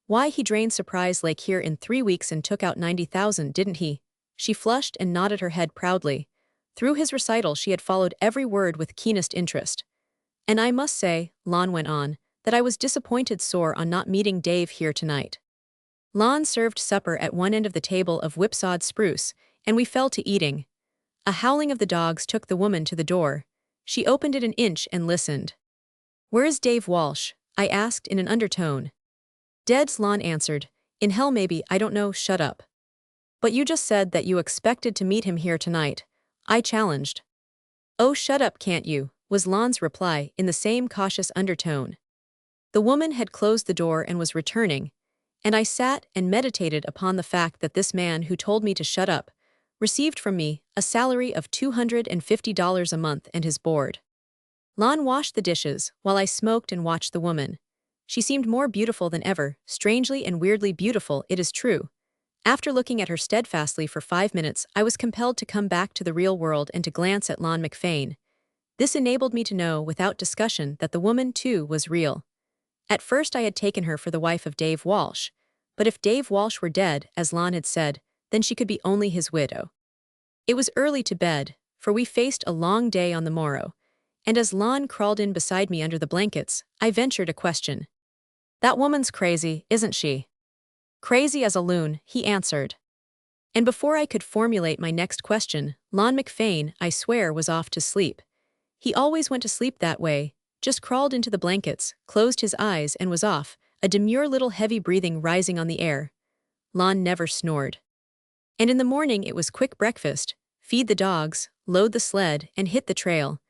Why, he drained Surprise Lake here in 3 weeks and took out 90,000, didn't he? She flushed and nodded her head proudly. Through his recital she had followed every word with keenest interest. And I must say, Lon went on, that I was disappointed sore on not meeting Dave here tonight. Lon served supper at one end of the table of whipsawed spruce, and we fell to eating. A howling of the dogs took the woman to the door. She opened it an inch and listened. "Where is Dave Walsh?" I asked in an undertone. "Dead's," Lon answered. "In hell maybe, I don't know, shut up." "But you just said that you expected to meet him here tonight," I challenged. "Oh, shut up, can't you," was Lon's reply in the same cautious undertone. The woman had closed the door and was returning, and I sat and meditated upon the fact that this man who told me to shut up received from me a salary of $250 a month and his board. Lon washed the dishes while I smoked and watched the woman. She seemed more beautiful than ever, strangely and weirdly beautiful, it is true. After looking at her steadfastly for 5 minutes, I was compelled to come back to the real world and to glance at Lon McFain. This enabled me to know without discussion that the woman, too, was real. At first I had taken her for the wife of Dave Walsh, but if Dave Walsh were dead, as Lon had said, then she could be only his widow. It was early to bed, for we faced a long day on the morrow, and as Lon crawled in beside me under the blankets, I ventured a question. "That woman's crazy, isn't she?" "Crazy as a loon," he answered. And before I could formulate my next question, Lon McFain, I swear, was off to sleep. He always went to sleep that way, just crawled into the blankets, closed his eyes and was off, a demure little heavy breathing rising on the air. Lon never snored. And in the morning it was quick breakfast, feed the dogs, load the sled, and hit the trail.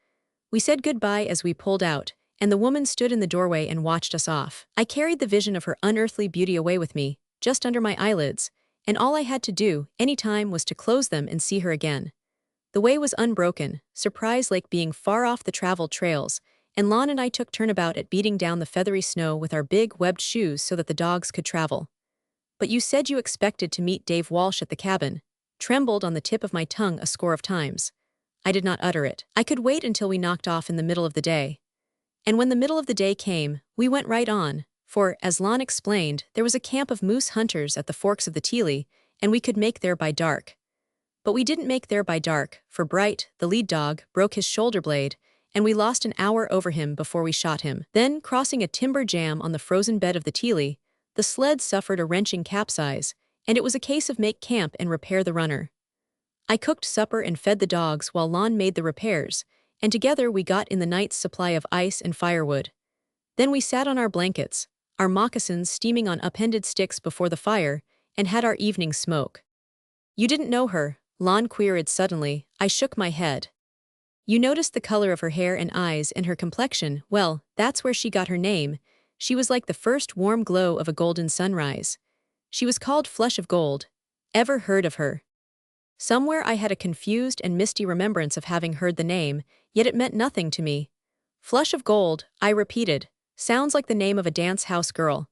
We said goodbye as we pulled out, and the woman stood in the doorway and watched us off. I carried the vision of her unearthly beauty away with me, just under my eyelids, and all I had to do, any time, was to close them and see her again. The way was unbroken, Surprise Lake being far off the traveled trails, and Lon and I took turnabout at beating down the feathery snow with our big webbed shoes so that the dogs could travel. "But you said you expected to meet Dave Walsh at the cabin," trembled on the tip of my tongue a score of times. I did not utter it. I could wait until we knocked off in the middle of the day. And when the middle of the day came, we went right on, for, as Lon explained, there was a camp of moose hunters at the forks of the Tile, and we could make there by dark. But we didn't make there by dark, for Bright, the lead dog, broke his shoulder blade, and we lost an hour over him before we shot him. Then, crossing a timber jam on the frozen bed of the Tile, the sled suffered a wrenching capsize, and it was a case of make camp and repair the runner. I cooked supper and fed the dogs while Lon made the repairs, and together we got in the night's supply of ice and firewood. Then we sat on our blankets, our moccasins steaming on upended sticks before the fire, and had our evening smoke. "You didn't know her?" Lon queried suddenly. I shook my head. "You noticed the color of her hair and eyes and her complexion? Well, that's where she got her name. She was like the first warm glow of a golden sunrise. She was called Flush of Gold. Ever heard of her?" Somewhere I had a confused and misty remembrance of having heard the name, yet it meant nothing to me. "Flush of Gold," I repeated. "Sounds like the name of a dance house girl."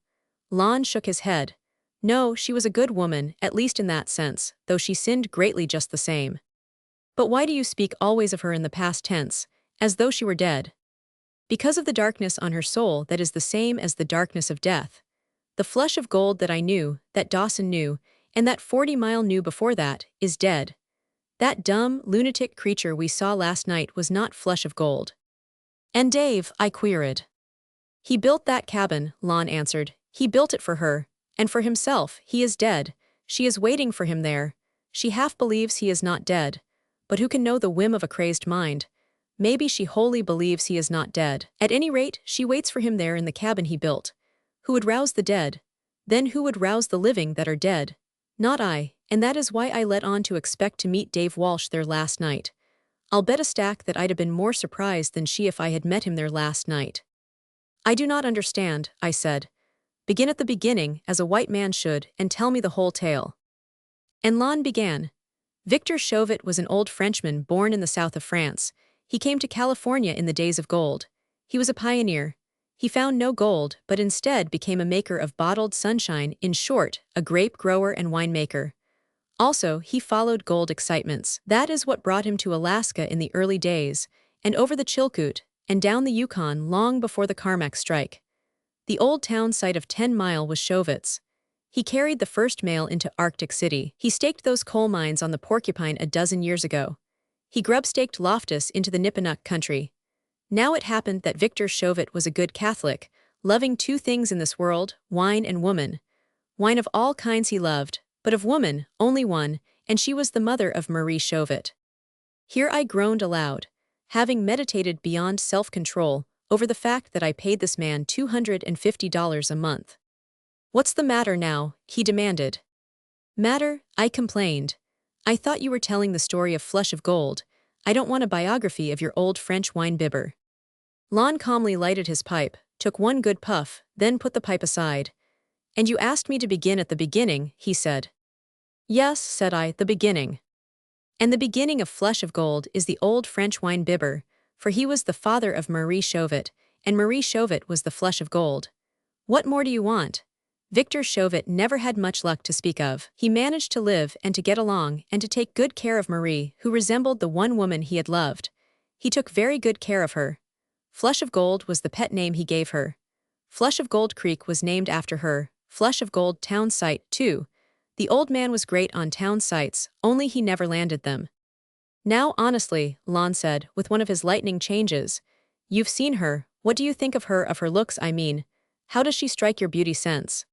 Lon shook his head. "No, she was a good woman, at least in that sense, though she sinned greatly just the same." "But why do you speak always of her in the past tense, as though she were dead?" "Because of the darkness on her soul that is the same as the darkness of death. The Flush of Gold that I knew, that Dawson knew, and that 40 Mile knew before that, is dead. That dumb, lunatic creature we saw last night was not Flush of Gold." "And Dave?" I queried. "He built that cabin," Lon answered. "He built it for her, and for himself. He is dead. She is waiting for him there. She half believes he is not dead. But who can know the whim of a crazed mind? Maybe she wholly believes he is not dead. At any rate, she waits for him there in the cabin he built. Who would rouse the dead? Then who would rouse the living that are dead? Not I, and that is why I let on to expect to meet Dave Walsh there last night. I'll bet a stack that I'd have been more surprised than she if I had met him there last night." "I do not understand," I said. "Begin at the beginning, as a white man should, and tell me the whole tale." And Lon began. "Victor Chauvet was an old Frenchman born in the south of France. He came to California in the days of gold. He was a pioneer. He found no gold, but instead became a maker of bottled sunshine, in short, a grape grower and winemaker. Also, he followed gold excitements. That is what brought him to Alaska in the early days, and over the Chilkoot, and down the Yukon long before the Carmack strike. The old town site of 10 Mile was Chauvet's. He carried the first mail into Arctic City. He staked those coal mines on the Porcupine a dozen years ago. He grub-staked Loftus into the Nippenuk country. Now it happened that Victor Chauvet was a good Catholic, loving two things in this world, wine and woman. Wine of all kinds he loved, but of woman, only one, and she was the mother of Marie Chauvet. Here I groaned aloud, having meditated beyond self-control over the fact that I paid this man $250 a month. "What's the matter now?" he demanded. "Matter?" I complained. "I thought you were telling the story of Flush of Gold. I don't want a biography of your old French wine bibber." Lon calmly lighted his pipe, took one good puff, then put the pipe aside. "And you asked me to begin at the beginning," he said. "Yes," said I, "the beginning." "And the beginning of Flush of Gold is the old French wine bibber, for he was the father of Marie Chauvet, and Marie Chauvet was the Flush of Gold. What more do you want?" Victor Chauvet never had much luck to speak of. He managed to live and to get along and to take good care of Marie, who resembled the one woman he had loved. He took very good care of her. Flush of Gold was the pet name he gave her. Flush of Gold Creek was named after her, Flush of Gold town site, too. The old man was great on town sites, only he never landed them. "Now honestly," Lon said, with one of his lightning changes, "you've seen her, what do you think of her looks, I mean? How does she strike your beauty sense?"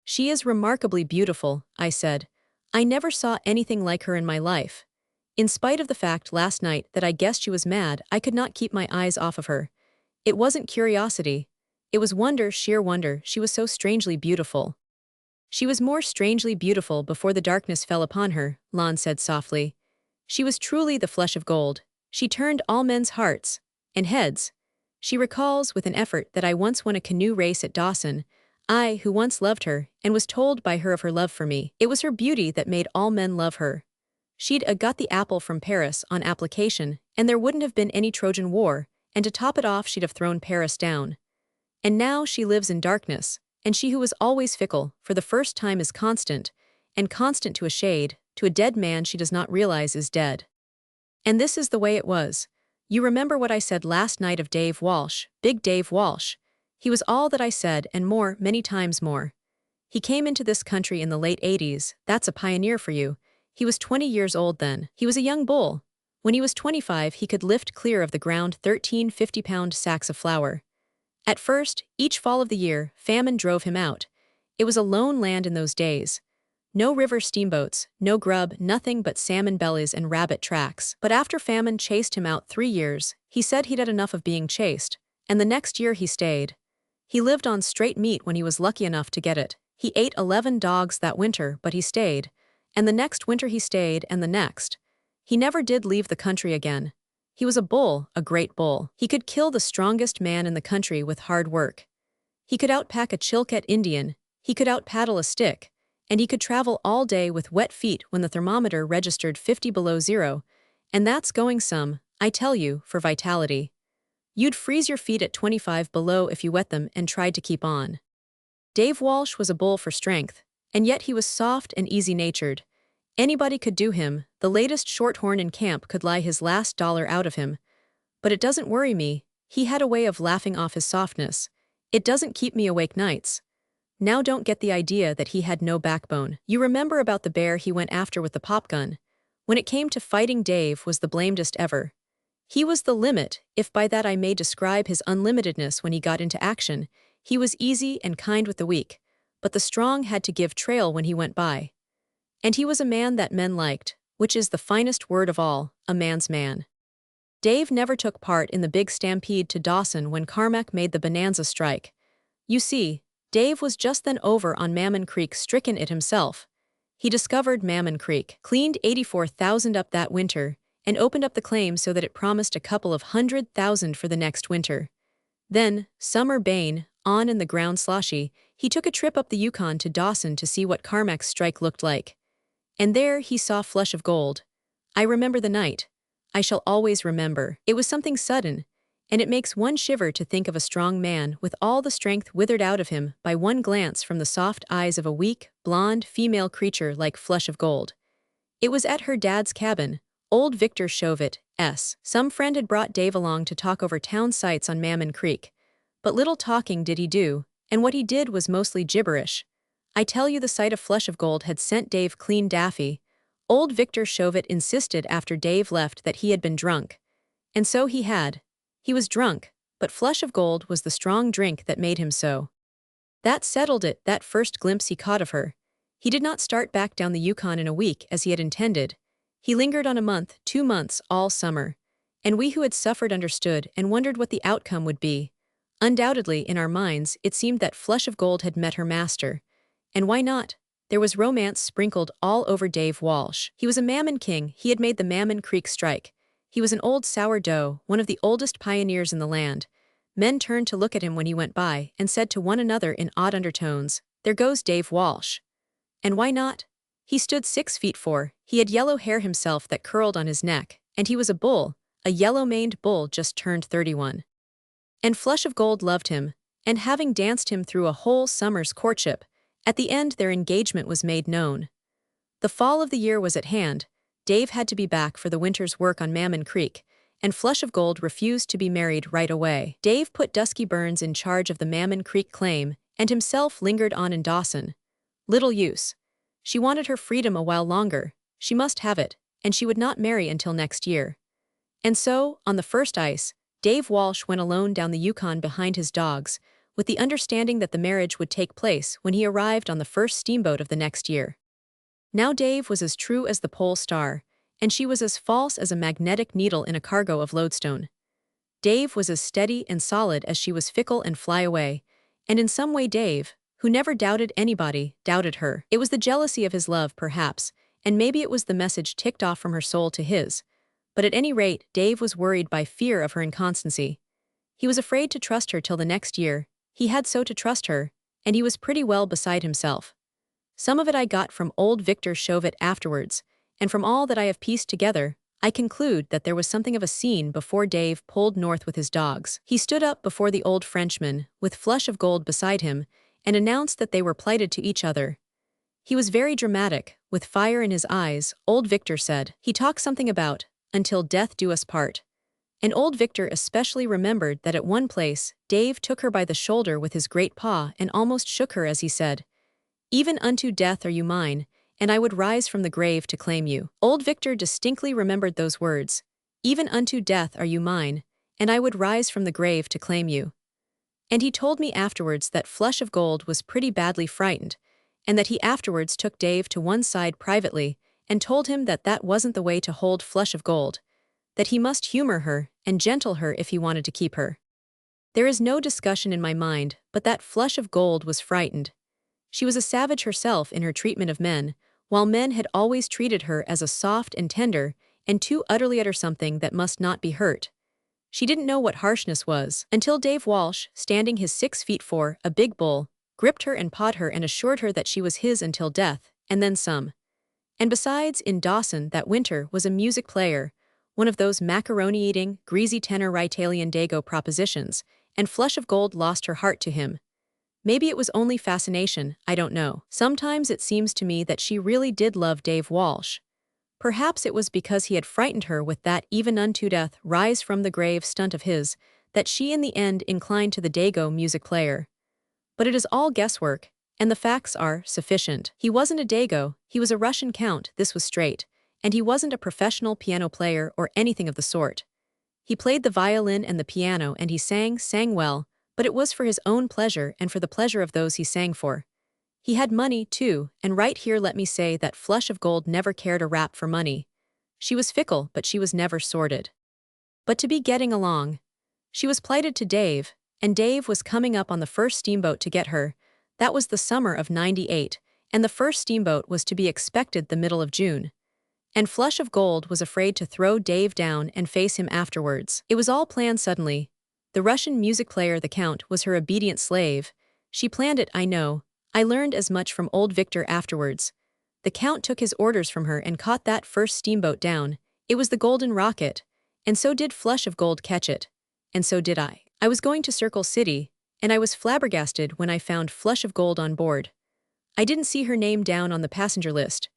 "She is remarkably beautiful," I said. "I never saw anything like her in my life. In spite of the fact last night that I guessed she was mad, I could not keep my eyes off of her. It wasn't curiosity. It was wonder, sheer wonder, she was so strangely beautiful." "She was more strangely beautiful before the darkness fell upon her," Lon said softly. "She was truly the Flush of Gold. She turned all men's hearts and heads." She recalls with an effort that I once won a canoe race at Dawson, I, who once loved her, and was told by her of her love for me. It was her beauty that made all men love her. She'd got the apple from Paris on application, and there wouldn't have been any Trojan War, and to top it off she'd have thrown Paris down. And now she lives in darkness, and she who was always fickle, for the first time is constant, and constant to a shade, to a dead man she does not realize is dead. And this is the way it was. You remember what I said last night of Dave Walsh, Big Dave Walsh. He was all that I said and more, many times more. He came into this country in the late 80s, that's a pioneer for you. He was 20 years old then. He was a young bull. When he was 25 he could lift clear of the ground 13 50-pound sacks of flour. At first, each fall of the year, famine drove him out. It was a lone land in those days. No river steamboats, no grub, nothing but salmon bellies and rabbit tracks. But after famine chased him out 3 years, he said he'd had enough of being chased, and the next year he stayed. He lived on straight meat when he was lucky enough to get it. He ate 11 dogs that winter, but he stayed. And the next winter he stayed, and the next. He never did leave the country again. He was a bull, a great bull. He could kill the strongest man in the country with hard work. He could outpack a Chilkat Indian, he could outpaddle a stick, and he could travel all day with wet feet when the thermometer registered 50 below zero, and that's going some, I tell you, for vitality. You'd freeze your feet at 25 below if you wet them and tried to keep on. Dave Walsh was a bull for strength, and yet he was soft and easy-natured. Anybody could do him, the latest shorthorn in camp could lie his last dollar out of him. But it doesn't worry me, he had a way of laughing off his softness. It doesn't keep me awake nights. Now don't get the idea that he had no backbone. You remember about the bear he went after with the pop gun. When it came to fighting, Dave was the blamedest ever. He was the limit, if by that I may describe his unlimitedness when he got into action. He was easy and kind with the weak, but the strong had to give trail when he went by. And he was a man that men liked, which is the finest word of all, a man's man. Dave never took part in the big stampede to Dawson when Carmack made the Bonanza strike. You see, Dave was just then over on Mammon Creek stricken it himself. He discovered Mammon Creek, cleaned 84,000 up that winter, and opened up the claim so that it promised a couple of 100,000 for the next winter. Then, summer bane, on in the ground sloshy, he took a trip up the Yukon to Dawson to see what Carmack's strike looked like. And there he saw Flush of Gold. I remember the night. I shall always remember. It was something sudden. And it makes one shiver to think of a strong man with all the strength withered out of him by one glance from the soft eyes of a weak, blonde female creature like Flush of Gold. It was at her dad's cabin, old Victor Chauvet's. Some friend had brought Dave along to talk over town sites on Mammon Creek. But little talking did he do, and what he did was mostly gibberish. I tell you, the sight of Flush of Gold had sent Dave clean daffy. Old Victor Chauvet insisted after Dave left that he had been drunk. And so he had. He was drunk, but Flush of Gold was the strong drink that made him so. That settled it, that first glimpse he caught of her. He did not start back down the Yukon in a week as he had intended. He lingered on a month, 2 months, all summer. And we who had suffered understood and wondered what the outcome would be. Undoubtedly, in our minds, it seemed that Flush of Gold had met her master. And why not? There was romance sprinkled all over Dave Walsh. He was a Mammon king. He had made the Mammon Creek strike. He was an old sourdough, one of the oldest pioneers in the land. Men turned to look at him when he went by and said to one another in odd undertones, "There goes Dave Walsh." And why not? He stood 6'4". He had yellow hair himself that curled on his neck, and he was a bull, a yellow-maned bull just turned 31. And Flush of Gold loved him, and having danced him through a whole summer's courtship, at the end their engagement was made known. The fall of the year was at hand. Dave had to be back for the winter's work on Mammon Creek, and Flush of Gold refused to be married right away. Dave put Dusky Burns in charge of the Mammon Creek claim, and himself lingered on in Dawson. Little use. She wanted her freedom a while longer. She must have it, and she would not marry until next year. And so, on the first ice, Dave Walsh went alone down the Yukon behind his dogs, with the understanding that the marriage would take place when he arrived on the first steamboat of the next year. Now Dave was as true as the pole star, and she was as false as a magnetic needle in a cargo of lodestone. Dave was as steady and solid as she was fickle and flyaway, and in some way Dave, who never doubted anybody, doubted her. It was the jealousy of his love, perhaps, and maybe it was the message ticked off from her soul to his. But at any rate, Dave was worried by fear of her inconstancy. He was afraid to trust her till the next year. He had so to trust her, and he was pretty well beside himself. Some of it I got from old Victor Chauvet afterwards, and from all that I have pieced together, I conclude that there was something of a scene before Dave pulled north with his dogs. He stood up before the old Frenchman, with Flush of Gold beside him, and announced that they were plighted to each other. He was very dramatic, with fire in his eyes, old Victor said. He talked something about, "until death do us part." And old Victor especially remembered that at one place, Dave took her by the shoulder with his great paw and almost shook her as he said, "Even unto death are you mine, and I would rise from the grave to claim you." Old Victor distinctly remembered those words, "Even unto death are you mine, and I would rise from the grave to claim you." And he told me afterwards that Flush of Gold was pretty badly frightened, and that he afterwards took Dave to one side privately and told him that that wasn't the way to hold Flush of Gold, that he must humor her and gentle her if he wanted to keep her. There is no discussion in my mind but that Flush of Gold was frightened. She was a savage herself in her treatment of men, while men had always treated her as a soft and tender, and too utterly utter something that must not be hurt. She didn't know what harshness was, until Dave Walsh, standing his 6'4", a big bull, gripped her and pawed her and assured her that she was his until death, and then some. And besides, in Dawson that winter was a music player, one of those macaroni-eating, greasy tenor Italian Dago propositions, and Flush of Gold lost her heart to him. Maybe it was only fascination, I don't know. Sometimes it seems to me that she really did love Dave Walsh. Perhaps it was because he had frightened her with that even unto death rise from the grave stunt of his, that she in the end inclined to the Dago music player. But it is all guesswork, and the facts are sufficient. He wasn't a Dago, he was a Russian count, this was straight, and he wasn't a professional piano player or anything of the sort. He played the violin and the piano and he sang well, but it was for his own pleasure and for the pleasure of those he sang for. He had money, too, and right here let me say that Flush of Gold never cared a rap for money. She was fickle, but she was never sordid. But to be getting along. She was plighted to Dave, and Dave was coming up on the first steamboat to get her. That was the summer of '98, and the first steamboat was to be expected the middle of June. And Flush of Gold was afraid to throw Dave down and face him afterwards. It was all planned suddenly. The Russian music player, the Count, was her obedient slave. She planned it, I know. I learned as much from old Victor afterwards. The Count took his orders from her and caught that first steamboat down. It was the Golden Rocket. And so did Flush of Gold catch it. and so did I. I was going to Circle City, and I was flabbergasted when I found Flush of Gold on board. I didn't see her name down on the passenger list.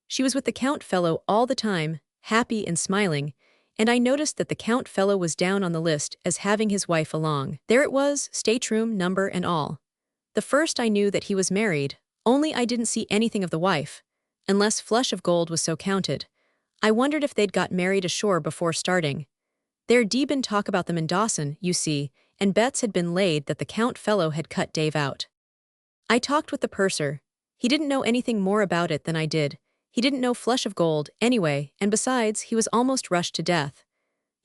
She was with the Count fellow all the time, happy and smiling, and I noticed that the Count fellow was down on the list as having his wife along. There it was, stateroom, number, and all. The first I knew that he was married, only I didn't see anything of the wife, unless Flush of Gold was so counted. I wondered if they'd got married ashore before starting. There'd been talk about them in Dawson, you see, and bets had been laid that the Count fellow had cut Dave out. I talked with the purser. He didn't know anything more about it than I did. He didn't know Flush of Gold, anyway, and besides, he was almost rushed to death.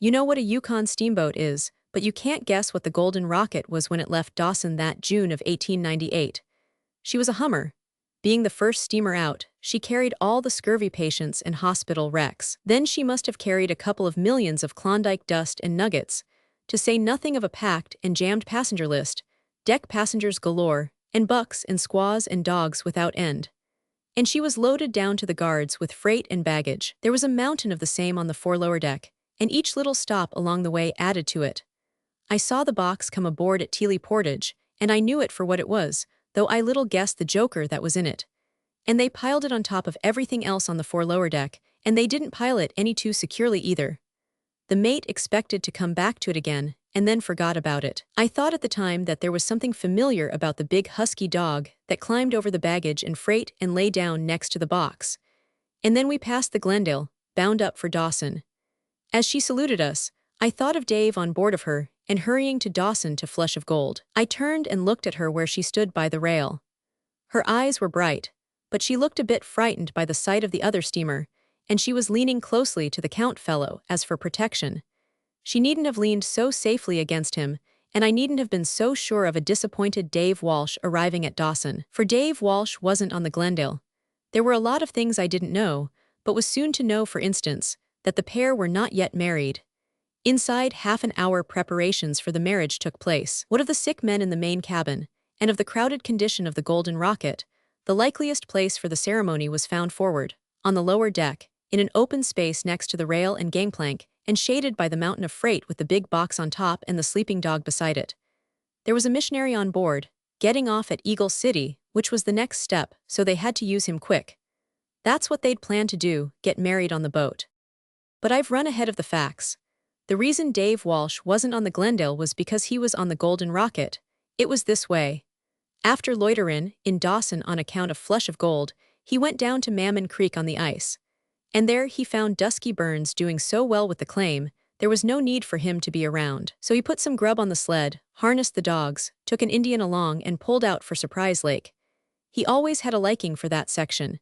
You know what a Yukon steamboat is, but you can't guess what the Golden Rocket was when it left Dawson that June of 1898. She was a Hummer. Being the first steamer out, she carried all the scurvy patients and hospital wrecks. Then she must have carried a couple of millions of Klondike dust and nuggets, to say nothing of a packed and jammed passenger list, deck passengers galore, and bucks and squaws and dogs without end. And she was loaded down to the guards with freight and baggage. There was a mountain of the same on the lower deck, and each little stop along the way added to it. I saw the box come aboard at Teely Portage, and I knew it for what it was, though I little guessed the joker that was in it. And they piled it on top of everything else on the lower deck, and they didn't pile it any too securely either. The mate expected to come back to it again, and then forgot about it. I thought at the time that there was something familiar about the big husky dog that climbed over the baggage and freight and lay down next to the box. And then we passed the Glendale, bound up for Dawson. As she saluted us, I thought of Dave on board of her and hurrying to Dawson to Flush of Gold. I turned and looked at her where she stood by the rail. Her eyes were bright, but she looked a bit frightened by the sight of the other steamer, and she was leaning closely to the Count fellow as for protection. She needn't have leaned so safely against him, and I needn't have been so sure of a disappointed Dave Walsh arriving at Dawson. For Dave Walsh wasn't on the Glendale. There were a lot of things I didn't know, but was soon to know, for instance, that the pair were not yet married. Inside half an hour preparations for the marriage took place. What of the sick men in the main cabin, and of the crowded condition of the Golden Rocket? The likeliest place for the ceremony was found forward, on the lower deck, in an open space next to the rail and gangplank, and shaded by the mountain of freight with the big box on top and the sleeping dog beside it. There was a missionary on board, getting off at Eagle City, which was the next step, so they had to use him quick. That's what they'd planned to do, get married on the boat. But I've run ahead of the facts. The reason Dave Walsh wasn't on the Glendale was because he was on the Golden Rocket. It was this way. After loitering in Dawson on account of Flush of Gold, he went down to Mammon Creek on the ice. And there he found Dusky Burns doing so well with the claim, there was no need for him to be around. So he put some grub on the sled, harnessed the dogs, took an Indian along and pulled out for Surprise Lake. He always had a liking for that section.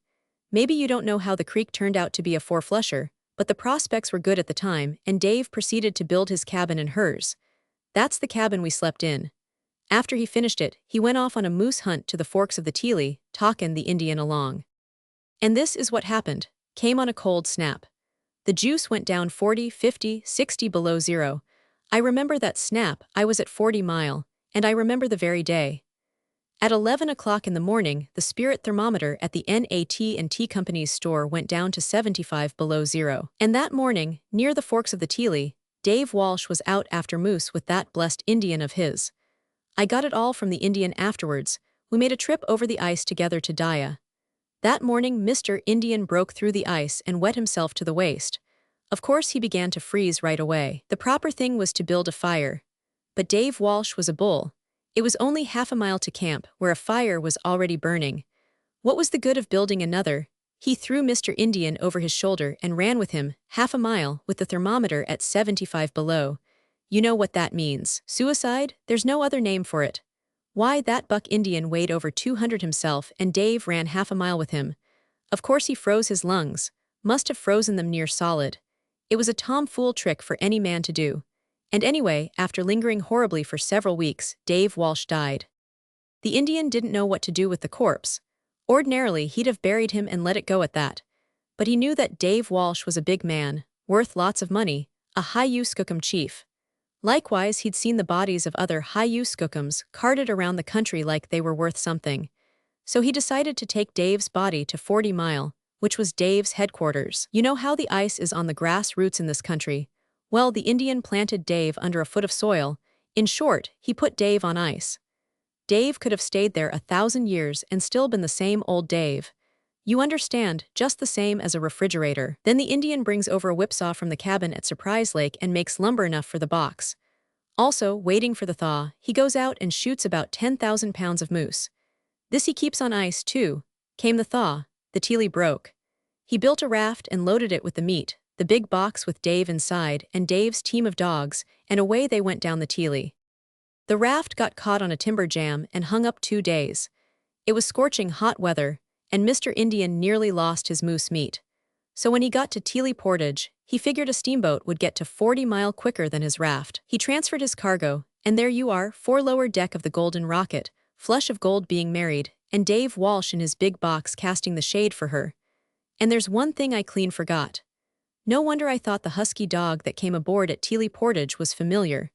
Maybe you don't know how the creek turned out to be a four-flusher, but the prospects were good at the time, and Dave proceeded to build his cabin and hers. That's the cabin we slept in. After he finished it, he went off on a moose hunt to the forks of the Teely, talkin' the Indian along. And this is what happened. Came on a cold snap. The juice went down 40, 50, 60 below zero. I remember that snap. I was at 40 mile, and I remember the very day. At 11 o'clock in the morning, the spirit thermometer at the NAT&T Company's store went down to 75 below zero. And that morning, near the forks of the Teely, Dave Walsh was out after moose with that blessed Indian of his. I got it all from the Indian afterwards. We made a trip over the ice together to Daya. That morning Mr. Indian broke through the ice and wet himself to the waist. Of course he began to freeze right away. The proper thing was to build a fire. But Dave Walsh was a bull. It was only half a mile to camp, where a fire was already burning. What was the good of building another? He threw Mr. Indian over his shoulder and ran with him, half a mile, with the thermometer at 75 below. You know what that means. Suicide? There's no other name for it. Why, that buck Indian weighed over 200 himself, and Dave ran half a mile with him. Of course he froze his lungs. Must have frozen them near solid. It was a tomfool trick for any man to do. And anyway, after lingering horribly for several weeks, Dave Walsh died. The Indian didn't know what to do with the corpse. Ordinarily, he'd have buried him and let it go at that. But he knew that Dave Walsh was a big man, worth lots of money, a High-Use-Skookum chief. Likewise, he'd seen the bodies of other High-Use-Skookums carted around the country like they were worth something. So he decided to take Dave's body to 40 Mile, which was Dave's headquarters. You know how the ice is on the grass roots in this country. Well, the Indian planted Dave under a foot of soil. In short, he put Dave on ice. Dave could have stayed there 1,000 years and still been the same old Dave. You understand, just the same as a refrigerator. Then the Indian brings over a whipsaw from the cabin at Surprise Lake and makes lumber enough for the box. Also, waiting for the thaw, he goes out and shoots about 10,000 pounds of moose. This he keeps on ice, too. Came the thaw, the tealee broke. He built a raft and loaded it with the meat, the big box with Dave inside and Dave's team of dogs, and away they went down the tealee. The raft got caught on a timber jam and hung up 2 days. It was scorching hot weather, and Mr. Indian nearly lost his moose meat. So when he got to Tealee Portage, he figured a steamboat would get to 40 miles quicker than his raft. He transferred his cargo, and there you are, 4 lower deck of the Golden Rocket, Flush of Gold being married, and Dave Walsh in his big box casting the shade for her. And there's one thing I clean forgot. No wonder I thought the husky dog that came aboard at Tealee Portage was familiar.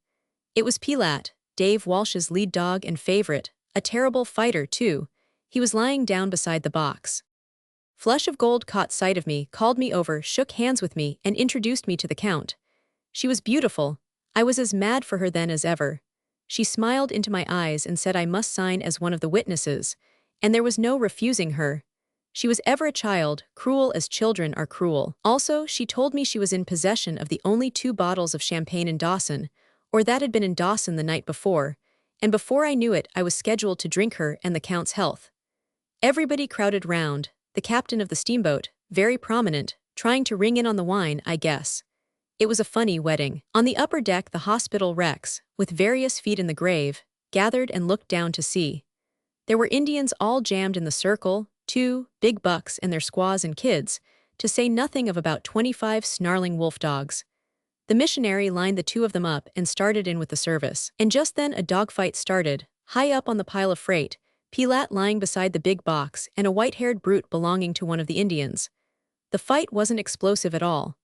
It was Pilat, Dave Walsh's lead dog and favorite, a terrible fighter, too. He was lying down beside the box. Flush of Gold caught sight of me, called me over, shook hands with me, and introduced me to the Count. She was beautiful. I was as mad for her then as ever. She smiled into my eyes and said I must sign as one of the witnesses, and there was no refusing her. She was ever a child, cruel as children are cruel. Also, she told me she was in possession of the only 2 bottles of champagne in Dawson, or that had been in Dawson the night before, and before I knew it I was scheduled to drink her and the Count's health. Everybody crowded round, the captain of the steamboat, very prominent, trying to ring in on the wine, I guess. It was a funny wedding. On the upper deck the hospital wrecks, with various feet in the grave, gathered and looked down to see. There were Indians all jammed in the circle, 2 big bucks and their squaws and kids, to say nothing of about 25 snarling wolf dogs. The missionary lined the 2 of them up and started in with the service. And just then a dogfight started, high up on the pile of freight, Pilat lying beside the big box and a white-haired brute belonging to one of the Indians. The fight wasn't explosive at all.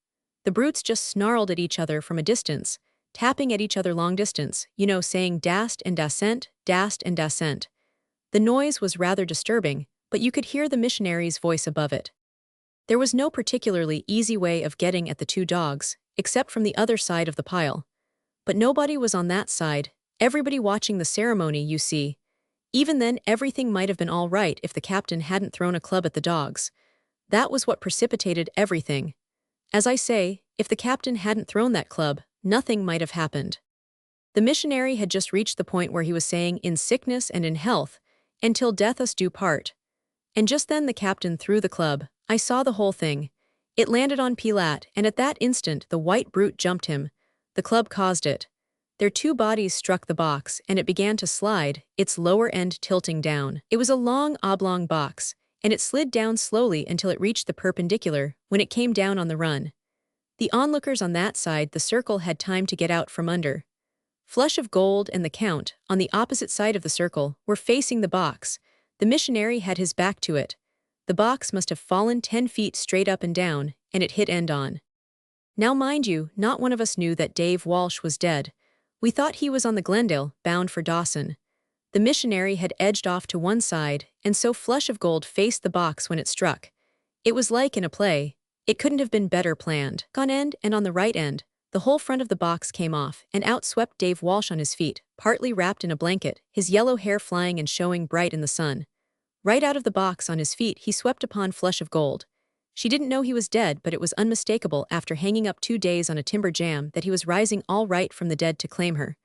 The brutes just snarled at each other from a distance, tapping at each other long distance, saying dast and dascent, dast and dascent. The noise was rather disturbing, but you could hear the missionary's voice above it. There was no particularly easy way of getting at the 2 dogs, except from the other side of the pile. But nobody was on that side, everybody watching the ceremony, you see. Even then everything might have been all right if the captain hadn't thrown a club at the dogs. That was what precipitated everything. As I say, if the captain hadn't thrown that club, nothing might have happened. The missionary had just reached the point where he was saying, in sickness and in health, until death us do part. And just then the captain threw the club. I saw the whole thing. It landed on Pilat, and at that instant the white brute jumped him. The club caused it. Their 2 bodies struck the box, and it began to slide, its lower end tilting down. It was a long oblong box, and it slid down slowly until it reached the perpendicular, when it came down on the run. The onlookers on that side the circle had time to get out from under. Flush of Gold and the Count, on the opposite side of the circle, were facing the box. The missionary had his back to it. The box must have fallen 10 feet straight up and down, and it hit end on. Now mind you, not one of us knew that Dave Walsh was dead. We thought he was on the Glendale, bound for Dawson. The missionary had edged off to one side, and so Flush of Gold faced the box when it struck. It was like in a play. It couldn't have been better planned. On end and on the right end, the whole front of the box came off, and out swept Dave Walsh on his feet, partly wrapped in a blanket, his yellow hair flying and showing bright in the sun. Right out of the box on his feet he swept upon Flush of Gold. She didn't know he was dead, but it was unmistakable after hanging up 2 days on a timber jam that he was rising all right from the dead to claim her.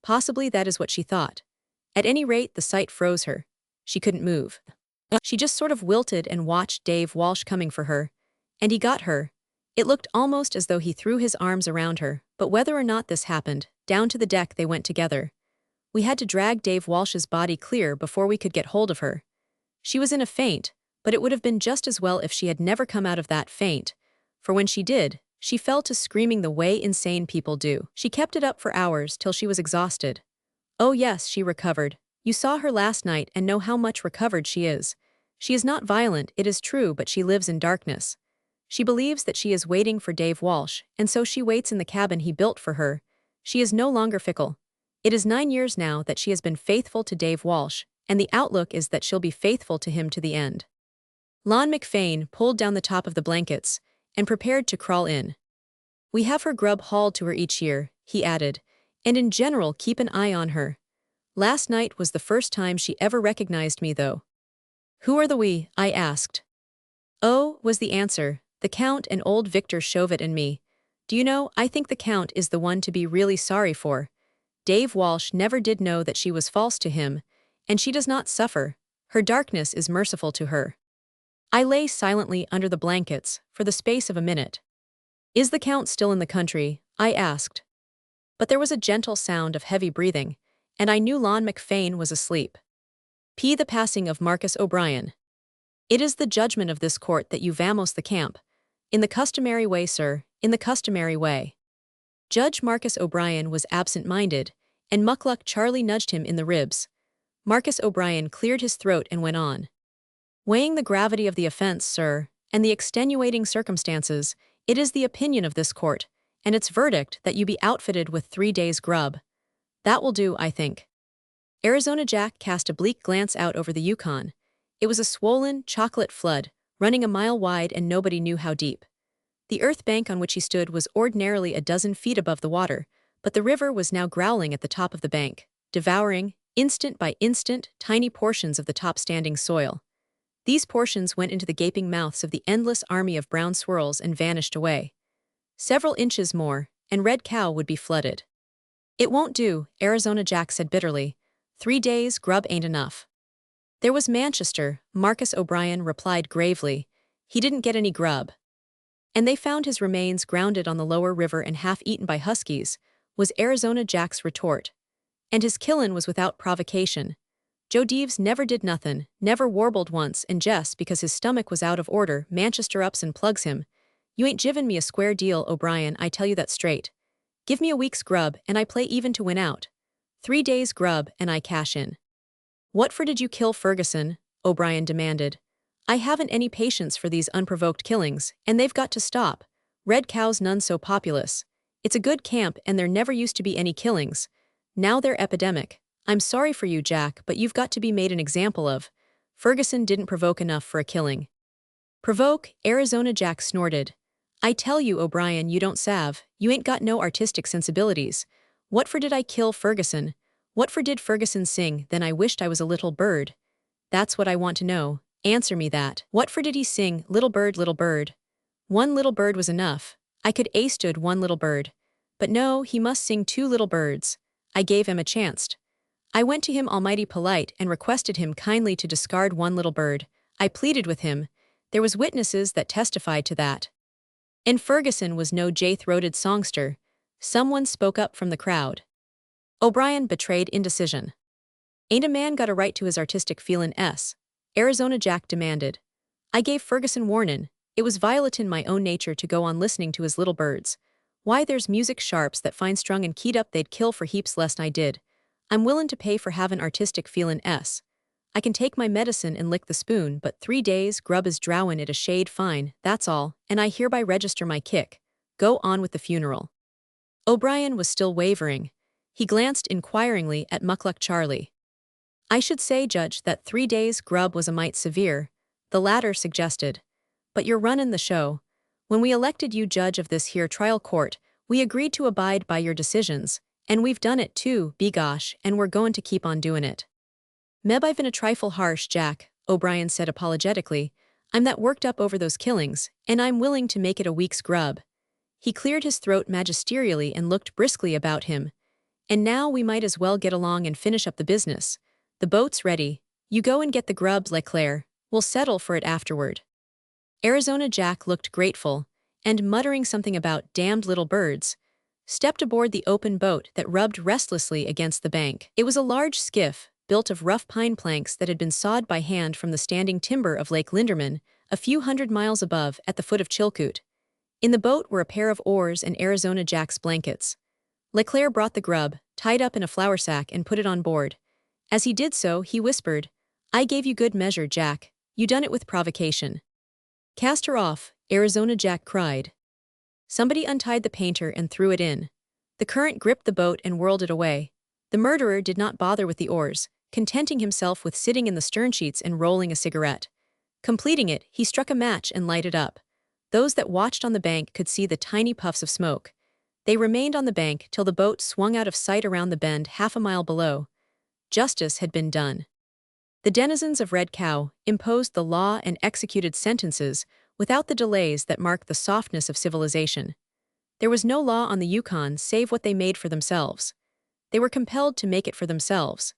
Possibly that is what she thought. At any rate, the sight froze her. She couldn't move. She just sort of wilted and watched Dave Walsh coming for her. And he got her. It looked almost as though he threw his arms around her, but whether or not this happened, down to the deck they went together. We had to drag Dave Walsh's body clear before we could get hold of her. She was in a faint, but it would have been just as well if she had never come out of that faint, for when she did, she fell to screaming the way insane people do. She kept it up for hours till she was exhausted. Oh yes, she recovered. You saw her last night and know how much recovered she is. She is not violent, it is true, but she lives in darkness. She believes that she is waiting for Dave Walsh, and so she waits in the cabin he built for her. She is no longer fickle. It is 9 years now that she has been faithful to Dave Walsh, and the outlook is that she'll be faithful to him to the end. Lon McFane pulled down the top of the blankets and prepared to crawl in. We have her grub hauled to her each year, he added, and in general keep an eye on her. Last night was the first time she ever recognized me though. Who are the we? I asked. Oh, was the answer, the Count and old Victor Chauvet and me. Do you know, I think the Count is the one to be really sorry for. Dave Walsh never did know that she was false to him, and she does not suffer. Her darkness is merciful to her. I lay silently under the blankets for the space of a minute. Is the Count still in the country? I asked. But there was a gentle sound of heavy breathing, and I knew Lon McFane was asleep. P. The passing of Marcus O'Brien. It is the judgment of this court that you vamos the camp. In the customary way, sir, in the customary way. Judge Marcus O'Brien was absent-minded, and Muckluck Charlie nudged him in the ribs. Marcus O'Brien cleared his throat and went on. Weighing the gravity of the offense, sir, and the extenuating circumstances, it is the opinion of this court, and its verdict that you be outfitted with 3 days' grub. That will do, I think. Arizona Jack cast a bleak glance out over the Yukon. It was a swollen, chocolate flood, running a mile wide and nobody knew how deep. The earth bank on which he stood was ordinarily a dozen feet above the water, but the river was now growling at the top of the bank, devouring, instant by instant, tiny portions of the top-standing soil. These portions went into the gaping mouths of the endless army of brown swirls and vanished away. Several inches more, and Red Cow would be flooded. It won't do, Arizona Jack said bitterly. 3 days' grub ain't enough. There was Manchester, Marcus O'Brien replied gravely. He didn't get any grub. And they found his remains grounded on the lower river and half-eaten by huskies, was Arizona Jack's retort. And his killin' was without provocation. Joe Deeves never did nothin', never warbled once, and just because his stomach was out of order, Manchester ups and plugs him. You ain't givin' me a square deal, O'Brien, I tell you that straight. Give me a week's grub, and I play even to win out. 3 days' grub, and I cash in. What for did you kill Ferguson? O'Brien demanded. I haven't any patience for these unprovoked killings, and they've got to stop. Red Cow's none so populous. It's a good camp and there never used to be any killings. Now they're epidemic. I'm sorry for you, Jack, but you've got to be made an example of. Ferguson didn't provoke enough for a killing. Provoke? Arizona Jack snorted. I tell you, O'Brien, you don't salve. You ain't got no artistic sensibilities. What for did I kill Ferguson? What for did Ferguson sing, then I wished I was a little bird? That's what I want to know. Answer me that. What for did he sing, little bird, little bird? One little bird was enough. I could a-stood one little bird. But no, he must sing 2 little birds. I gave him a chance. I went to him almighty polite and requested him kindly to discard 1 little bird. I pleaded with him. There was witnesses that testified to that. And Ferguson was no jay-throated songster. Someone spoke up from the crowd. O'Brien betrayed indecision. Ain't a man got a right to his artistic feelin' s? Arizona Jack demanded. I gave Ferguson warnin'. It was violatin' my own nature to go on listening to his little birds. Why, there's music sharps that fine-strung and keyed up they'd kill for heaps less'n I did. I'm willin' to pay for havin' artistic feelin' s. I can take my medicine and lick the spoon, but 3 days' grub is drowin' it a shade fine, that's all, and I hereby register my kick. Go on with the funeral. O'Brien was still wavering. He glanced inquiringly at Muckluck Charlie. I should say, Judge, that 3 days' grub was a mite severe, the latter suggested. But you're runnin' the show. When we elected you judge of this here trial court, we agreed to abide by your decisions, and we've done it too, begosh, and we're goin' to keep on doin' it. Meb I've been a trifle harsh, Jack, O'Brien said apologetically. I'm that worked up over those killings, and I'm willing to make it a week's grub. He cleared his throat magisterially and looked briskly about him. And now we might as well get along and finish up the business. The boat's ready. You go and get the grubs, Leclerc. We'll settle for it afterward. Arizona Jack looked grateful, and muttering something about damned little birds, stepped aboard the open boat that rubbed restlessly against the bank. It was a large skiff, built of rough pine planks that had been sawed by hand from the standing timber of Lake Linderman, a few hundred miles above at the foot of Chilkoot. In the boat were a pair of oars and Arizona Jack's blankets. Leclerc brought the grub, tied up in a flour sack, and put it on board. As he did so, he whispered, I gave you good measure, Jack. You done it with provocation. Cast her off, Arizona Jack cried. Somebody untied the painter and threw it in. The current gripped the boat and whirled it away. The murderer did not bother with the oars, contenting himself with sitting in the stern sheets and rolling a cigarette. Completing it, he struck a match and lighted up. Those that watched on the bank could see the tiny puffs of smoke. They remained on the bank till the boat swung out of sight around the bend half a mile below. Justice had been done. The denizens of Red Cow imposed the law and executed sentences without the delays that mark the softness of civilization. There was no law on the Yukon save what they made for themselves. They were compelled to make it for themselves.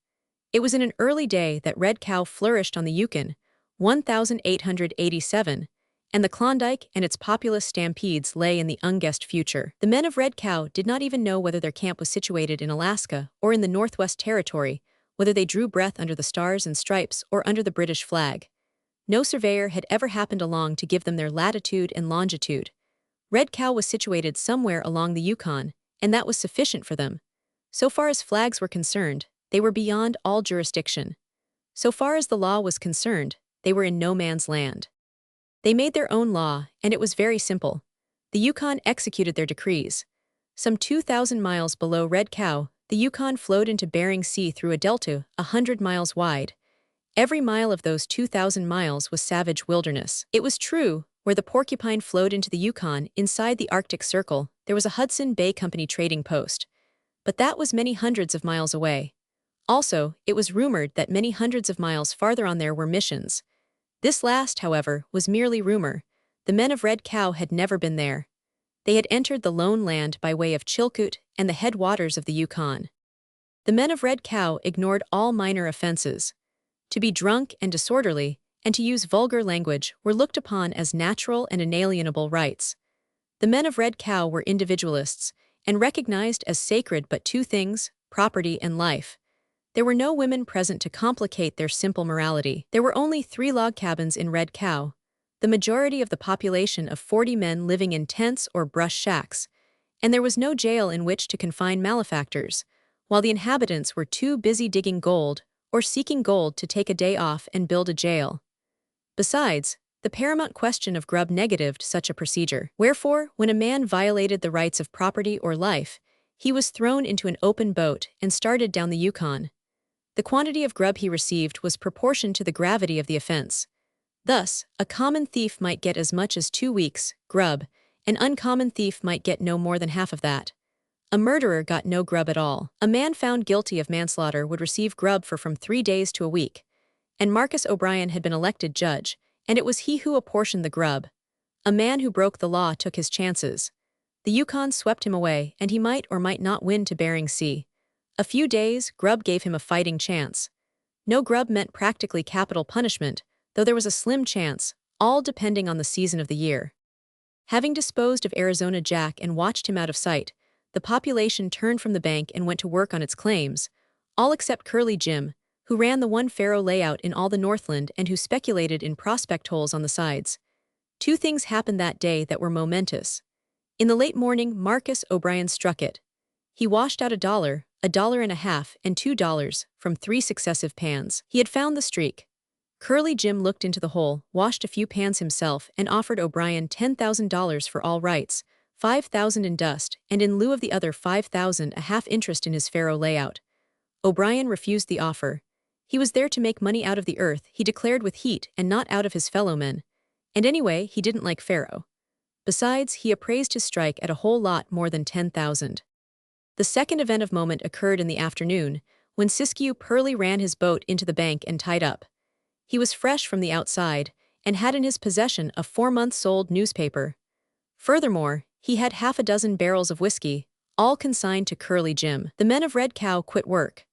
It was in an early day that Red Cow flourished on the Yukon, 1887, and the Klondike and its populous stampedes lay in the unguessed future. The men of Red Cow did not even know whether their camp was situated in Alaska or in the Northwest Territory, whether they drew breath under the stars and stripes or under the British flag. No surveyor had ever happened along to give them their latitude and longitude. Red Cow was situated somewhere along the Yukon, and that was sufficient for them. So far as flags were concerned, they were beyond all jurisdiction. So far as the law was concerned, they were in no man's land. They made their own law, and it was very simple. The Yukon executed their decrees. Some 2,000 miles below Red Cow, the Yukon flowed into Bering Sea through a delta 100 miles wide. Every mile of those 2,000 miles was savage wilderness. It was true, where the Porcupine flowed into the Yukon inside the Arctic Circle, there was a Hudson Bay Company trading post. But that was many hundreds of miles away. Also, it was rumored that many hundreds of miles farther on there were missions. This last, however, was merely rumor. The men of Red Cow had never been there. They had entered the lone land by way of Chilkoot and the headwaters of the Yukon. The men of Red Cow ignored all minor offenses. To be drunk and disorderly, and to use vulgar language were looked upon as natural and inalienable rights. The men of Red Cow were individualists, and recognized as sacred but two things, property and life. There were no women present to complicate their simple morality. There were only 3 log cabins in Red Cow, the majority of the population of 40 men living in tents or brush shacks, and there was no jail in which to confine malefactors, while the inhabitants were too busy digging gold or seeking gold to take a day off and build a jail. Besides, the paramount question of grub negatived such a procedure. Wherefore, when a man violated the rights of property or life, he was thrown into an open boat and started down the Yukon. The quantity of grub he received was proportioned to the gravity of the offense. Thus, a common thief might get as much as 2 weeks' grub, an uncommon thief might get no more than half of that. A murderer got no grub at all. A man found guilty of manslaughter would receive grub for from 3 days to a week. And Marcus O'Brien had been elected judge, and it was he who apportioned the grub. A man who broke the law took his chances. The Yukon swept him away, and he might or might not win to Bering Sea. A few days, grub gave him a fighting chance. No grub meant practically capital punishment, though there was a slim chance, all depending on the season of the year. Having disposed of Arizona Jack and watched him out of sight, the population turned from the bank and went to work on its claims, all except Curly Jim, who ran the one faro layout in all the Northland and who speculated in prospect holes on the sides. 2 things happened that day that were momentous. In the late morning, Marcus O'Brien struck it. He washed out $1, $1.50, and $2 from 3 successive pans. He had found the streak. Curly Jim looked into the hole, washed a few pans himself, and offered O'Brien $10,000 for all rights, $5,000 in dust, and in lieu of the other $5,000 a half interest in his faro layout. O'Brien refused the offer. He was there to make money out of the earth, he declared with heat, and not out of his fellow men. And anyway, he didn't like faro. Besides, he appraised his strike at a whole lot more than $10,000. The second event of moment occurred in the afternoon, when Siskiyou Pearly ran his boat into the bank and tied up. He was fresh from the outside, and had in his possession a 4-month-old newspaper. Furthermore, he had half a dozen barrels of whiskey, all consigned to Curly Jim. The men of Red Cow quit work.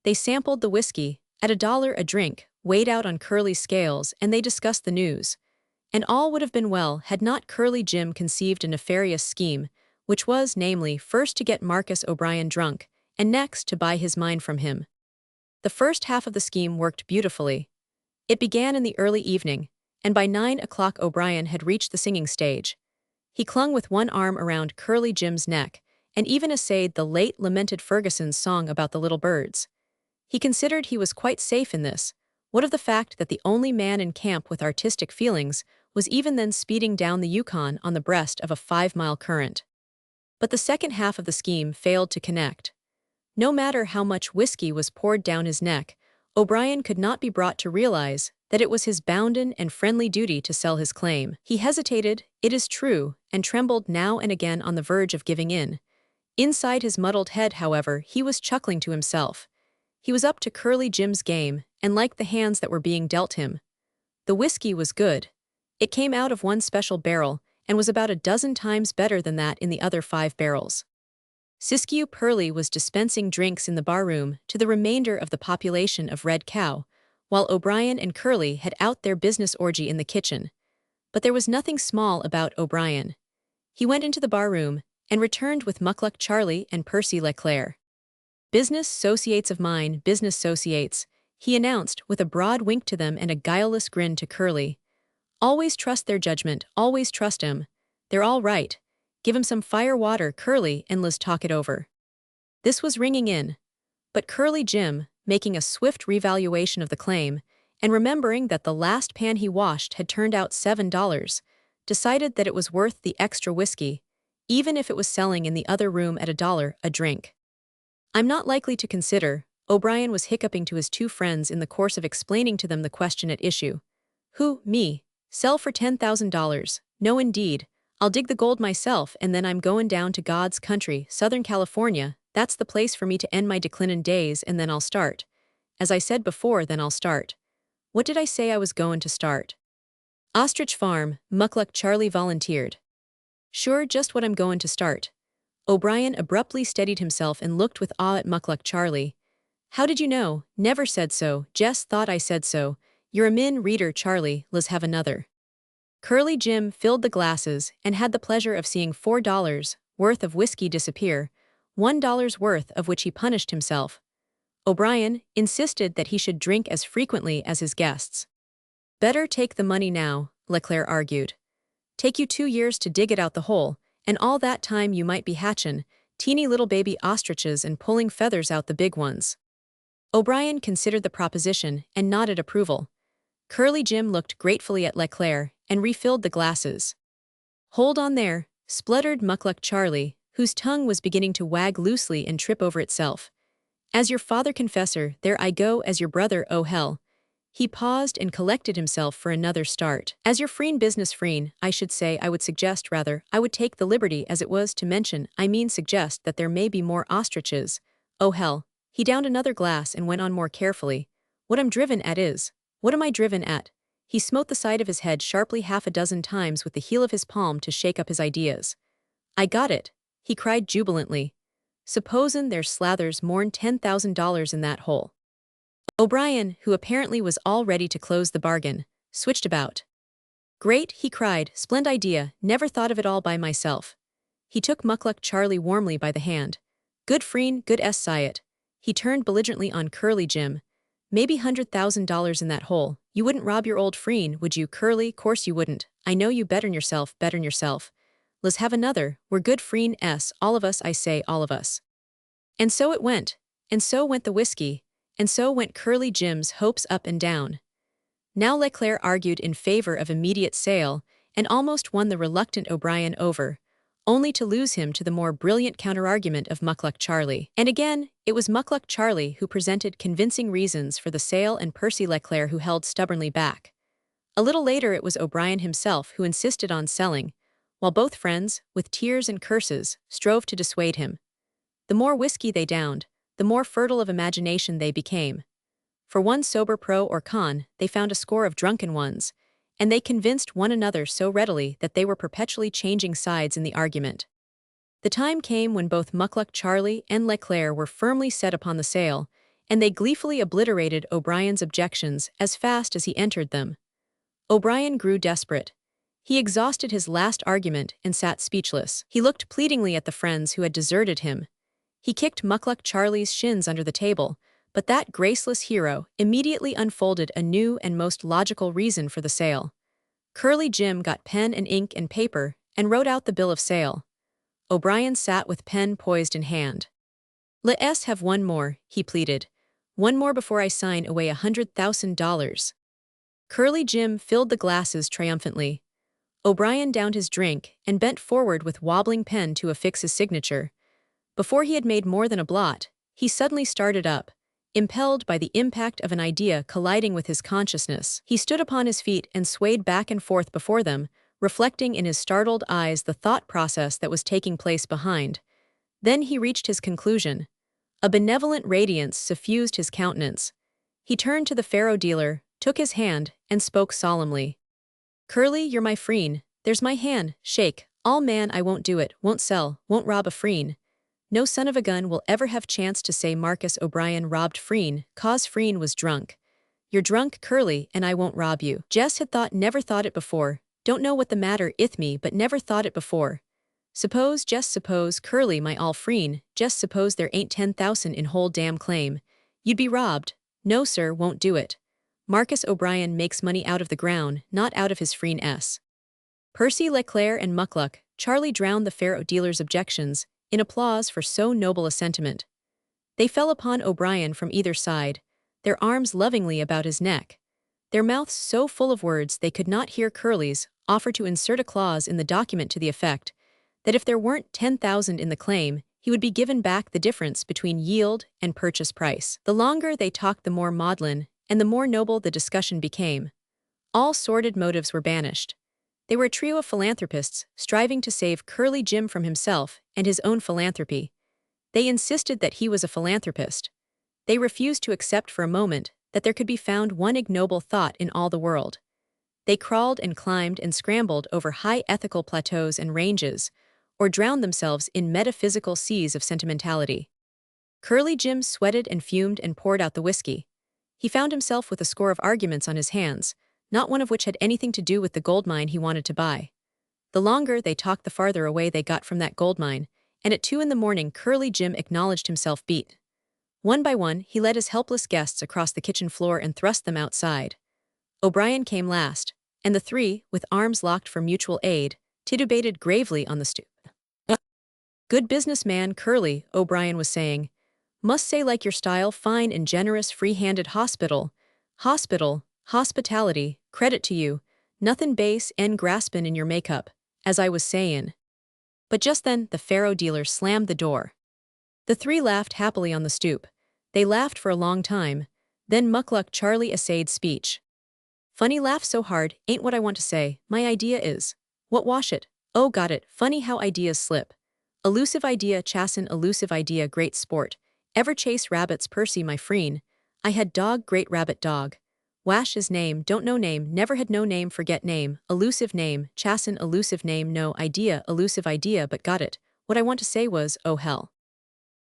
They sampled the whiskey, at $1 a drink, weighed out on Curly's scales, and they discussed the news. And all would have been well had not Curly Jim conceived a nefarious scheme, which was, namely, first to get Marcus O'Brien drunk, and next to buy his mind from him. The first half of the scheme worked beautifully. It began in the early evening, and by 9 o'clock O'Brien had reached the singing stage. He clung with one arm around Curly Jim's neck, and even essayed the late lamented Ferguson's song about the little birds. He considered he was quite safe in this. What of the fact that the only man in camp with artistic feelings was even then speeding down the Yukon on the breast of a 5-mile current? But the second half of the scheme failed to connect. No matter how much whiskey was poured down his neck, O'Brien could not be brought to realize that it was his bounden and friendly duty to sell his claim. He hesitated, it is true, and trembled now and again on the verge of giving in. Inside his muddled head, however, he was chuckling to himself. He was up to Curly Jim's game, and liked the hands that were being dealt him. The whiskey was good. It came out of one special barrel, and was about a dozen times better than that in the other 5 barrels. Siskiyou Pearly was dispensing drinks in the barroom to the remainder of the population of Red Cow, while O'Brien and Curly had out their business orgy in the kitchen. But there was nothing small about O'Brien. He went into the barroom, and returned with Muckluck Charlie and Percy Leclerc. "Business associates of mine, business associates," he announced with a broad wink to them and a guileless grin to Curly. "Always trust their judgment, always trust 'em. They're all right. Give 'em some fire water, Curly, and let's talk it over." This was ringing in. But Curly Jim, making a swift revaluation of the claim, and remembering that the last pan he washed had turned out $7, decided that it was worth the extra whiskey, even if it was selling in the other room at $1 a drink. "I'm not likely to consider," O'Brien was hiccuping to his 2 friends in the course of explaining to them the question at issue. "Who, me? Sell for $10,000? No indeed. I'll dig the gold myself, and then I'm goin' down to God's country, Southern California. That's the place for me to end my declinin' days, and then I'll start. As I said before, then I'll start. What did I say I was goin' to start?" "Ostrich Farm," Muckluck Charlie volunteered. "Sure, just what I'm goin' to start." O'Brien abruptly steadied himself and looked with awe at Muckluck Charlie. "How did you know? Never said so. Jess thought I said so. You're a min reader, Charlie. Let's have another." Curly Jim filled the glasses and had the pleasure of seeing $4 worth of whiskey disappear, $1 worth of which he punished himself. O'Brien insisted that he should drink as frequently as his guests. "Better take the money now," Leclerc argued. "Take you 2 years to dig it out the hole, and all that time you might be hatchin' teeny little baby ostriches and pulling feathers out the big ones." O'Brien considered the proposition and nodded approval. Curly Jim looked gratefully at Leclerc and refilled the glasses. "Hold on there," spluttered Muckluck Charlie, whose tongue was beginning to wag loosely and trip over itself. "As your father confessor, there I go as your brother, oh hell." He paused and collected himself for another start. "As your freen business freen, I should say I would suggest rather, I would take the liberty as it was to mention, I mean suggest that there may be more ostriches. Oh hell." He downed another glass and went on more carefully. "What I'm driven at is, what am I driven at?" He smote the side of his head sharply half a dozen times with the heel of his palm to shake up his ideas. "I got it," he cried jubilantly. "Supposin' there's slathers more'n $10,000 in that hole." O'Brien, who apparently was all ready to close the bargain, switched about. "Great," he cried, "splend idea, never thought of it all by myself." He took Muckluck Charlie warmly by the hand. "Good freen, good sight." He turned belligerently on Curly Jim. "Maybe $100,000 in that hole. You wouldn't rob your old freen, would you, Curly? Course you wouldn't. I know you better'n yourself, better'n yourself. Let's have another. We're good freen all of us, I say, all of us." And so it went. And so went the whiskey. And so went Curly Jim's hopes up and down. Now Leclerc argued in favor of immediate sale, and almost won the reluctant O'Brien over, only to lose him to the more brilliant counterargument of Muckluck Charlie. And again, it was Muckluck Charlie who presented convincing reasons for the sale and Percy Leclerc who held stubbornly back. A little later it was O'Brien himself who insisted on selling, while both friends, with tears and curses, strove to dissuade him. The more whiskey they downed, the more fertile of imagination they became. For one sober pro or con, they found a score of drunken ones, and they convinced one another so readily that they were perpetually changing sides in the argument. The time came when both Muckluck Charlie and Leclerc were firmly set upon the sale, and they gleefully obliterated O'Brien's objections as fast as he entered them. O'Brien grew desperate. He exhausted his last argument and sat speechless. He looked pleadingly at the friends who had deserted him. He kicked Muckluck Charlie's shins under the table, but that graceless hero immediately unfolded a new and most logical reason for the sale. Curly Jim got pen and ink and paper and wrote out the bill of sale. O'Brien sat with pen poised in hand. "Let's have one more," he pleaded. "One more before I sign away $100,000. Curly Jim filled the glasses triumphantly. O'Brien downed his drink and bent forward with wobbling pen to affix his signature. Before he had made more than a blot, he suddenly started up, impelled by the impact of an idea colliding with his consciousness. He stood upon his feet and swayed back and forth before them, reflecting in his startled eyes the thought process that was taking place behind. Then he reached his conclusion. A benevolent radiance suffused his countenance. He turned to the faro dealer, took his hand, and spoke solemnly. "Curly, you're my freen. There's my hand, shake. All man, I won't do it, won't sell, won't rob a freen. No son of a gun will ever have chance to say Marcus O'Brien robbed freen, cause freen was drunk. You're drunk, Curly, and I won't rob you." Jess had never thought it before. Don't know what the matter ith me, but never thought it before. Suppose, just suppose, Curly, my all freen, just suppose there ain't 10,000 in whole damn claim. You'd be robbed. No, sir, won't do it. Marcus O'Brien makes money out of the ground, not out of his freen s. Percy Leclerc and Muckluck, Charlie drowned the faro dealer's objections, in applause for so noble a sentiment. They fell upon O'Brien from either side, their arms lovingly about his neck, their mouths so full of words they could not hear Curly's offer to insert a clause in the document to the effect that if there weren't 10,000 in the claim, he would be given back the difference between yield and purchase price. The longer they talked, the more maudlin and the more noble the discussion became. All sordid motives were banished. They were a trio of philanthropists striving to save Curly Jim from himself and his own philanthropy. They insisted that he was a philanthropist. They refused to accept for a moment that there could be found one ignoble thought in all the world. They crawled and climbed and scrambled over high ethical plateaus and ranges, or drowned themselves in metaphysical seas of sentimentality. Curly Jim sweated and fumed and poured out the whiskey. He found himself with a score of arguments on his hands, not one of which had anything to do with the gold mine he wanted to buy. The longer they talked, the farther away they got from that gold mine, and at 2 a.m. Curly Jim acknowledged himself beat. One by one, he led his helpless guests across the kitchen floor and thrust them outside. O'Brien came last, and the three, with arms locked for mutual aid, titubated gravely on the stoop. "Good businessman, Curly," O'Brien was saying. "Must say like your style, fine and generous, free-handed hospitality, credit to you, nothin' base and graspin' in your makeup, as I was sayin'." But just then, the faro dealer slammed the door. The three laughed happily on the stoop. They laughed for a long time. Then Muckluck Charlie essayed speech. "Funny laugh so hard, ain't what I want to say. My idea is. What wash it? Oh, got it. Funny how ideas slip. Elusive idea, chassin' elusive idea, great sport. Ever chase rabbits, Percy, my freen. I had dog, great rabbit dog. Wash his name, don't know name, never had no name, forget name, elusive name, chassin' elusive name, no idea, elusive idea, but got it. What I want to say was, oh hell."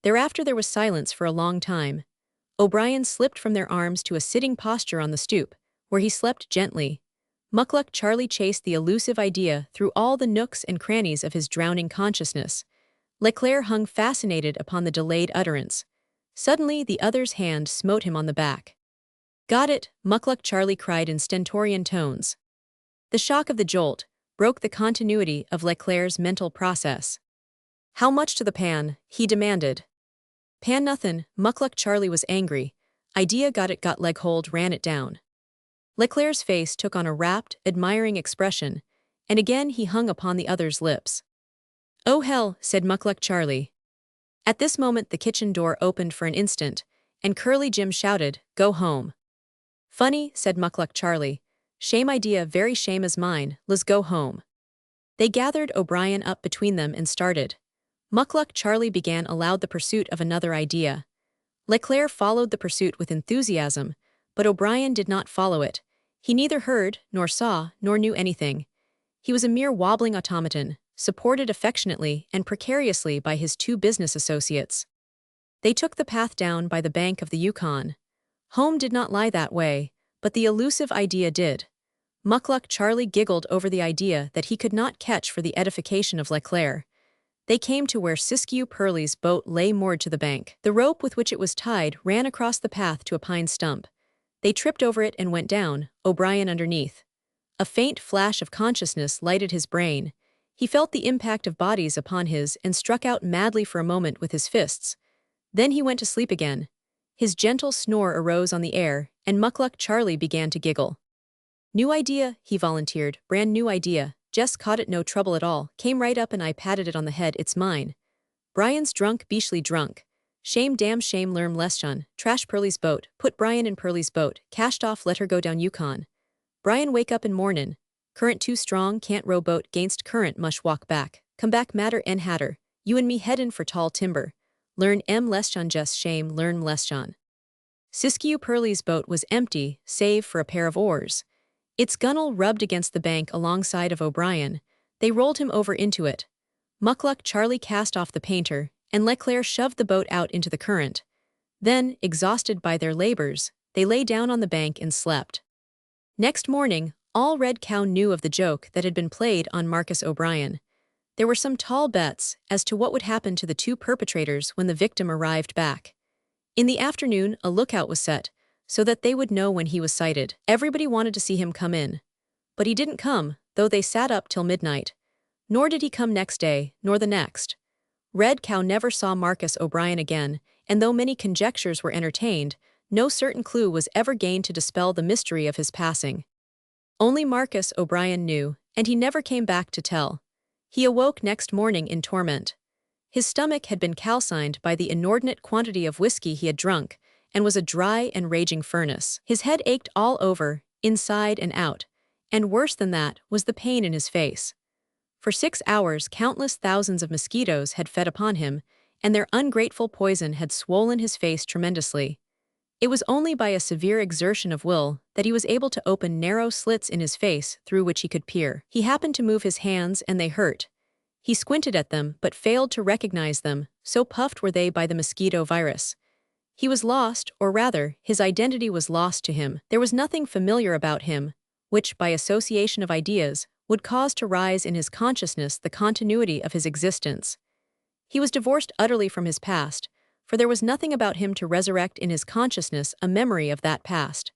Thereafter there was silence for a long time. O'Brien slipped from their arms to a sitting posture on the stoop, where he slept gently. Muckluck Charlie chased the elusive idea through all the nooks and crannies of his drowning consciousness. Leclerc hung fascinated upon the delayed utterance. Suddenly the other's hand smote him on the back. "Got it," Muckluck Charlie cried in stentorian tones. The shock of the jolt broke the continuity of Leclerc's mental process. "How much to the pan?" he demanded. "Pan nothin'," Muckluck Charlie was angry. "Idea got it, got leg hold, ran it down." Leclerc's face took on a rapt, admiring expression, and again he hung upon the other's lips. "Oh hell," said Muckluck Charlie. At this moment the kitchen door opened for an instant, and Curly Jim shouted, "Go home." "Funny," said Muckluck Charlie. "Shame idea, very shame as mine, let's go home." They gathered O'Brien up between them and started. Muckluck Charlie began aloud the pursuit of another idea. Leclerc followed the pursuit with enthusiasm, but O'Brien did not follow it. He neither heard, nor saw, nor knew anything. He was a mere wobbling automaton, supported affectionately and precariously by his two business associates. They took the path down by the bank of the Yukon. Home did not lie that way, but the elusive idea did. Muckluck Charlie giggled over the idea that he could not catch for the edification of Leclerc. They came to where Siskiyou Pearlie's boat lay moored to the bank. The rope with which it was tied ran across the path to a pine stump. They tripped over it and went down, O'Brien underneath. A faint flash of consciousness lighted his brain. He felt the impact of bodies upon his and struck out madly for a moment with his fists. Then he went to sleep again. His gentle snore arose on the air, and Muckluck Charlie began to giggle. "New idea," he volunteered, "brand new idea. Jess caught it, no trouble at all, came right up and I patted it on the head, it's mine. Brian's drunk, beastly drunk. Shame damn shame lerm leschon, trash Pearlie's boat, put Brian in Pearlie's boat, cashed off let her go down Yukon. Brian wake up in mornin'. Current too strong can't row boat gainst current mush walk back. Come back matter en hatter, you and me headin' for tall timber. Learn leschon just shame learn leschon. Siskiyou Pearlie's boat was empty, save for a pair of oars. Its gunwale rubbed against the bank alongside of O'Brien. They rolled him over into it. Muckluck Charlie cast off the painter, and Leclerc shoved the boat out into the current. Then, exhausted by their labors, they lay down on the bank and slept. Next morning, all Red Cow knew of the joke that had been played on Marcus O'Brien. There were some tall bets as to what would happen to the two perpetrators when the victim arrived back. In the afternoon, a lookout was set, so that they would know when he was sighted. Everybody wanted to see him come in. But he didn't come, though they sat up till midnight. Nor did he come next day, nor the next. Red Cow never saw Marcus O'Brien again, and though many conjectures were entertained, no certain clue was ever gained to dispel the mystery of his passing. Only Marcus O'Brien knew, and he never came back to tell. He awoke next morning in torment. His stomach had been calcined by the inordinate quantity of whiskey he had drunk, and was a dry and raging furnace. His head ached all over, inside and out, and worse than that was the pain in his face. For 6 hours countless thousands of mosquitoes had fed upon him, and their ungrateful poison had swollen his face tremendously. It was only by a severe exertion of will that he was able to open narrow slits in his face through which he could peer. He happened to move his hands and they hurt. He squinted at them but failed to recognize them, so puffed were they by the mosquito virus. He was lost, or rather, his identity was lost to him. There was nothing familiar about him, which, by association of ideas, would cause to rise in his consciousness the continuity of his existence. He was divorced utterly from his past, for there was nothing about him to resurrect in his consciousness a memory of that past.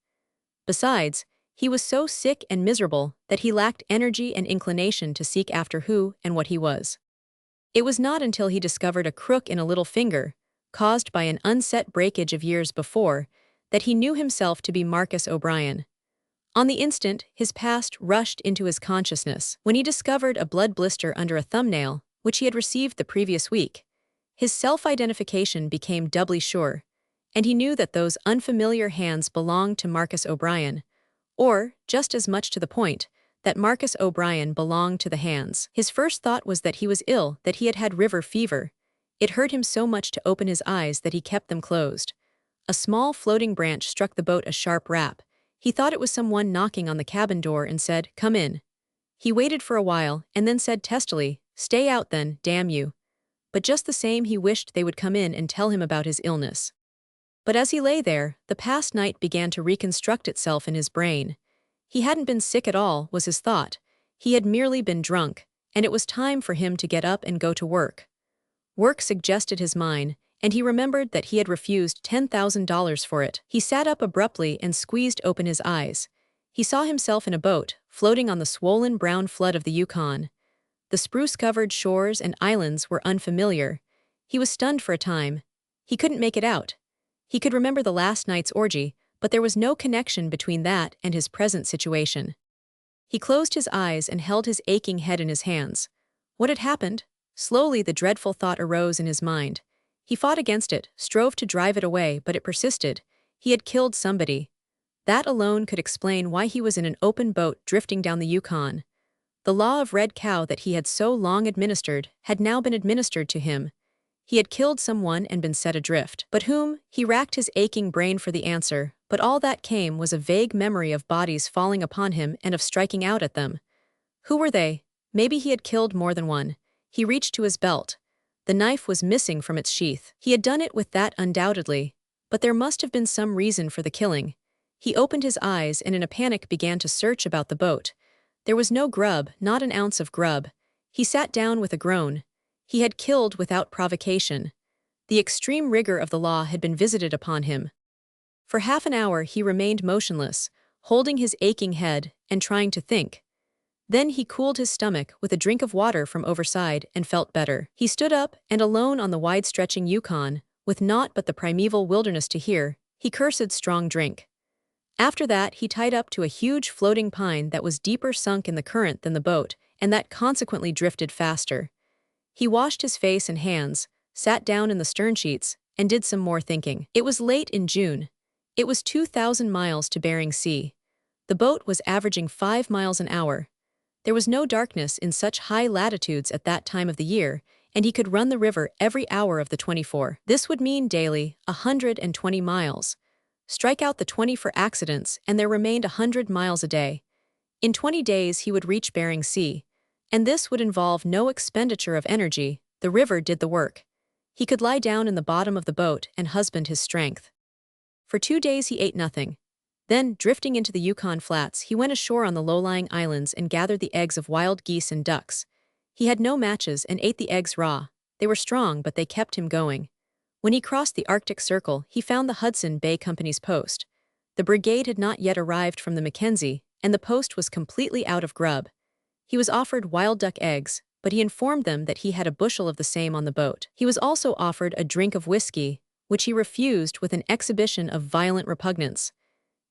Besides, he was so sick and miserable that he lacked energy and inclination to seek after who and what he was. It was not until he discovered a crook in a little finger, caused by an unset breakage of years before, that he knew himself to be Marcus O'Brien. On the instant, his past rushed into his consciousness. When he discovered a blood blister under a thumbnail, which he had received the previous week, his self-identification became doubly sure, and he knew that those unfamiliar hands belonged to Marcus O'Brien, or, just as much to the point, that Marcus O'Brien belonged to the hands. His first thought was that he was ill, that he had had river fever. It hurt him so much to open his eyes that he kept them closed. A small floating branch struck the boat a sharp rap. He thought it was someone knocking on the cabin door and said, "Come in." He waited for a while and then said testily, "Stay out then, damn you." But just the same he wished they would come in and tell him about his illness. But as he lay there, the past night began to reconstruct itself in his brain. He hadn't been sick at all, was his thought. He had merely been drunk, and it was time for him to get up and go to work. Work suggested his mind, and he remembered that he had refused $10,000 for it. He sat up abruptly and squeezed open his eyes. He saw himself in a boat, floating on the swollen brown flood of the Yukon. The spruce-covered shores and islands were unfamiliar. He was stunned for a time. He couldn't make it out. He could remember the last night's orgy, but there was no connection between that and his present situation. He closed his eyes and held his aching head in his hands. What had happened? Slowly the dreadful thought arose in his mind. He fought against it, strove to drive it away, but it persisted. He had killed somebody. That alone could explain why he was in an open boat drifting down the Yukon. The law of Red Cow that he had so long administered had now been administered to him. He had killed someone and been set adrift. But whom? He racked his aching brain for the answer, but all that came was a vague memory of bodies falling upon him and of striking out at them. Who were they? Maybe he had killed more than one. He reached to his belt. The knife was missing from its sheath. He had done it with that undoubtedly, but there must have been some reason for the killing. He opened his eyes and in a panic began to search about the boat. There was no grub, not an ounce of grub. He sat down with a groan. He had killed without provocation. The extreme rigor of the law had been visited upon him. For half an hour he remained motionless, holding his aching head and trying to think. Then he cooled his stomach with a drink of water from overside and felt better. He stood up, and alone on the wide-stretching Yukon, with naught but the primeval wilderness to hear, he cursed strong drink. After that he tied up to a huge floating pine that was deeper sunk in the current than the boat, and that consequently drifted faster. He washed his face and hands, sat down in the stern sheets, and did some more thinking. It was late in June. It was 2,000 miles to Bering Sea. The boat was averaging 5 miles an hour. There was no darkness in such high latitudes at that time of the year, and he could run the river every hour of the 24. This would mean daily 120 miles. Strike out the 20 for accidents, and there remained 100 miles a day. In 20 days he would reach Bering Sea, and this would involve no expenditure of energy. The river did the work. He could lie down in the bottom of the boat and husband his strength. For 2 days he ate nothing. Then, drifting into the Yukon flats, he went ashore on the low-lying islands and gathered the eggs of wild geese and ducks. He had no matches and ate the eggs raw. They were strong, but they kept him going. When he crossed the Arctic Circle, he found the Hudson Bay Company's post. The brigade had not yet arrived from the Mackenzie, and the post was completely out of grub. He was offered wild duck eggs, but he informed them that he had a bushel of the same on the boat. He was also offered a drink of whiskey, which he refused with an exhibition of violent repugnance.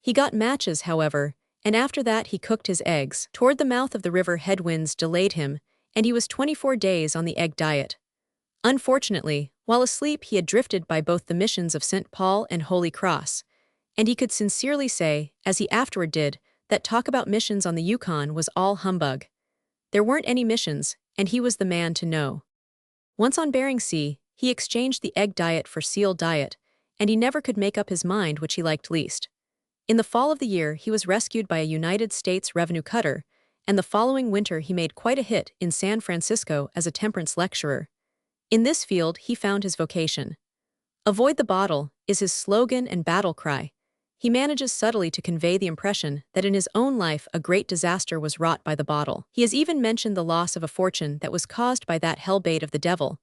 He got matches, however, and after that he cooked his eggs. Toward the mouth of the river, headwinds delayed him, and he was 24 days on the egg diet. Unfortunately, while asleep he had drifted by both the missions of St. Paul and Holy Cross, and he could sincerely say, as he afterward did, that talk about missions on the Yukon was all humbug. There weren't any missions, and he was the man to know. Once on Bering Sea, he exchanged the egg diet for seal diet, and he never could make up his mind which he liked least. In the fall of the year, he was rescued by a United States revenue cutter, and the following winter he made quite a hit in San Francisco as a temperance lecturer. In this field, he found his vocation. "Avoid the bottle" is his slogan and battle cry. He manages subtly to convey the impression that in his own life a great disaster was wrought by the bottle. He has even mentioned the loss of a fortune that was caused by that hellbait of the devil,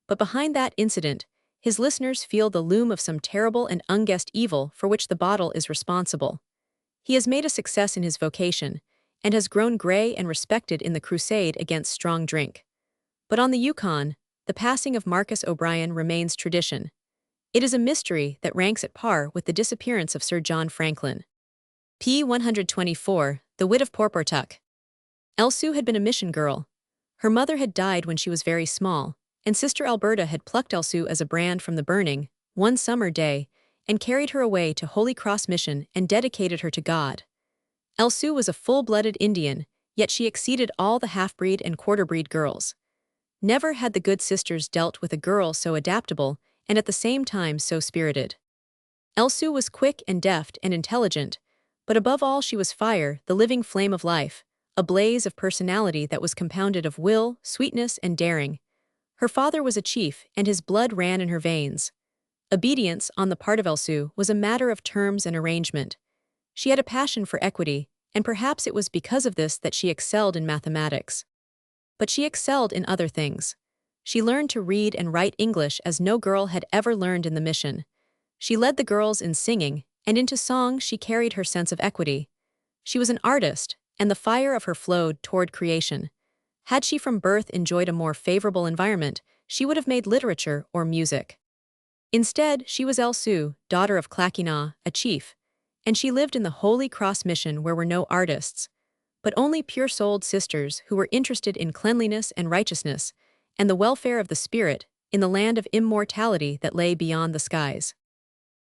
but behind that incident, his listeners feel the loom of some terrible and unguessed evil for which the bottle is responsible. He has made a success in his vocation, and has grown gray and respected in the crusade against strong drink. But on the Yukon, the passing of Marcus O'Brien remains tradition. It is a mystery that ranks at par with the disappearance of Sir John Franklin. P. 124, The Wit of Porportuk. Elsu had been a mission girl. Her mother had died when she was very small, and Sister Alberta had plucked Elsu as a brand from the burning, one summer day, and carried her away to Holy Cross Mission and dedicated her to God. Elsu was a full-blooded Indian, yet she exceeded all the half-breed and quarter-breed girls. Never had the good sisters dealt with a girl so adaptable and at the same time so spirited. Elsu was quick and deft and intelligent, but above all she was fire, the living flame of life, a blaze of personality that was compounded of will, sweetness, and daring. Her father was a chief, and his blood ran in her veins. Obedience, on the part of Elsu, was a matter of terms and arrangement. She had a passion for equity, and perhaps it was because of this that she excelled in mathematics. But she excelled in other things. She learned to read and write English as no girl had ever learned in the mission. She led the girls in singing, and into song she carried her sense of equity. She was an artist, and the fire of her flowed toward creation. Had she from birth enjoyed a more favorable environment, she would have made literature or music. Instead, she was Elsu, daughter of Clackina, a chief, and she lived in the Holy Cross Mission where were no artists, but only pure-souled sisters who were interested in cleanliness and righteousness, and the welfare of the spirit, in the land of immortality that lay beyond the skies.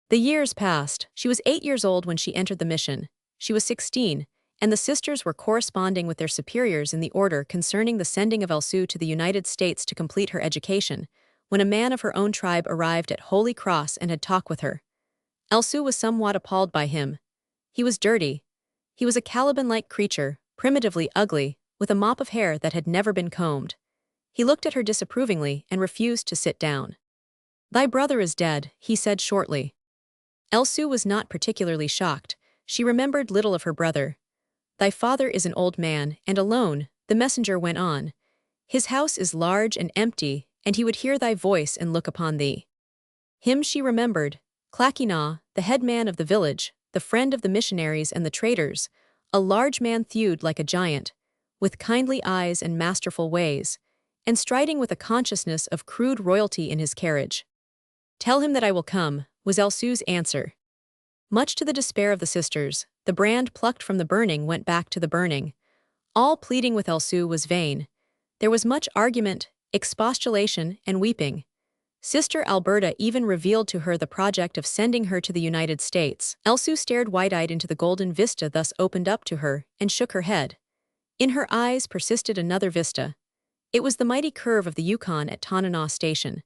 The years passed. She was 8 years old when she entered the mission. She was 16, and the sisters were corresponding with their superiors in the order concerning the sending of Elsu to the United States to complete her education, when a man of her own tribe arrived at Holy Cross and had talked with her. Elsu was somewhat appalled by him. He was dirty. He was a Caliban-like creature, primitively ugly, with a mop of hair that had never been combed. He looked at her disapprovingly and refused to sit down. "Thy brother is dead," he said shortly. Elsu was not particularly shocked. She remembered little of her brother. "Thy father is an old man, and alone," the messenger went on. "His house is large and empty, and he would hear thy voice and look upon thee." Him she remembered, Clackina, the head man of the village, the friend of the missionaries and the traders, a large man thewed like a giant, with kindly eyes and masterful ways, and striding with a consciousness of crude royalty in his carriage. "Tell him that I will come," was Elsu's answer. Much to the despair of the sisters, the brand plucked from the burning went back to the burning. All pleading with Elsu was vain. There was much argument, expostulation, and weeping. Sister Alberta even revealed to her the project of sending her to the United States. Elsu stared wide-eyed into the golden vista thus opened up to her and shook her head. In her eyes persisted another vista. It was the mighty curve of the Yukon at Tanana Station,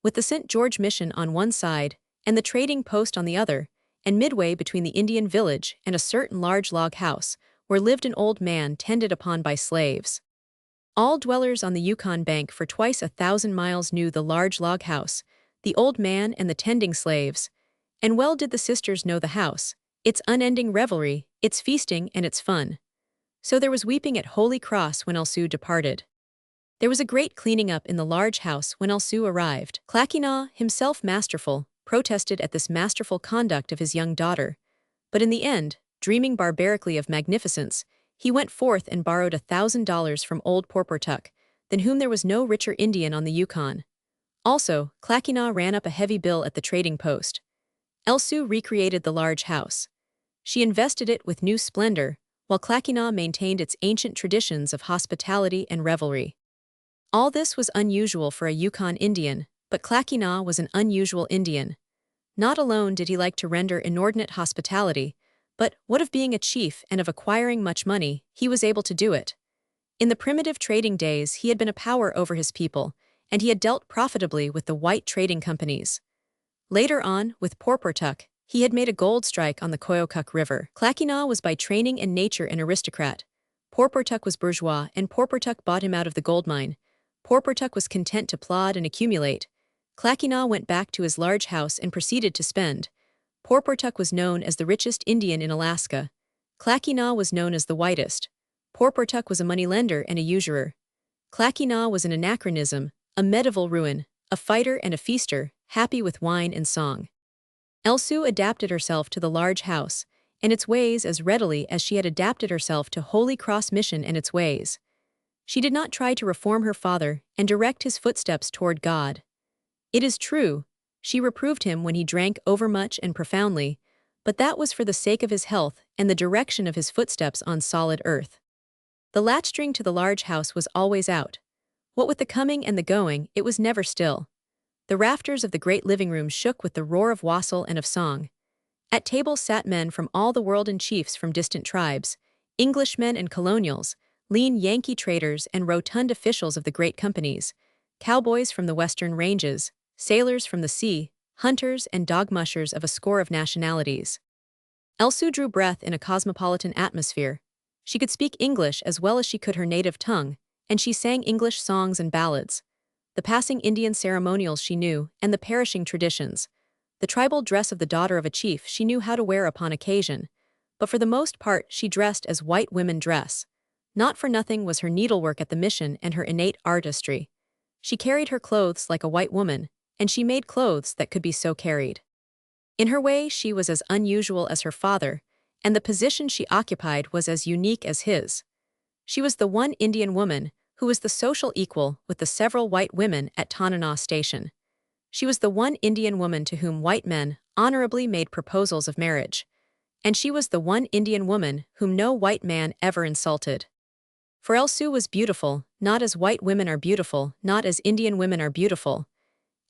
with the St. George Mission on one side and the trading post on the other, and midway between the Indian village and a certain large log house where lived an old man tended upon by slaves. All dwellers on the Yukon bank for twice 1,000 miles knew the large log house, the old man and the tending slaves, and well did the sisters know the house, its unending revelry, its feasting and its fun. So there was weeping at Holy Cross when Elsu departed. There was a great cleaning up in the large house when Elsu arrived. Clackinaw, himself masterful, protested at this masterful conduct of his young daughter, but in the end, dreaming barbarically of magnificence, he went forth and borrowed $1,000 from old Porportuk, than whom there was no richer Indian on the Yukon. Also, Clackinaw ran up a heavy bill at the trading post. Elsu recreated the large house. She invested it with new splendor, while Clackinaw maintained its ancient traditions of hospitality and revelry. All this was unusual for a Yukon Indian, but Clackinaw was an unusual Indian. Not alone did he like to render inordinate hospitality, but what of being a chief and of acquiring much money, he was able to do it. In the primitive trading days he had been a power over his people, and he had dealt profitably with the white trading companies. Later on, with Porportuk, he had made a gold strike on the Koyokuk River. Clackinaw was by training and nature an aristocrat. Porportuk was bourgeois, and Porportuk bought him out of the gold mine. Porportuk was content to plod and accumulate. Clackinaw went back to his large house and proceeded to spend. Porportuk was known as the richest Indian in Alaska. Clackinaw was known as the whitest. Porportuk was a moneylender and a usurer. Clackinaw was an anachronism, a medieval ruin, a fighter and a feaster, happy with wine and song. Elsu adapted herself to the large house and its ways as readily as she had adapted herself to Holy Cross Mission and its ways. She did not try to reform her father and direct his footsteps toward God. It is true, she reproved him when he drank overmuch and profoundly, but that was for the sake of his health and the direction of his footsteps on solid earth. The latchstring to the large house was always out. What with the coming and the going, it was never still. The rafters of the great living room shook with the roar of wassail and of song. At tables sat men from all the world and chiefs from distant tribes, Englishmen and colonials, lean Yankee traders and rotund officials of the great companies, cowboys from the western ranges, sailors from the sea, hunters and dog-mushers of a score of nationalities. Elsu drew breath in a cosmopolitan atmosphere. She could speak English as well as she could her native tongue, and she sang English songs and ballads. The passing Indian ceremonials she knew, and the perishing traditions. The tribal dress of the daughter of a chief she knew how to wear upon occasion, but for the most part she dressed as white women dress. Not for nothing was her needlework at the mission and her innate artistry. She carried her clothes like a white woman, and she made clothes that could be so carried. In her way she was as unusual as her father, and the position she occupied was as unique as his. She was the one Indian woman who was the social equal with the several white women at Tanana Station. She was the one Indian woman to whom white men honorably made proposals of marriage, and she was the one Indian woman whom no white man ever insulted. For Elsu was beautiful, not as white women are beautiful, not as Indian women are beautiful.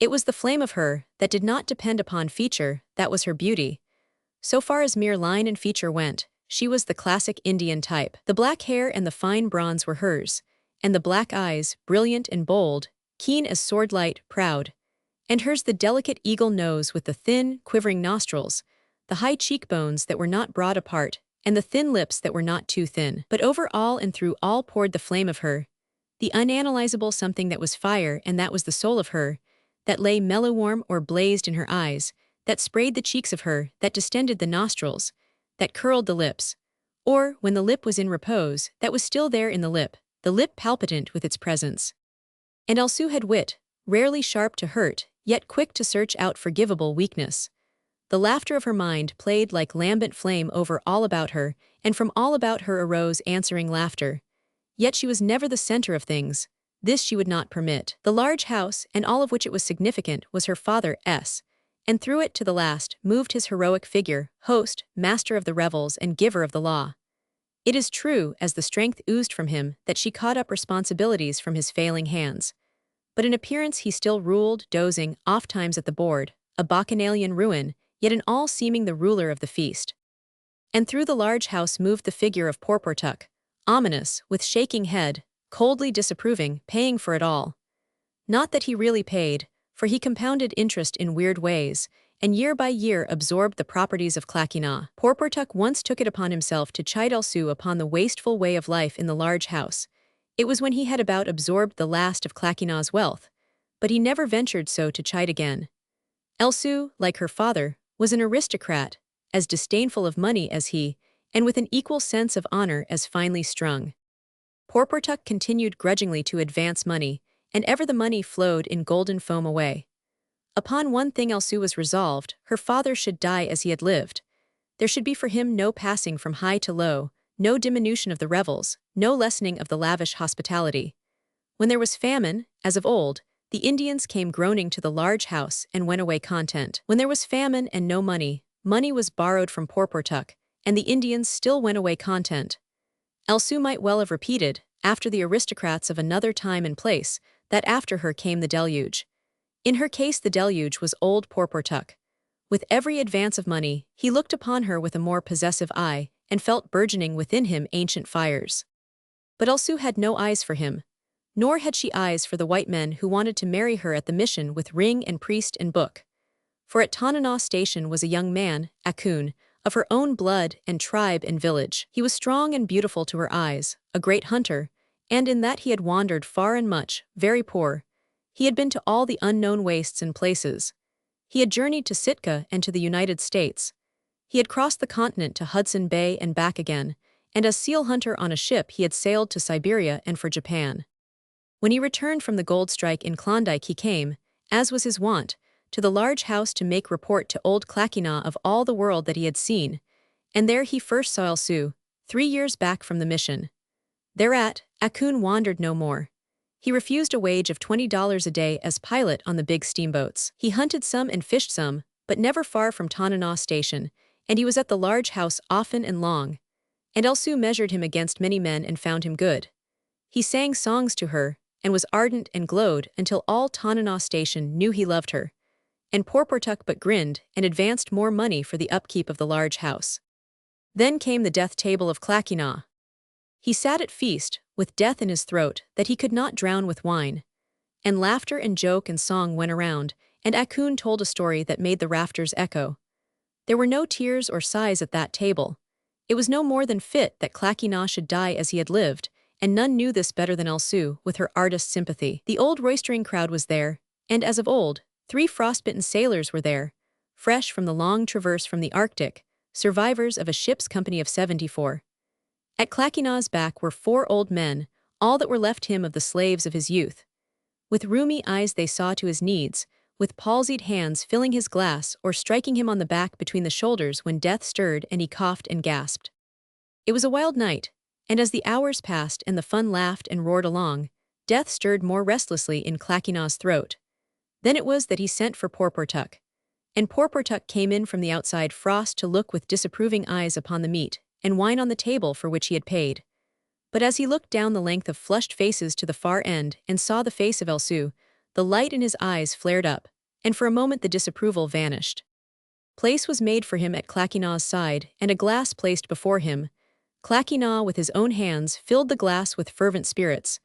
It was the flame of her that did not depend upon feature, that was her beauty. So far as mere line and feature went, she was the classic Indian type. The black hair and the fine bronze were hers, and the black eyes, brilliant and bold, keen as swordlight, proud. And hers the delicate eagle nose with the thin, quivering nostrils, the high cheekbones that were not broad apart, and the thin lips that were not too thin. But over all and through all poured the flame of her, the unanalyzable something that was fire, and that was the soul of her, that lay mellow-warm or blazed in her eyes, that sprayed the cheeks of her, that distended the nostrils, that curled the lips, or, when the lip was in repose, that was still there in the lip palpitant with its presence. And Elsu had wit, rarely sharp to hurt, yet quick to search out forgivable weakness. The laughter of her mind played like lambent flame over all about her, and from all about her arose answering laughter. Yet she was never the center of things. This she would not permit. The large house, and all of which it was significant, was her father's, and through it to the last moved his heroic figure, host, master of the revels and giver of the law. It is true, as the strength oozed from him, that she caught up responsibilities from his failing hands. But in appearance he still ruled, dozing, oft-times at the board, a bacchanalian ruin, yet in all seeming the ruler of the feast. And through the large house moved the figure of Porportuk, ominous, with shaking head, coldly disapproving, paying for it all. Not that he really paid, for he compounded interest in weird ways, and year by year absorbed the properties of Clackina. Porportuk once took it upon himself to chide Elsu upon the wasteful way of life in the large house. It was when he had about absorbed the last of Clackina's wealth, but he never ventured so to chide again. Elsu, like her father, was an aristocrat, as disdainful of money as he, and with an equal sense of honor as finely strung. Porportuk continued grudgingly to advance money, and ever the money flowed in golden foam away. Upon one thing Elsu was resolved: her father should die as he had lived. There should be for him no passing from high to low, no diminution of the revels, no lessening of the lavish hospitality. When there was famine, as of old, the Indians came groaning to the large house and went away content. When there was famine and no money, money was borrowed from Porportuk, and the Indians still went away content. Elsu might well have repeated, after the aristocrats of another time and place, that after her came the deluge. In her case the deluge was old Porportuk. With every advance of money, he looked upon her with a more possessive eye, and felt burgeoning within him ancient fires. But Elsu had no eyes for him, nor had she eyes for the white men who wanted to marry her at the mission with ring and priest and book. For at Tanana station was a young man, Akun, of her own blood and tribe and village. He was strong and beautiful to her eyes, a great hunter, and in that he had wandered far and much, very poor. He had been to all the unknown wastes and places. He had journeyed to Sitka and to the United States. He had crossed the continent to Hudson Bay and back again, and as seal hunter on a ship he had sailed to Siberia and for Japan. When he returned from the gold strike in Klondike he came, as was his wont, to the large house to make report to old Clackina of all the world that he had seen, and there he first saw Elsu, 3 years back from the mission. Thereat, Akun wandered no more. He refused a wage of $20 a day as pilot on the big steamboats. He hunted some and fished some, but never far from Tanana station, and he was at the large house often and long. And Elsu measured him against many men and found him good. He sang songs to her, and was ardent and glowed until all Tanana station knew he loved her. And Porportuk but grinned and advanced more money for the upkeep of the large house. Then came the death table of Clackina. He sat at feast, with death in his throat that he could not drown with wine. And laughter and joke and song went around, and Akun told a story that made the rafters echo. There were no tears or sighs at that table. It was no more than fit that Clackina should die as he had lived, and none knew this better than Elsu, with her artist sympathy. The old roistering crowd was there, and as of old, 3 frostbitten sailors were there, fresh from the long traverse from the Arctic, survivors of a ship's company of 74. At Clackina's back were 4 old men, all that were left him of the slaves of his youth. With rheumy eyes they saw to his needs, with palsied hands filling his glass or striking him on the back between the shoulders when death stirred and he coughed and gasped. It was a wild night, and as the hours passed and the fun laughed and roared along, death stirred more restlessly in Clackina's throat. Then it was that he sent for Porportuk. And Porportuk came in from the outside frost to look with disapproving eyes upon the meat and wine on the table for which he had paid. But as he looked down the length of flushed faces to the far end and saw the face of Elsu, the light in his eyes flared up, and for a moment the disapproval vanished. Place was made for him at Clackina's side, and a glass placed before him. Clackina with his own hands filled the glass with fervent spirits.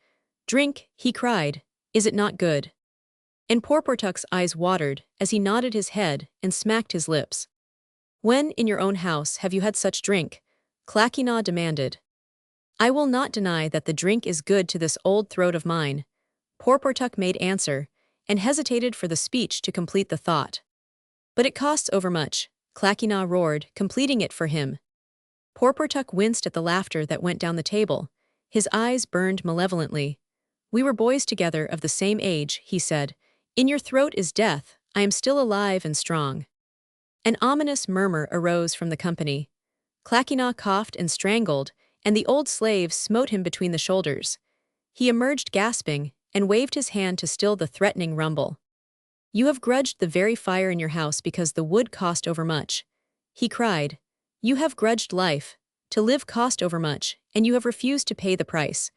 "Drink," he cried, "is it not good?" And Porportuk's eyes watered as he nodded his head and smacked his lips. "When, in your own house, have you had such drink?" Clackina demanded. "I will not deny that the drink is good to this old throat of mine," Porportuk made answer, and hesitated for the speech to complete the thought. "But it costs overmuch," Clackina roared, completing it for him. Porportuk winced at the laughter that went down the table. His eyes burned malevolently. "We were boys together of the same age," he said. "In your throat is death, I am still alive and strong." An ominous murmur arose from the company. Clackina coughed and strangled, and the old slave smote him between the shoulders. He emerged gasping, and waved his hand to still the threatening rumble. "You have grudged the very fire in your house because the wood cost overmuch," he cried. "You have grudged life. To live cost overmuch, and you have refused to pay the price.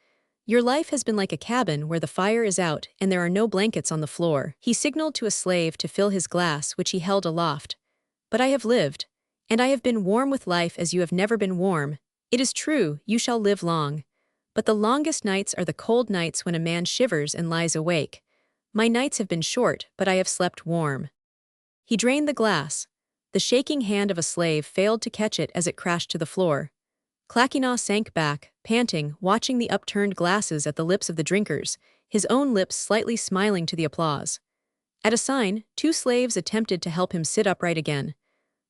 Your life has been like a cabin where the fire is out and there are no blankets on the floor. He signaled to a slave to fill his glass, which he held aloft. But I have lived, and I have been warm with life as you have never been warm. It is true, you shall live long. But the longest nights are the cold nights when a man shivers and lies awake. My nights have been short, but I have slept warm. He drained the glass. The shaking hand of a slave failed to catch it as it crashed to the floor. Clackinaw sank back, panting, watching the upturned glasses at the lips of the drinkers, his own lips slightly smiling to the applause. At a sign, 2 slaves attempted to help him sit upright again.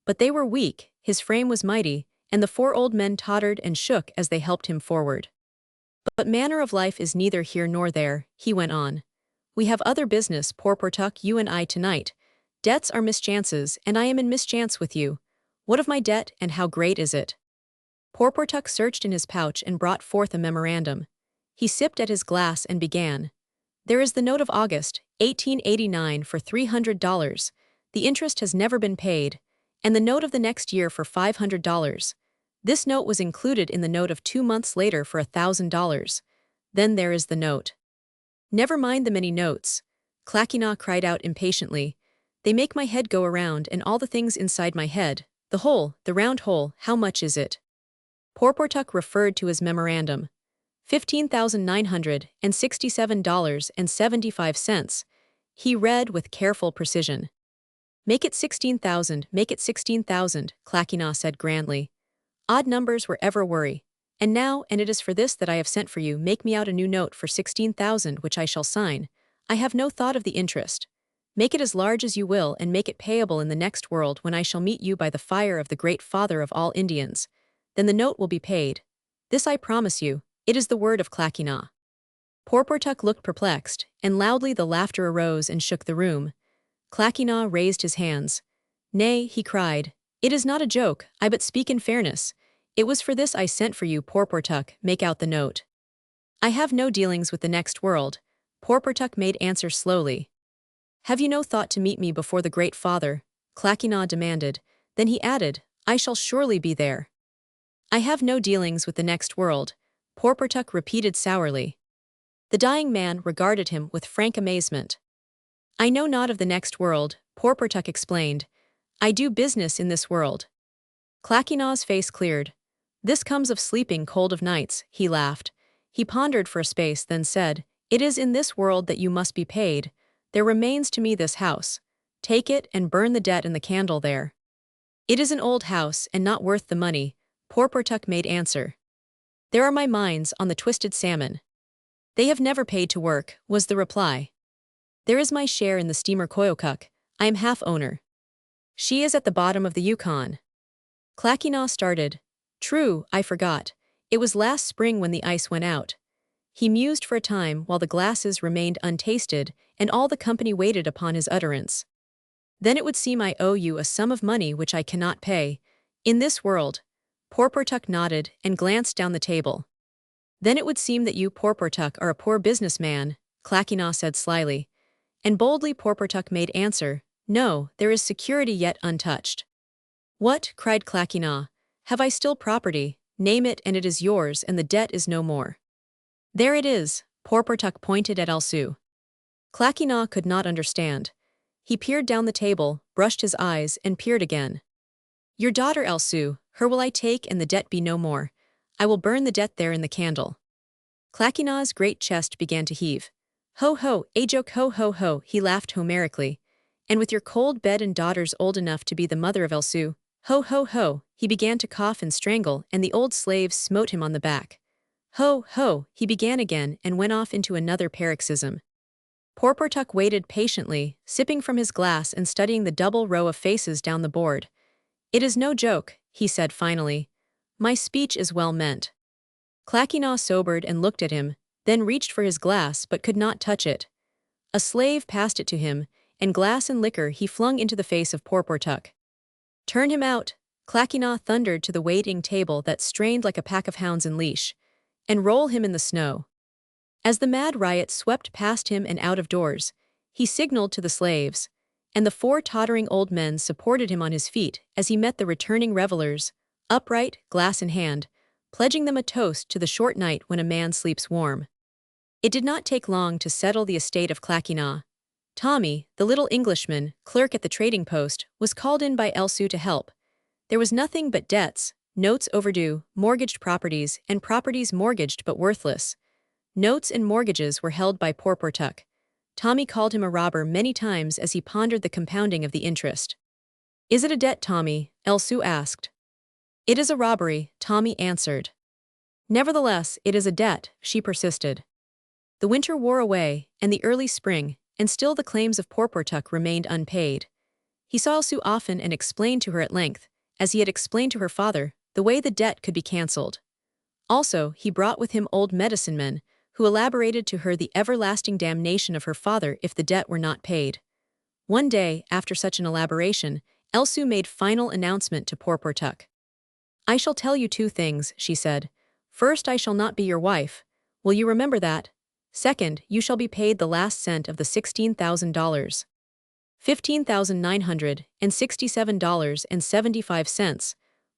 But they were weak, his frame was mighty, and the 4 old men tottered and shook as they helped him forward. But manner of life is neither here nor there, he went on. We have other business, Porportuk, you and I tonight. Debts are mischances, and I am in mischance with you. What of my debt, and how great is it? Porportuk searched in his pouch and brought forth a memorandum. He sipped at his glass and began. There is the note of August, 1889 for $300. The interest has never been paid, and the note of the next year for $500. This note was included in the note of 2 months later for $1,000. Then there is the note. Never mind the many notes, Clackinaw cried out impatiently. They make my head go around and all the things inside my head. The hole, the round hole, how much is it? Porportuk referred to his memorandum. $15,967.75. He read with careful precision. Make it 16,000, make it 16,000, Clackinaw said grandly. Odd numbers were ever worry. And now, and it is for this that I have sent for you, make me out a new note for 16,000 which I shall sign. I have no thought of the interest. Make it as large as you will and make it payable in the next world when I shall meet you by the fire of the great Father of all Indians. Then the note will be paid. This I promise you, it is the word of Clackinaw. Porportuk looked perplexed, and loudly the laughter arose and shook the room. Clackinaw raised his hands. Nay, he cried, it is not a joke, I but speak in fairness. It was for this I sent for you, Porportuk, make out the note. I have no dealings with the next world, Porportuk made answer slowly. Have you no thought to meet me before the great Father? Clackinaw demanded. Then he added, I shall surely be there. I have no dealings with the next world, Porportuk repeated sourly. The dying man regarded him with frank amazement. I know not of the next world, Porportuk explained. I do business in this world. Clackinaw's face cleared. This comes of sleeping cold of nights, he laughed. He pondered for a space, then said, It is in this world that you must be paid. There remains to me this house. Take it and burn the debt and the candle there. It is an old house and not worth the money, Porportuk made answer. There are my mines on the Twisted Salmon. They have never paid to work, was the reply. There is my share in the steamer Koyokuk. I am half owner. She is at the bottom of the Yukon. Clackinaw started. True, I forgot. It was last spring when the ice went out. He mused for a time while the glasses remained untasted and all the company waited upon his utterance. Then it would seem I owe you a sum of money which I cannot pay. In this world. Porportuk nodded and glanced down the table. Then it would seem that you, Porportuk, are a poor businessman, Clackinaw said slyly. And boldly Porportuk made answer, No, there is security yet untouched. What, cried Clackinaw, have I still property? Name it and it is yours and the debt is no more. There it is, Porportuk pointed at Elsu. Clackinaw could not understand. He peered down the table, brushed his eyes, and peered again. Your daughter Elsu, her will I take and the debt be no more. I will burn the debt there in the candle. Clackinaw's great chest began to heave. Ho ho, a joke ho ho ho, he laughed homerically. And with your cold bed and daughters old enough to be the mother of Elsu, ho ho ho, he began to cough and strangle and the old slaves smote him on the back. Ho ho, he began again and went off into another paroxysm. Porportuk waited patiently, sipping from his glass and studying the double row of faces down the board. It is no joke, he said finally. My speech is well meant. Clackinaw sobered and looked at him, then reached for his glass but could not touch it. A slave passed it to him, and glass and liquor he flung into the face of Porportuk. Turn him out, Clackinaw thundered to the waiting table that strained like a pack of hounds in leash, and roll him in the snow. As the mad riot swept past him and out of doors, he signaled to the slaves, and the 4 tottering old men supported him on his feet as he met the returning revelers, upright, glass in hand, pledging them a toast to the short night when a man sleeps warm. It did not take long to settle the estate of Clackina. Tommy, the little Englishman, clerk at the trading post, was called in by Elsu to help. There was nothing but debts, notes overdue, mortgaged properties, and properties mortgaged but worthless. Notes and mortgages were held by Porportuk. Tommy called him a robber many times as he pondered the compounding of the interest. "Is it a debt, Tommy?" Elsu asked. "It is a robbery," Tommy answered. "Nevertheless, it is a debt," she persisted. The winter wore away, and the early spring, and still the claims of Porportuk remained unpaid. He saw Elsu often and explained to her at length, as he had explained to her father, the way the debt could be cancelled. Also, he brought with him old medicine men, who elaborated to her the everlasting damnation of her father if the debt were not paid. One day, after such an elaboration, Elsu made final announcement to Porportuk. "I shall tell you two things," she said. "First, I shall not be your wife. Will you remember that? Second, you shall be paid the last cent of the $16,000. $15,967.75,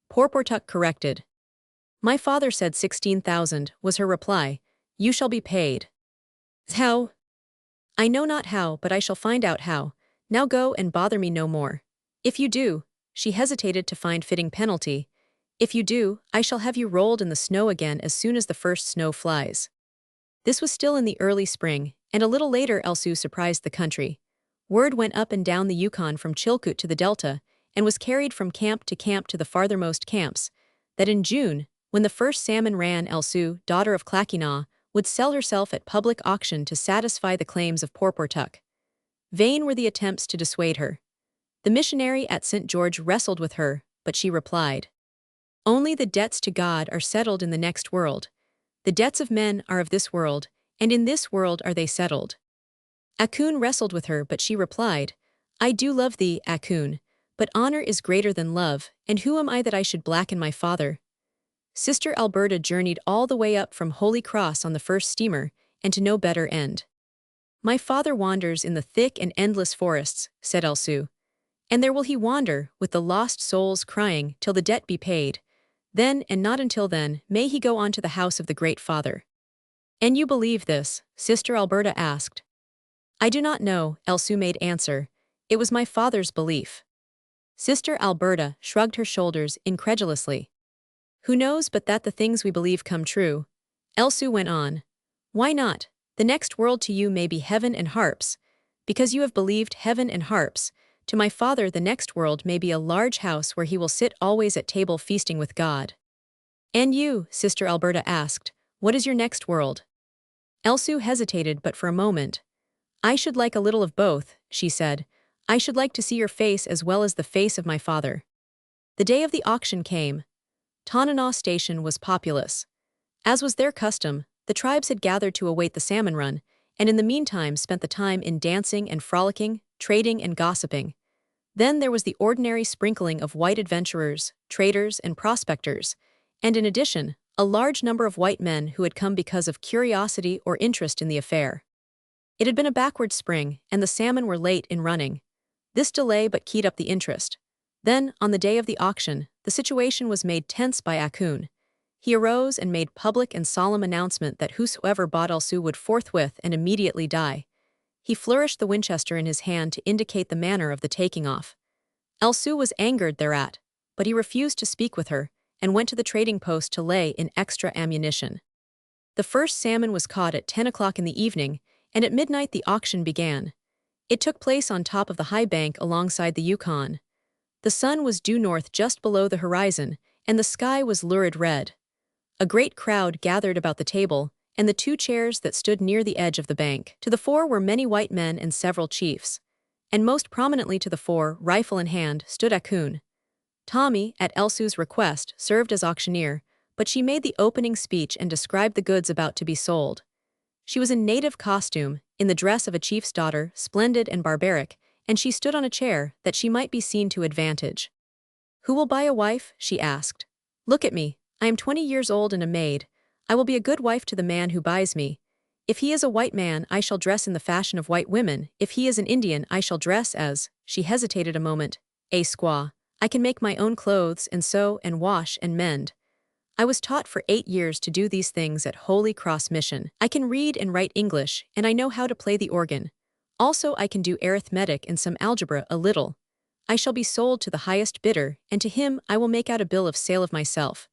Porportuk corrected. "My father said 16,000, was her reply. "You shall be paid." "How?" "I know not how, but I shall find out how. Now go and bother me no more. If you do," she hesitated to find fitting penalty, "if you do, I shall have you rolled in the snow again as soon as the first snow flies." This was still in the early spring, and a little later Elsu surprised the country. Word went up and down the Yukon from Chilkoot to the Delta, and was carried from camp to the farthermost camps, that in June, when the first salmon ran, Elsu, daughter of Clackina, would sell herself at public auction to satisfy the claims of Porportuk. Vain were the attempts to dissuade her. The missionary at St. George wrestled with her, but she replied, "Only the debts to God are settled in the next world. The debts of men are of this world, and in this world are they settled." Akun wrestled with her, but she replied, "I do love thee, Akun, but honor is greater than love, and who am I that I should blacken my father?" Sister Alberta journeyed all the way up from Holy Cross on the first steamer, and to no better end. "My father wanders in the thick and endless forests," said Elsu. "And there will he wander, with the lost souls crying, till the debt be paid. Then, and not until then, may he go on to the house of the Great Father." "And you believe this?" Sister Alberta asked. "I do not know," Elsu made answer. "It was my father's belief." Sister Alberta shrugged her shoulders incredulously. "Who knows but that the things we believe come true?" Elsu went on. "Why not? The next world to you may be heaven and harps. Because you have believed heaven and harps, to my father the next world may be a large house where he will sit always at table feasting with God." "And you," Sister Alberta asked, "what is your next world?" Elsu hesitated but for a moment. "I should like a little of both," she said. "I should like to see your face as well as the face of my father." The day of the auction came. Tanana Station was populous. As was their custom, the tribes had gathered to await the salmon run, and in the meantime spent the time in dancing and frolicking, trading and gossiping. Then there was the ordinary sprinkling of white adventurers, traders, and prospectors, and in addition, a large number of white men who had come because of curiosity or interest in the affair. It had been a backward spring, and the salmon were late in running. This delay but keyed up the interest. Then, on the day of the auction, the situation was made tense by Akun. He arose and made public and solemn announcement that whosoever bought Elsu would forthwith and immediately die. He flourished the Winchester in his hand to indicate the manner of the taking off. Elsu was angered thereat, but he refused to speak with her, and went to the trading post to lay in extra ammunition. The first salmon was caught at 10 o'clock in the evening, and at midnight the auction began. It took place on top of the high bank alongside the Yukon. The sun was due north just below the horizon, and the sky was lurid red. A great crowd gathered about the table, and the two chairs that stood near the edge of the bank. To the fore were many white men and several chiefs. And most prominently to the fore, rifle in hand, stood Akun. Tommy, at Elsu's request, served as auctioneer, but she made the opening speech and described the goods about to be sold. She was in native costume, in the dress of a chief's daughter, splendid and barbaric, and she stood on a chair, that she might be seen to advantage. "Who will buy a wife?" she asked. "Look at me. I am 20 years old and a maid. I will be a good wife to the man who buys me. If he is a white man, I shall dress in the fashion of white women. If he is an Indian, I shall dress as—" She hesitated a moment. "A squaw. I can make my own clothes and sew and wash and mend. I was taught for 8 years to do these things at Holy Cross Mission. I can read and write English, and I know how to play the organ. Also, I can do arithmetic and some algebra a little. I shall be sold to the highest bidder, and to him I will make out a bill of sale of myself.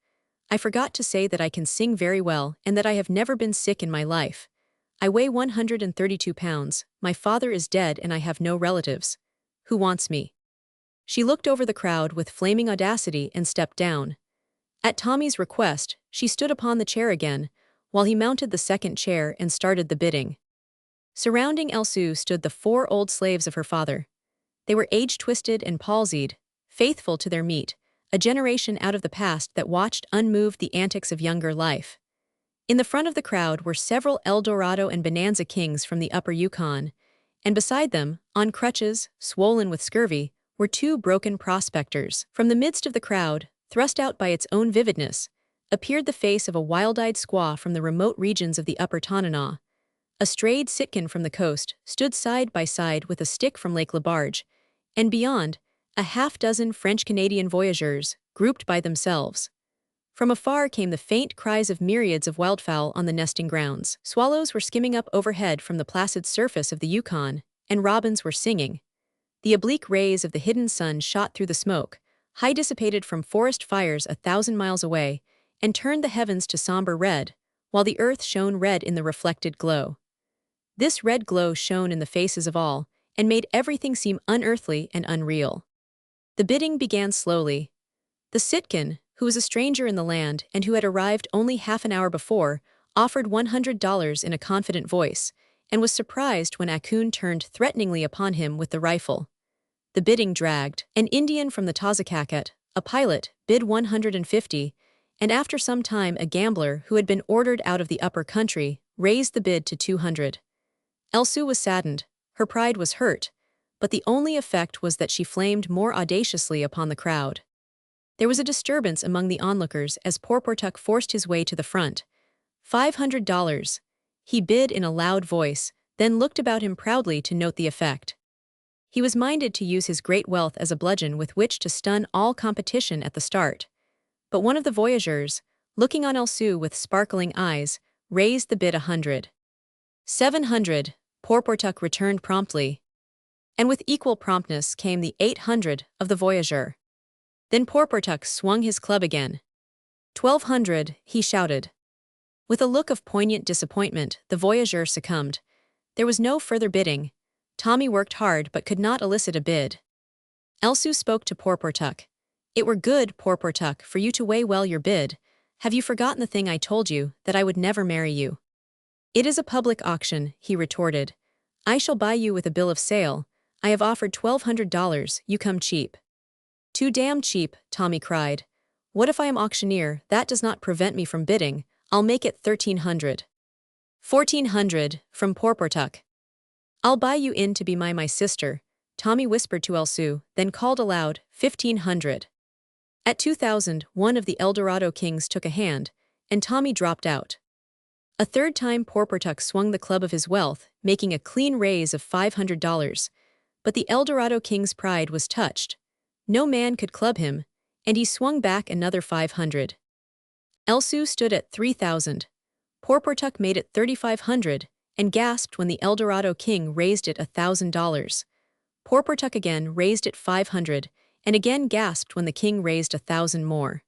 I forgot to say that I can sing very well and that I have never been sick in my life. I weigh 132 pounds, my father is dead and I have no relatives. Who wants me? She looked over the crowd with flaming audacity and stepped down. At Tommy's request, she stood upon the chair again, while he mounted the second chair and started the bidding. Surrounding Elsu stood the 4 old slaves of her father. They were age-twisted and palsied, faithful to their meat, a generation out of the past that watched unmoved the antics of younger life. In the front of the crowd were several El Dorado and Bonanza kings from the upper Yukon, and beside them, on crutches, swollen with scurvy, were 2 broken prospectors. From the midst of the crowd, thrust out by its own vividness, appeared the face of a wild-eyed squaw from the remote regions of the upper Tanana. A strayed Sitkan from the coast stood side by side with a stick from Lake Labarge, and beyond, a half-dozen French-Canadian voyageurs, grouped by themselves. From afar came the faint cries of myriads of wildfowl on the nesting grounds. Swallows were skimming up overhead from the placid surface of the Yukon, and robins were singing. The oblique rays of the hidden sun shot through the smoke, high dissipated from forest fires 1,000 miles away, and turned the heavens to somber red, while the earth shone red in the reflected glow. This red glow shone in the faces of all, and made everything seem unearthly and unreal. The bidding began slowly. The Sitkan, who was a stranger in the land and who had arrived only half an hour before, offered $100 in a confident voice, and was surprised when Akun turned threateningly upon him with the rifle. The bidding dragged. An Indian from the Tazakakat, a pilot, bid $150, and after some time a gambler who had been ordered out of the upper country raised the bid to $200. Elsu was saddened, her pride was hurt, but the only effect was that she flamed more audaciously upon the crowd. There was a disturbance among the onlookers as Porportuk forced his way to the front. $500. He bid in a loud voice, then looked about him proudly to note the effect. He was minded to use his great wealth as a bludgeon with which to stun all competition at the start. But one of the voyageurs, looking on Elsu with sparkling eyes, raised the bid 100. 700, Porportuk returned promptly. And with equal promptness came the 800 of the voyageur. Then Porportuk swung his club again. 1200, he shouted. With a look of poignant disappointment, the voyageur succumbed. There was no further bidding. Tommy worked hard but could not elicit a bid. Elsu spoke to Porportuk. It were good, Porportuk, for you to weigh well your bid. Have you forgotten the thing I told you, that I would never marry you? It is a public auction, he retorted. I shall buy you with a bill of sale. I have offered $1,200, you come cheap. Too damn cheap, Tommy cried. What if I am auctioneer? That does not prevent me from bidding. I'll make it 1,300. 1,400, from Porportuk. I'll buy you in to be my sister, Tommy whispered to Elsu, then called aloud, 1,500. At 2,000, one of the El Dorado kings took a hand, and Tommy dropped out. A third time Porportuk swung the club of his wealth, making a clean raise of $500. But the El Dorado king's pride was touched. No man could club him, and he swung back another 500. Elsu stood at 3,000. Porportuk made it 3,500, and gasped when the El Dorado king raised it $1,000. Porportuk again raised it 500, and again gasped when the king raised 1,000 more.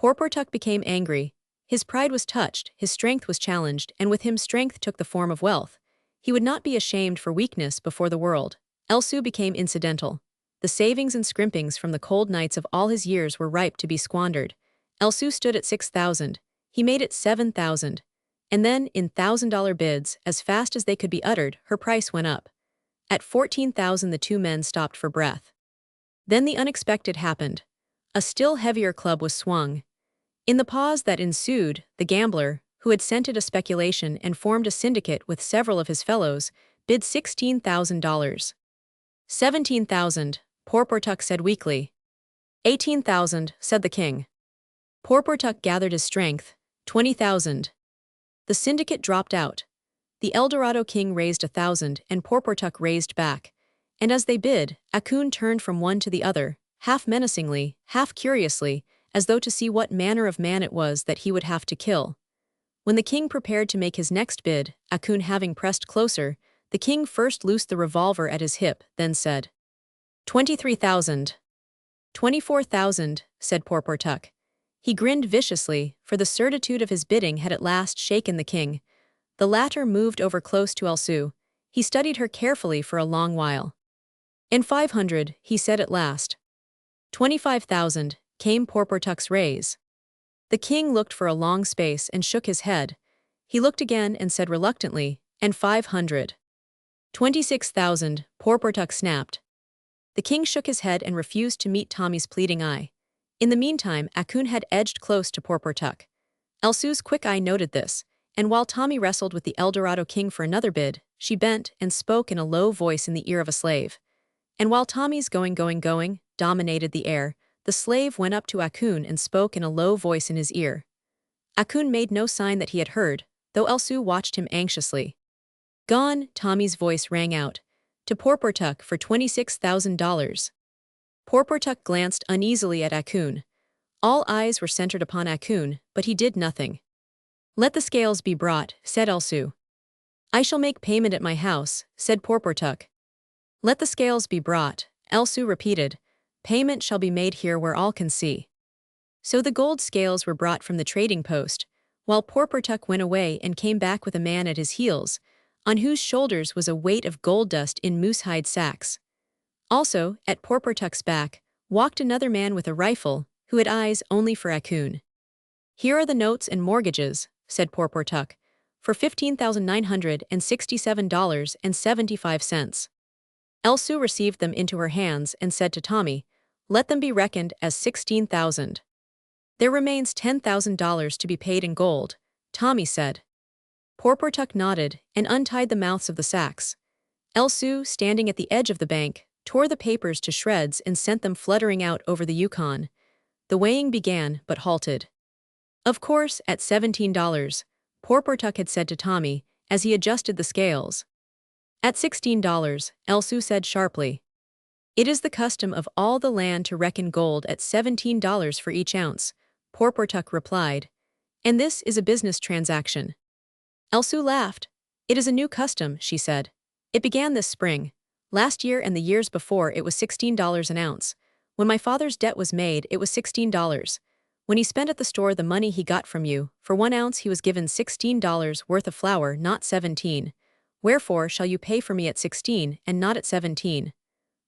Porportuk became angry. His pride was touched, his strength was challenged, and with him strength took the form of wealth. He would not be ashamed for weakness before the world. Elsu became incidental. The savings and scrimpings from the cold nights of all his years were ripe to be squandered. Elsu stood at 6,000. He made it 7,000. And then, in $1,000 bids, as fast as they could be uttered, her price went up. At 14,000 the 2 men stopped for breath. Then the unexpected happened. A still heavier club was swung. In the pause that ensued, the gambler, who had scented a speculation and formed a syndicate with several of his fellows, bid $16,000. 17,000, Porportuk said weakly. 18,000, said the king. Porportuk gathered his strength. 20,000. The syndicate dropped out. The El Dorado king raised 1,000 and Porportuk raised back. And as they bid, Akun turned from one to the other, half menacingly, half curiously, as though to see what manner of man it was that he would have to kill. When the king prepared to make his next bid, Akun having pressed closer, the king first loosed the revolver at his hip, then said, 23,000. 24,000, said Porportuk. He grinned viciously, for the certitude of his bidding had at last shaken the king. The latter moved over close to Elsu. He studied her carefully for a long while. And 500, he said at last. 25,000, came Porportuk's raise. The king looked for a long space and shook his head. He looked again and said reluctantly, and 500. 26,000, Porportuk snapped. The king shook his head and refused to meet Tommy's pleading eye. In the meantime, Akun had edged close to Porportuk. Elsu's quick eye noted this, and while Tommy wrestled with the Eldorado king for another bid, she bent and spoke in a low voice in the ear of a slave. And while Tommy's going dominated the air, the slave went up to Akun and spoke in a low voice in his ear. Akun made no sign that he had heard, though Elsu watched him anxiously. Gone, Tommy's voice rang out. To Porportuk for $26,000. Porportuk glanced uneasily at Akun. All eyes were centered upon Akun, but he did nothing. Let the scales be brought, said Elsu. I shall make payment at my house, said Porportuk. Let the scales be brought, Elsu repeated. Payment shall be made here where all can see. So the gold scales were brought from the trading post, while Porportuk went away and came back with a man at his heels, on whose shoulders was a weight of gold dust in moosehide sacks. Also, at Porportuk's back, walked another man with a rifle, who had eyes only for Akun. Here are the notes and mortgages, said Porportuk, for $15,967.75. Elsu received them into her hands and said to Tommy, let them be reckoned as 16,000. There remains $10,000 to be paid in gold, Tommy said. Porportuk nodded and untied the mouths of the sacks. Elsu, standing at the edge of the bank, tore the papers to shreds and sent them fluttering out over the Yukon. The weighing began but halted. Of course, at $17, Porportuk had said to Tommy, as he adjusted the scales. At $16, Elsu said sharply. It is the custom of all the land to reckon gold at $17 for each ounce, Porportuk replied. And this is a business transaction. Elsu laughed. It is a new custom, she said. It began this spring. Last year and the years before it was $16 an ounce. When my father's debt was made, it was $16. When he spent at the store the money he got from you, for 1 ounce he was given $16 worth of flour, not 17. Wherefore shall you pay for me at 16 and not at 17?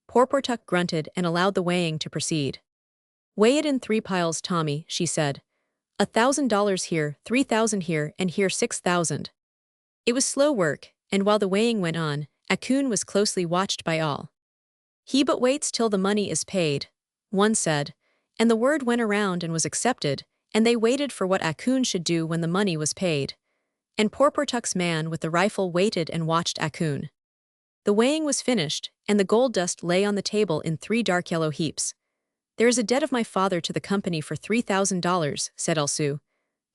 Porportuk grunted and allowed the weighing to proceed. Weigh it in 3 piles, Tommy, she said. $1,000 here, 3,000 here, and here 6,000. It was slow work, and while the weighing went on, Akun was closely watched by all. He but waits till the money is paid, one said, and the word went around and was accepted, and they waited for what Akun should do when the money was paid. And Porportuk's man with the rifle waited and watched Akun. The weighing was finished, and the gold dust lay on the table in 3 dark yellow heaps. There is a debt of my father to the company for $3,000, said Elsu.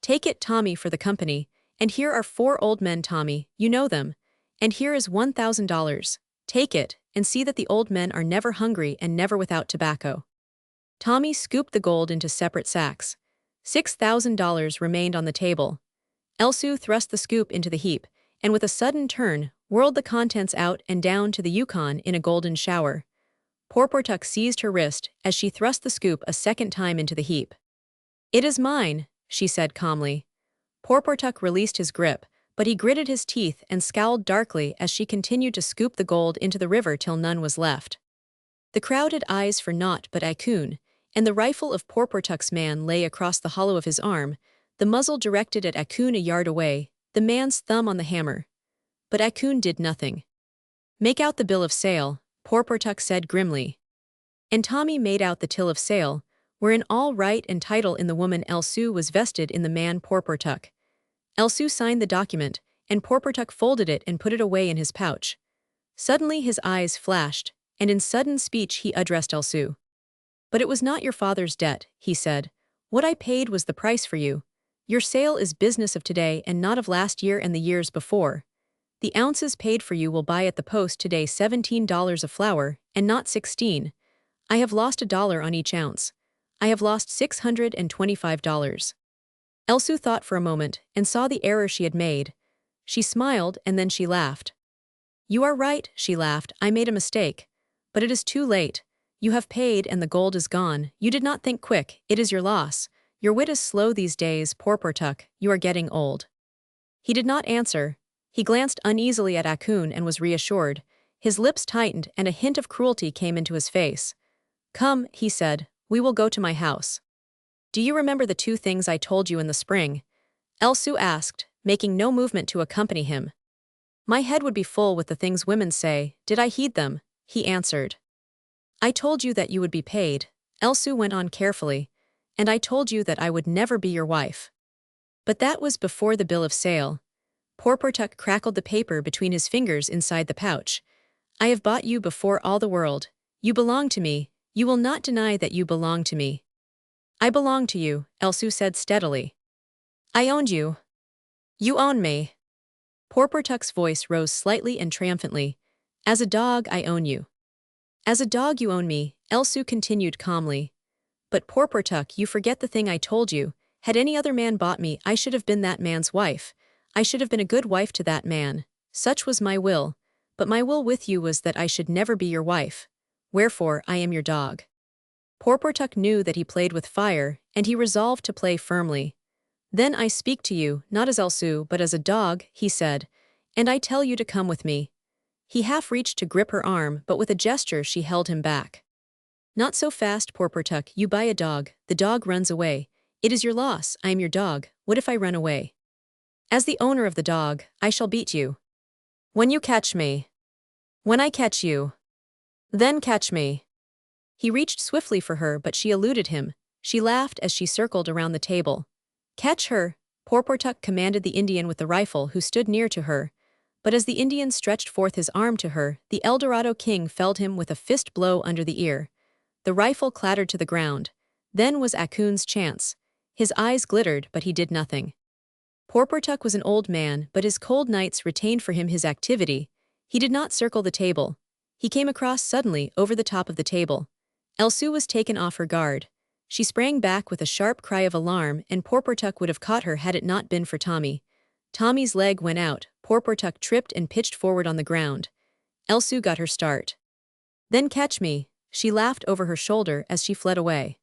Take it, Tommy, for the company, and here are 4 old men, Tommy, you know them, and here is $1,000. Take it, and see that the old men are never hungry and never without tobacco. Tommy scooped the gold into separate sacks. $6,000 remained on the table. Elsu thrust the scoop into the heap, and with a sudden turn, whirled the contents out and down to the Yukon in a golden shower. Porportuk seized her wrist as she thrust the scoop a second time into the heap. It is mine, she said calmly. Porportuk released his grip, but he gritted his teeth and scowled darkly as she continued to scoop the gold into the river till none was left. The crowd had eyes for naught but Akun, and the rifle of Porportuk's man lay across the hollow of his arm, the muzzle directed at Akun a yard away, the man's thumb on the hammer. But Akun did nothing. Make out the bill of sale, Porportuk said grimly. And Tommy made out the till of sale, wherein all right and title in the woman Elsu was vested in the man Porportuk. Elsu signed the document, and Porportuk folded it and put it away in his pouch. Suddenly his eyes flashed, and in sudden speech he addressed Elsu. But it was not your father's debt, he said. What I paid was the price for you. Your sale is business of today and not of last year and the years before. The ounces paid for you will buy at the post today $17 of flour, and not 16. I have lost $1 on each ounce. I have lost $625. Elsu thought for a moment and saw the error she had made. She smiled and then she laughed. You are right, she laughed, I made a mistake. But it is too late. You have paid and the gold is gone. You did not think quick, it is your loss. Your wit is slow these days, Porportuk, you are getting old. He did not answer. He glanced uneasily at Akun and was reassured. His lips tightened and a hint of cruelty came into his face. Come, he said, we will go to my house. Do you remember the 2 things I told you in the spring? Elsu asked, making no movement to accompany him. My head would be full with the things women say, did I heed them? He answered. I told you that you would be paid, Elsu went on carefully, and I told you that I would never be your wife. But that was before the bill of sale. Porportuk crackled the paper between his fingers inside the pouch. I have bought you before all the world. You belong to me. You will not deny that you belong to me. I belong to you, Elsu said steadily. I owned you. You own me. Porportuk's voice rose slightly and triumphantly. As a dog, I own you. As a dog you own me, Elsu continued calmly. But Porportuk, you forget the thing I told you. Had any other man bought me, I should have been that man's wife. I should have been a good wife to that man. Such was my will. But my will with you was that I should never be your wife. Wherefore, I am your dog. Porportuk knew that he played with fire, and he resolved to play firmly. Then I speak to you, not as Elsu, but as a dog, he said, and I tell you to come with me. He half reached to grip her arm, but with a gesture she held him back. Not so fast, Porportuk, you buy a dog, the dog runs away. It is your loss, I am your dog, what if I run away? As the owner of the dog, I shall beat you. When you catch me. When I catch you. Then catch me. He reached swiftly for her, but she eluded him. She laughed as she circled around the table. Catch her, Porportuk commanded the Indian with the rifle who stood near to her. But as the Indian stretched forth his arm to her, the Eldorado king felled him with a fist blow under the ear. The rifle clattered to the ground. Then was Akun's chance. His eyes glittered, but he did nothing. Porportuk was an old man, but his cold nights retained for him his activity. He did not circle the table. He came across suddenly over the top of the table. Elsu was taken off her guard. She sprang back with a sharp cry of alarm, and Porportuk would have caught her had it not been for Tommy. Tommy's leg went out, Porportuk tripped and pitched forward on the ground. Elsu got her start. Then catch me, she laughed over her shoulder as she fled away.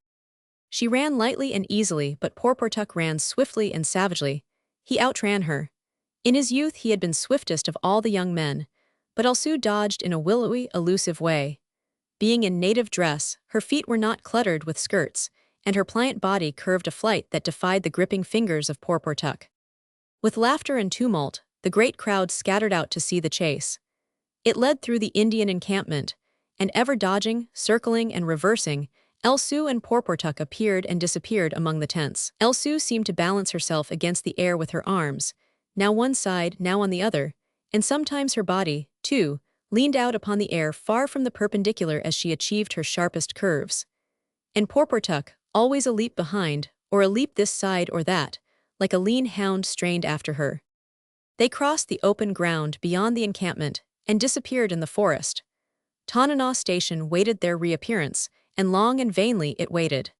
She ran lightly and easily, but Porportuk ran swiftly and savagely. He outran her. In his youth he had been swiftest of all the young men, but Elsu dodged in a willowy, elusive way. Being in native dress, her feet were not cluttered with skirts, and her pliant body curved a flight that defied the gripping fingers of Porportuk. With laughter and tumult, the great crowd scattered out to see the chase. It led through the Indian encampment, and ever dodging, circling, and reversing, Elsu and Porportuk appeared and disappeared among the tents. Elsu seemed to balance herself against the air with her arms, now one side, now on the other, and sometimes her body, too, leaned out upon the air far from the perpendicular as she achieved her sharpest curves. And Porportuk, always a leap behind, or a leap this side or that, like a lean hound strained after her. They crossed the open ground beyond the encampment and disappeared in the forest. Tanana Station waited their reappearance, and long and vainly it waited.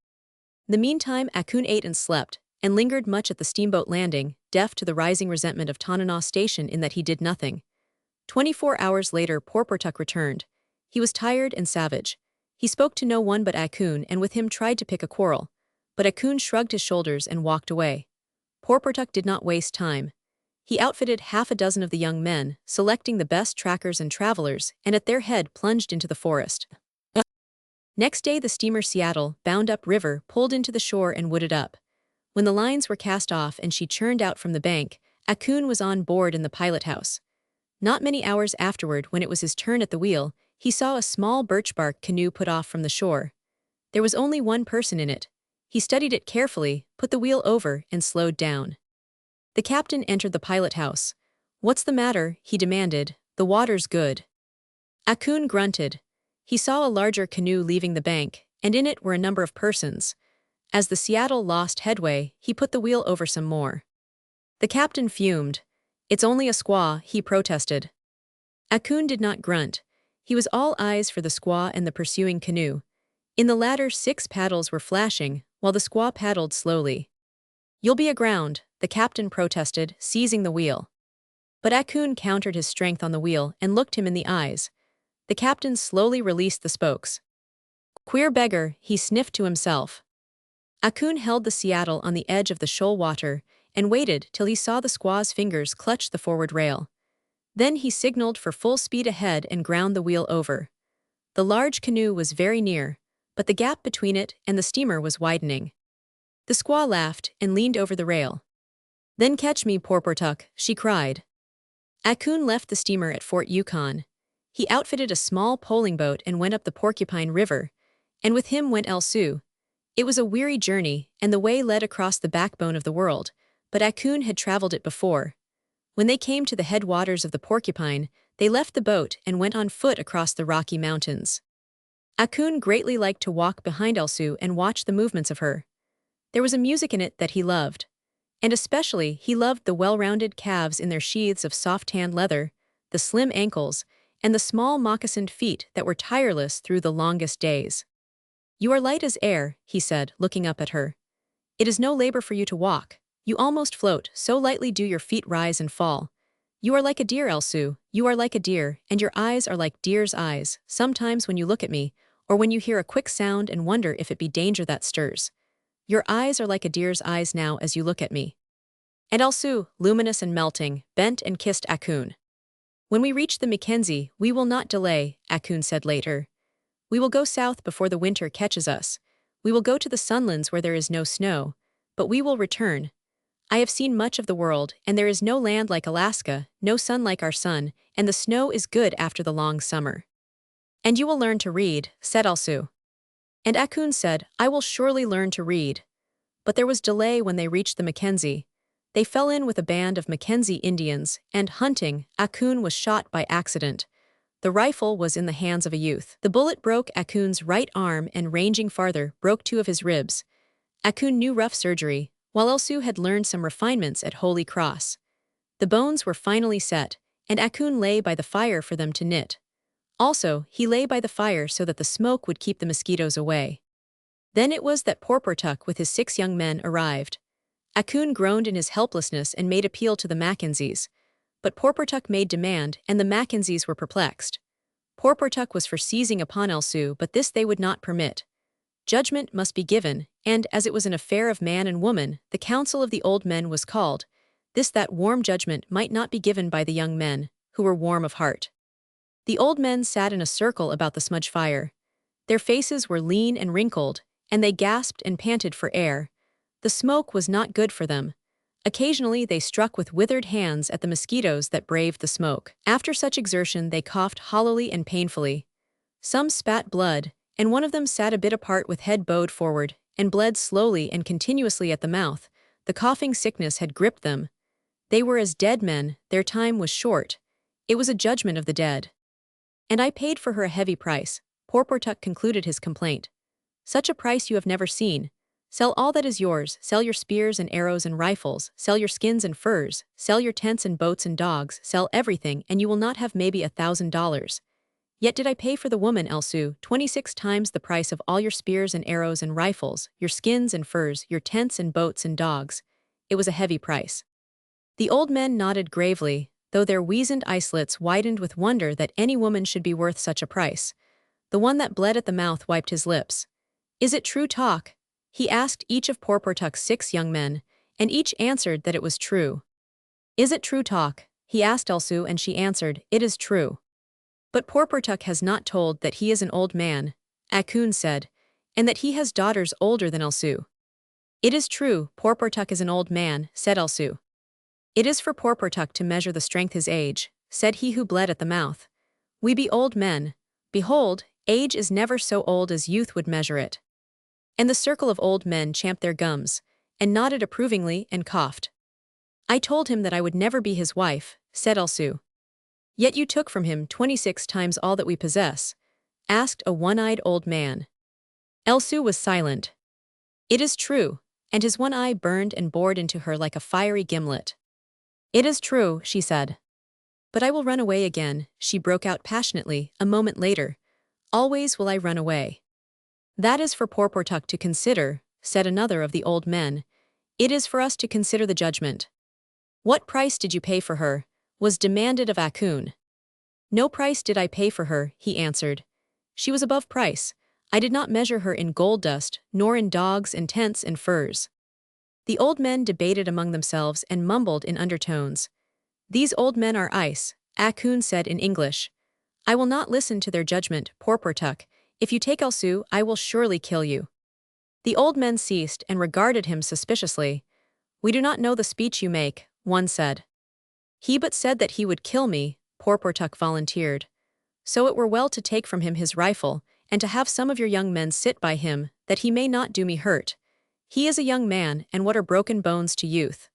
In the meantime Akun ate and slept, and lingered much at the steamboat landing, deaf to the rising resentment of Tanana Station in that he did nothing. 24 hours later Porportuk returned. He was tired and savage. He spoke to no one but Akun and with him tried to pick a quarrel. But Akun shrugged his shoulders and walked away. Porportuk did not waste time. He outfitted half a dozen of the young men, selecting the best trackers and travelers, and at their head plunged into the forest. Next day the steamer Seattle, bound up river, pulled into the shore and wooded up. When the lines were cast off and she churned out from the bank, Akun was on board in the pilot house. Not many hours afterward, when it was his turn at the wheel, he saw a small birch-bark canoe put off from the shore. There was only one person in it. He studied it carefully, put the wheel over, and slowed down. The captain entered the pilot house. "What's the matter?" he demanded. "The water's good." Akun grunted. He saw a larger canoe leaving the bank, and in it were a number of persons. As the Seattle lost headway, he put the wheel over some more. The captain fumed. "It's only a squaw," he protested. Akun did not grunt. He was all eyes for the squaw and the pursuing canoe. In the latter, 6 paddles were flashing, while the squaw paddled slowly. "You'll be aground," the captain protested, seizing the wheel. But Akun countered his strength on the wheel and looked him in the eyes. The captain slowly released the spokes. "Queer beggar," he sniffed to himself. Akun held the Seattle on the edge of the shoal water and waited till he saw the squaw's fingers clutch the forward rail. Then he signaled for full speed ahead and ground the wheel over. The large canoe was very near, but the gap between it and the steamer was widening. The squaw laughed and leaned over the rail. "Then catch me, Porportuk," she cried. Akun left the steamer at Fort Yukon. He outfitted a small poling boat and went up the Porcupine River, and with him went Elsu. It was a weary journey, and the way led across the backbone of the world, but Akun had traveled it before. When they came to the headwaters of the Porcupine, they left the boat and went on foot across the Rocky Mountains. Akun greatly liked to walk behind Elsu and watch the movements of her. There was a music in it that he loved. And especially, he loved the well-rounded calves in their sheaths of soft-tanned leather, the slim ankles, and the small moccasined feet that were tireless through the longest days. "You are light as air," he said, looking up at her. "It is no labor for you to walk. You almost float, so lightly do your feet rise and fall. You are like a deer, Elsu, you are like a deer, and your eyes are like deer's eyes, sometimes when you look at me, or when you hear a quick sound and wonder if it be danger that stirs. Your eyes are like a deer's eyes now as you look at me." And Elsu, luminous and melting, bent and kissed Akun. "When we reach the Mackenzie, we will not delay," Akun said later. "We will go south before the winter catches us. We will go to the sunlands where there is no snow, but we will return. I have seen much of the world, and there is no land like Alaska, no sun like our sun, and the snow is good after the long summer." "And you will learn to read," said Elsu. And Akun said, "I will surely learn to read." But there was delay when they reached the Mackenzie. They fell in with a band of Mackenzie Indians, and hunting, Akun was shot by accident. The rifle was in the hands of a youth. The bullet broke Akun's right arm and, ranging farther, broke 2 of his ribs. Akun knew rough surgery, while Elsu had learned some refinements at Holy Cross. The bones were finally set, and Akun lay by the fire for them to knit. Also, he lay by the fire so that the smoke would keep the mosquitoes away. Then it was that Porportuk with his 6 young men arrived. Akun groaned in his helplessness and made appeal to the Mackenzies. But Porportuk made demand, and the Mackenzies were perplexed. Porportuk was for seizing upon Elsu, but this they would not permit. Judgment must be given, and as it was an affair of man and woman, the council of the old men was called. That warm judgment might not be given by the young men, who were warm of heart. The old men sat in a circle about the smudge fire. Their faces were lean and wrinkled, and they gasped and panted for air. The smoke was not good for them. Occasionally they struck with withered hands at the mosquitoes that braved the smoke. After such exertion they coughed hollowly and painfully. Some spat blood, and one of them sat a bit apart with head bowed forward, and bled slowly and continuously at the mouth. The coughing sickness had gripped them. They were as dead men, their time was short. It was a judgment of the dead. "And I paid for her a heavy price," Porportuk concluded his complaint. "Such a price you have never seen. Sell all that is yours, sell your spears and arrows and rifles, sell your skins and furs, sell your tents and boats and dogs, sell everything, and you will not have maybe $1,000. Yet did I pay for the woman, Elsu, 26 times the price of all your spears and arrows and rifles, your skins and furs, your tents and boats and dogs. It was a heavy price." The old men nodded gravely, though their weazened eyelets widened with wonder that any woman should be worth such a price. The one that bled at the mouth wiped his lips. "Is it true talk?" he asked each of Porportuk's 6 young men, and each answered that it was true. "Is it true talk?" he asked Elsu, and she answered, "It is true." "But Porportuk has not told that he is an old man," Akun said, "and that he has daughters older than Elsu." "It is true, Porportuk is an old man," said Elsu. "It is for Porportuk to measure the strength his age," said he who bled at the mouth. "We be old men. Behold, age is never so old as youth would measure it." And the circle of old men champed their gums, and nodded approvingly and coughed. "I told him that I would never be his wife," said Elsu. "Yet you took from him 26 times all that we possess," asked a one-eyed old man. Elsu was silent. "It is true," and his one eye burned and bored into her like a fiery gimlet. "It is true," she said. "But I will run away again," she broke out passionately, a moment later. "Always will I run away." That is for Porportuk to consider, said another of the old men. It is for us to consider the judgment. What price did you pay for her? Was demanded of Akun. No price did I pay for her, he answered. She was above price. I did not measure her in gold dust, nor in dogs and tents and furs. The old men debated among themselves and mumbled in undertones. These old men are ice, Akun said in English. I will not listen to their judgment, Porportuk. If you take Elsu, I will surely kill you. The old men ceased and regarded him suspiciously. We do not know the speech you make, one said. He but said that he would kill me, Porportuk volunteered. So it were well to take from him his rifle, and to have some of your young men sit by him, that he may not do me hurt. He is a young man, and what are broken bones to youth?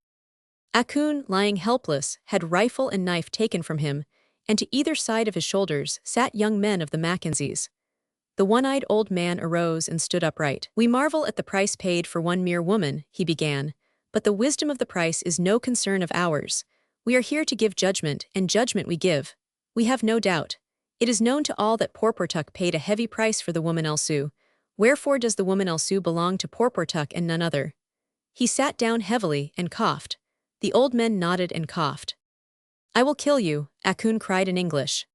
Akun, lying helpless, had rifle and knife taken from him, and to either side of his shoulders sat young men of the Mackenzies. The one-eyed old man arose and stood upright. We marvel at the price paid for one mere woman, he began, but the wisdom of the price is no concern of ours. We are here to give judgment, and judgment we give. We have no doubt. It is known to all that Porportuk paid a heavy price for the woman Elsu. Wherefore does the woman Elsu belong to Porportuk and none other? He sat down heavily and coughed. The old men nodded and coughed. I will kill you, Akun cried in English.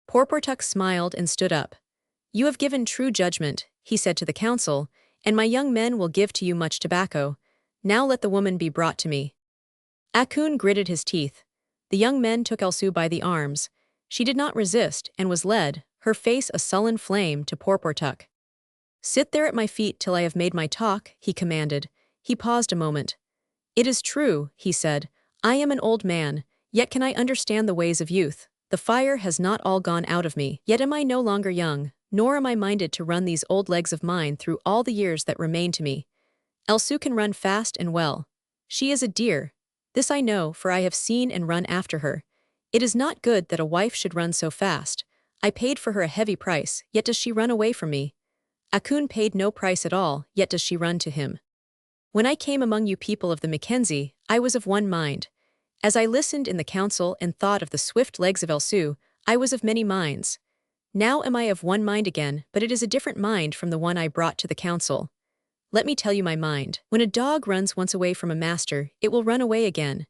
Porportuk smiled and stood up. You have given true judgment, he said to the council, and my young men will give to you much tobacco. Now let the woman be brought to me. Akun gritted his teeth. The young men took Elsu by the arms. She did not resist and was led, her face a sullen flame, to Porportuk. Sit there at my feet till I have made my talk, he commanded. He paused a moment. It is true, he said. I am an old man, yet can I understand the ways of youth. The fire has not all gone out of me, yet am I no longer young, nor am I minded to run these old legs of mine through all the years that remain to me. Elsu can run fast and well. She is a dear. This I know, for I have seen and run after her. It is not good that a wife should run so fast. I paid for her a heavy price, yet does she run away from me. Akun paid no price at all, yet does she run to him. When I came among you people of the Mackenzie, I was of one mind. As I listened in the council and thought of the swift legs of Elsu, I was of many minds. Now am I of one mind again, but it is a different mind from the one I brought to the council. Let me tell you my mind. When a dog runs once away from a master, it will run away again.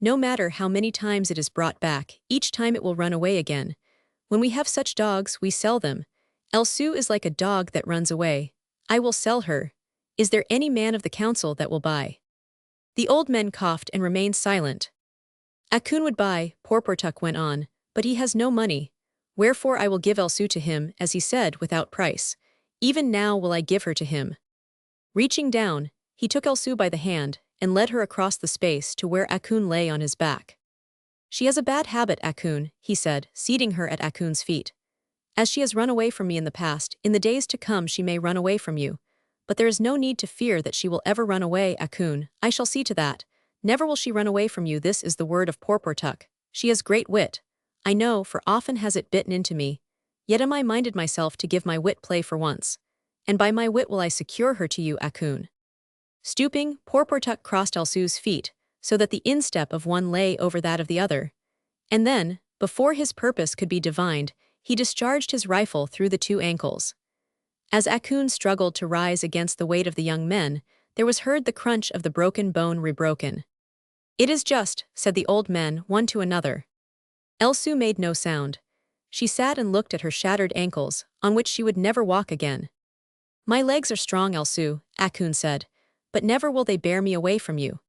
No matter how many times it is brought back, each time it will run away again. When we have such dogs, we sell them. Elsu is like a dog that runs away. I will sell her. Is there any man of the council that will buy? The old men coughed and remained silent. Akun would buy, Porportuk went on, but he has no money. Wherefore I will give Elsu to him, as he said, without price. Even now will I give her to him. Reaching down, he took Elsu by the hand and led her across the space to where Akun lay on his back. She has a bad habit, Akun, he said, seating her at Akun's feet. As she has run away from me in the past, in the days to come she may run away from you. But there is no need to fear that she will ever run away, Akun. I shall see to that. Never will she run away from you. This is the word of Porportuk. She has great wit. I know, for often has it bitten into me. Yet am I minded myself to give my wit play for once. And by my wit will I secure her to you, Akun. Stooping, Porportuk crossed Elsu's feet, so that the instep of one lay over that of the other. And then, before his purpose could be divined, he discharged his rifle through the two ankles. As Akun struggled to rise against the weight of the young men, there was heard the crunch of the broken bone rebroken. It is just, said the old men, one to another. Elsu made no sound. She sat and looked at her shattered ankles, on which she would never walk again. My legs are strong, Elsu, Akun said, but never will they bear me away from you.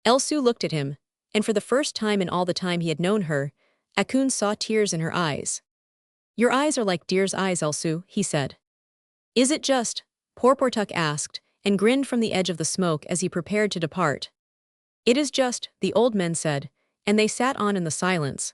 Elsu looked at him, and for the first time in all the time he had known her, Akun saw tears in her eyes. Your eyes are like deer's eyes, Elsu, he said. Is it just? Porportuk asked, and grinned from the edge of the smoke as he prepared to depart. It is just, the old men said, and they sat on in the silence.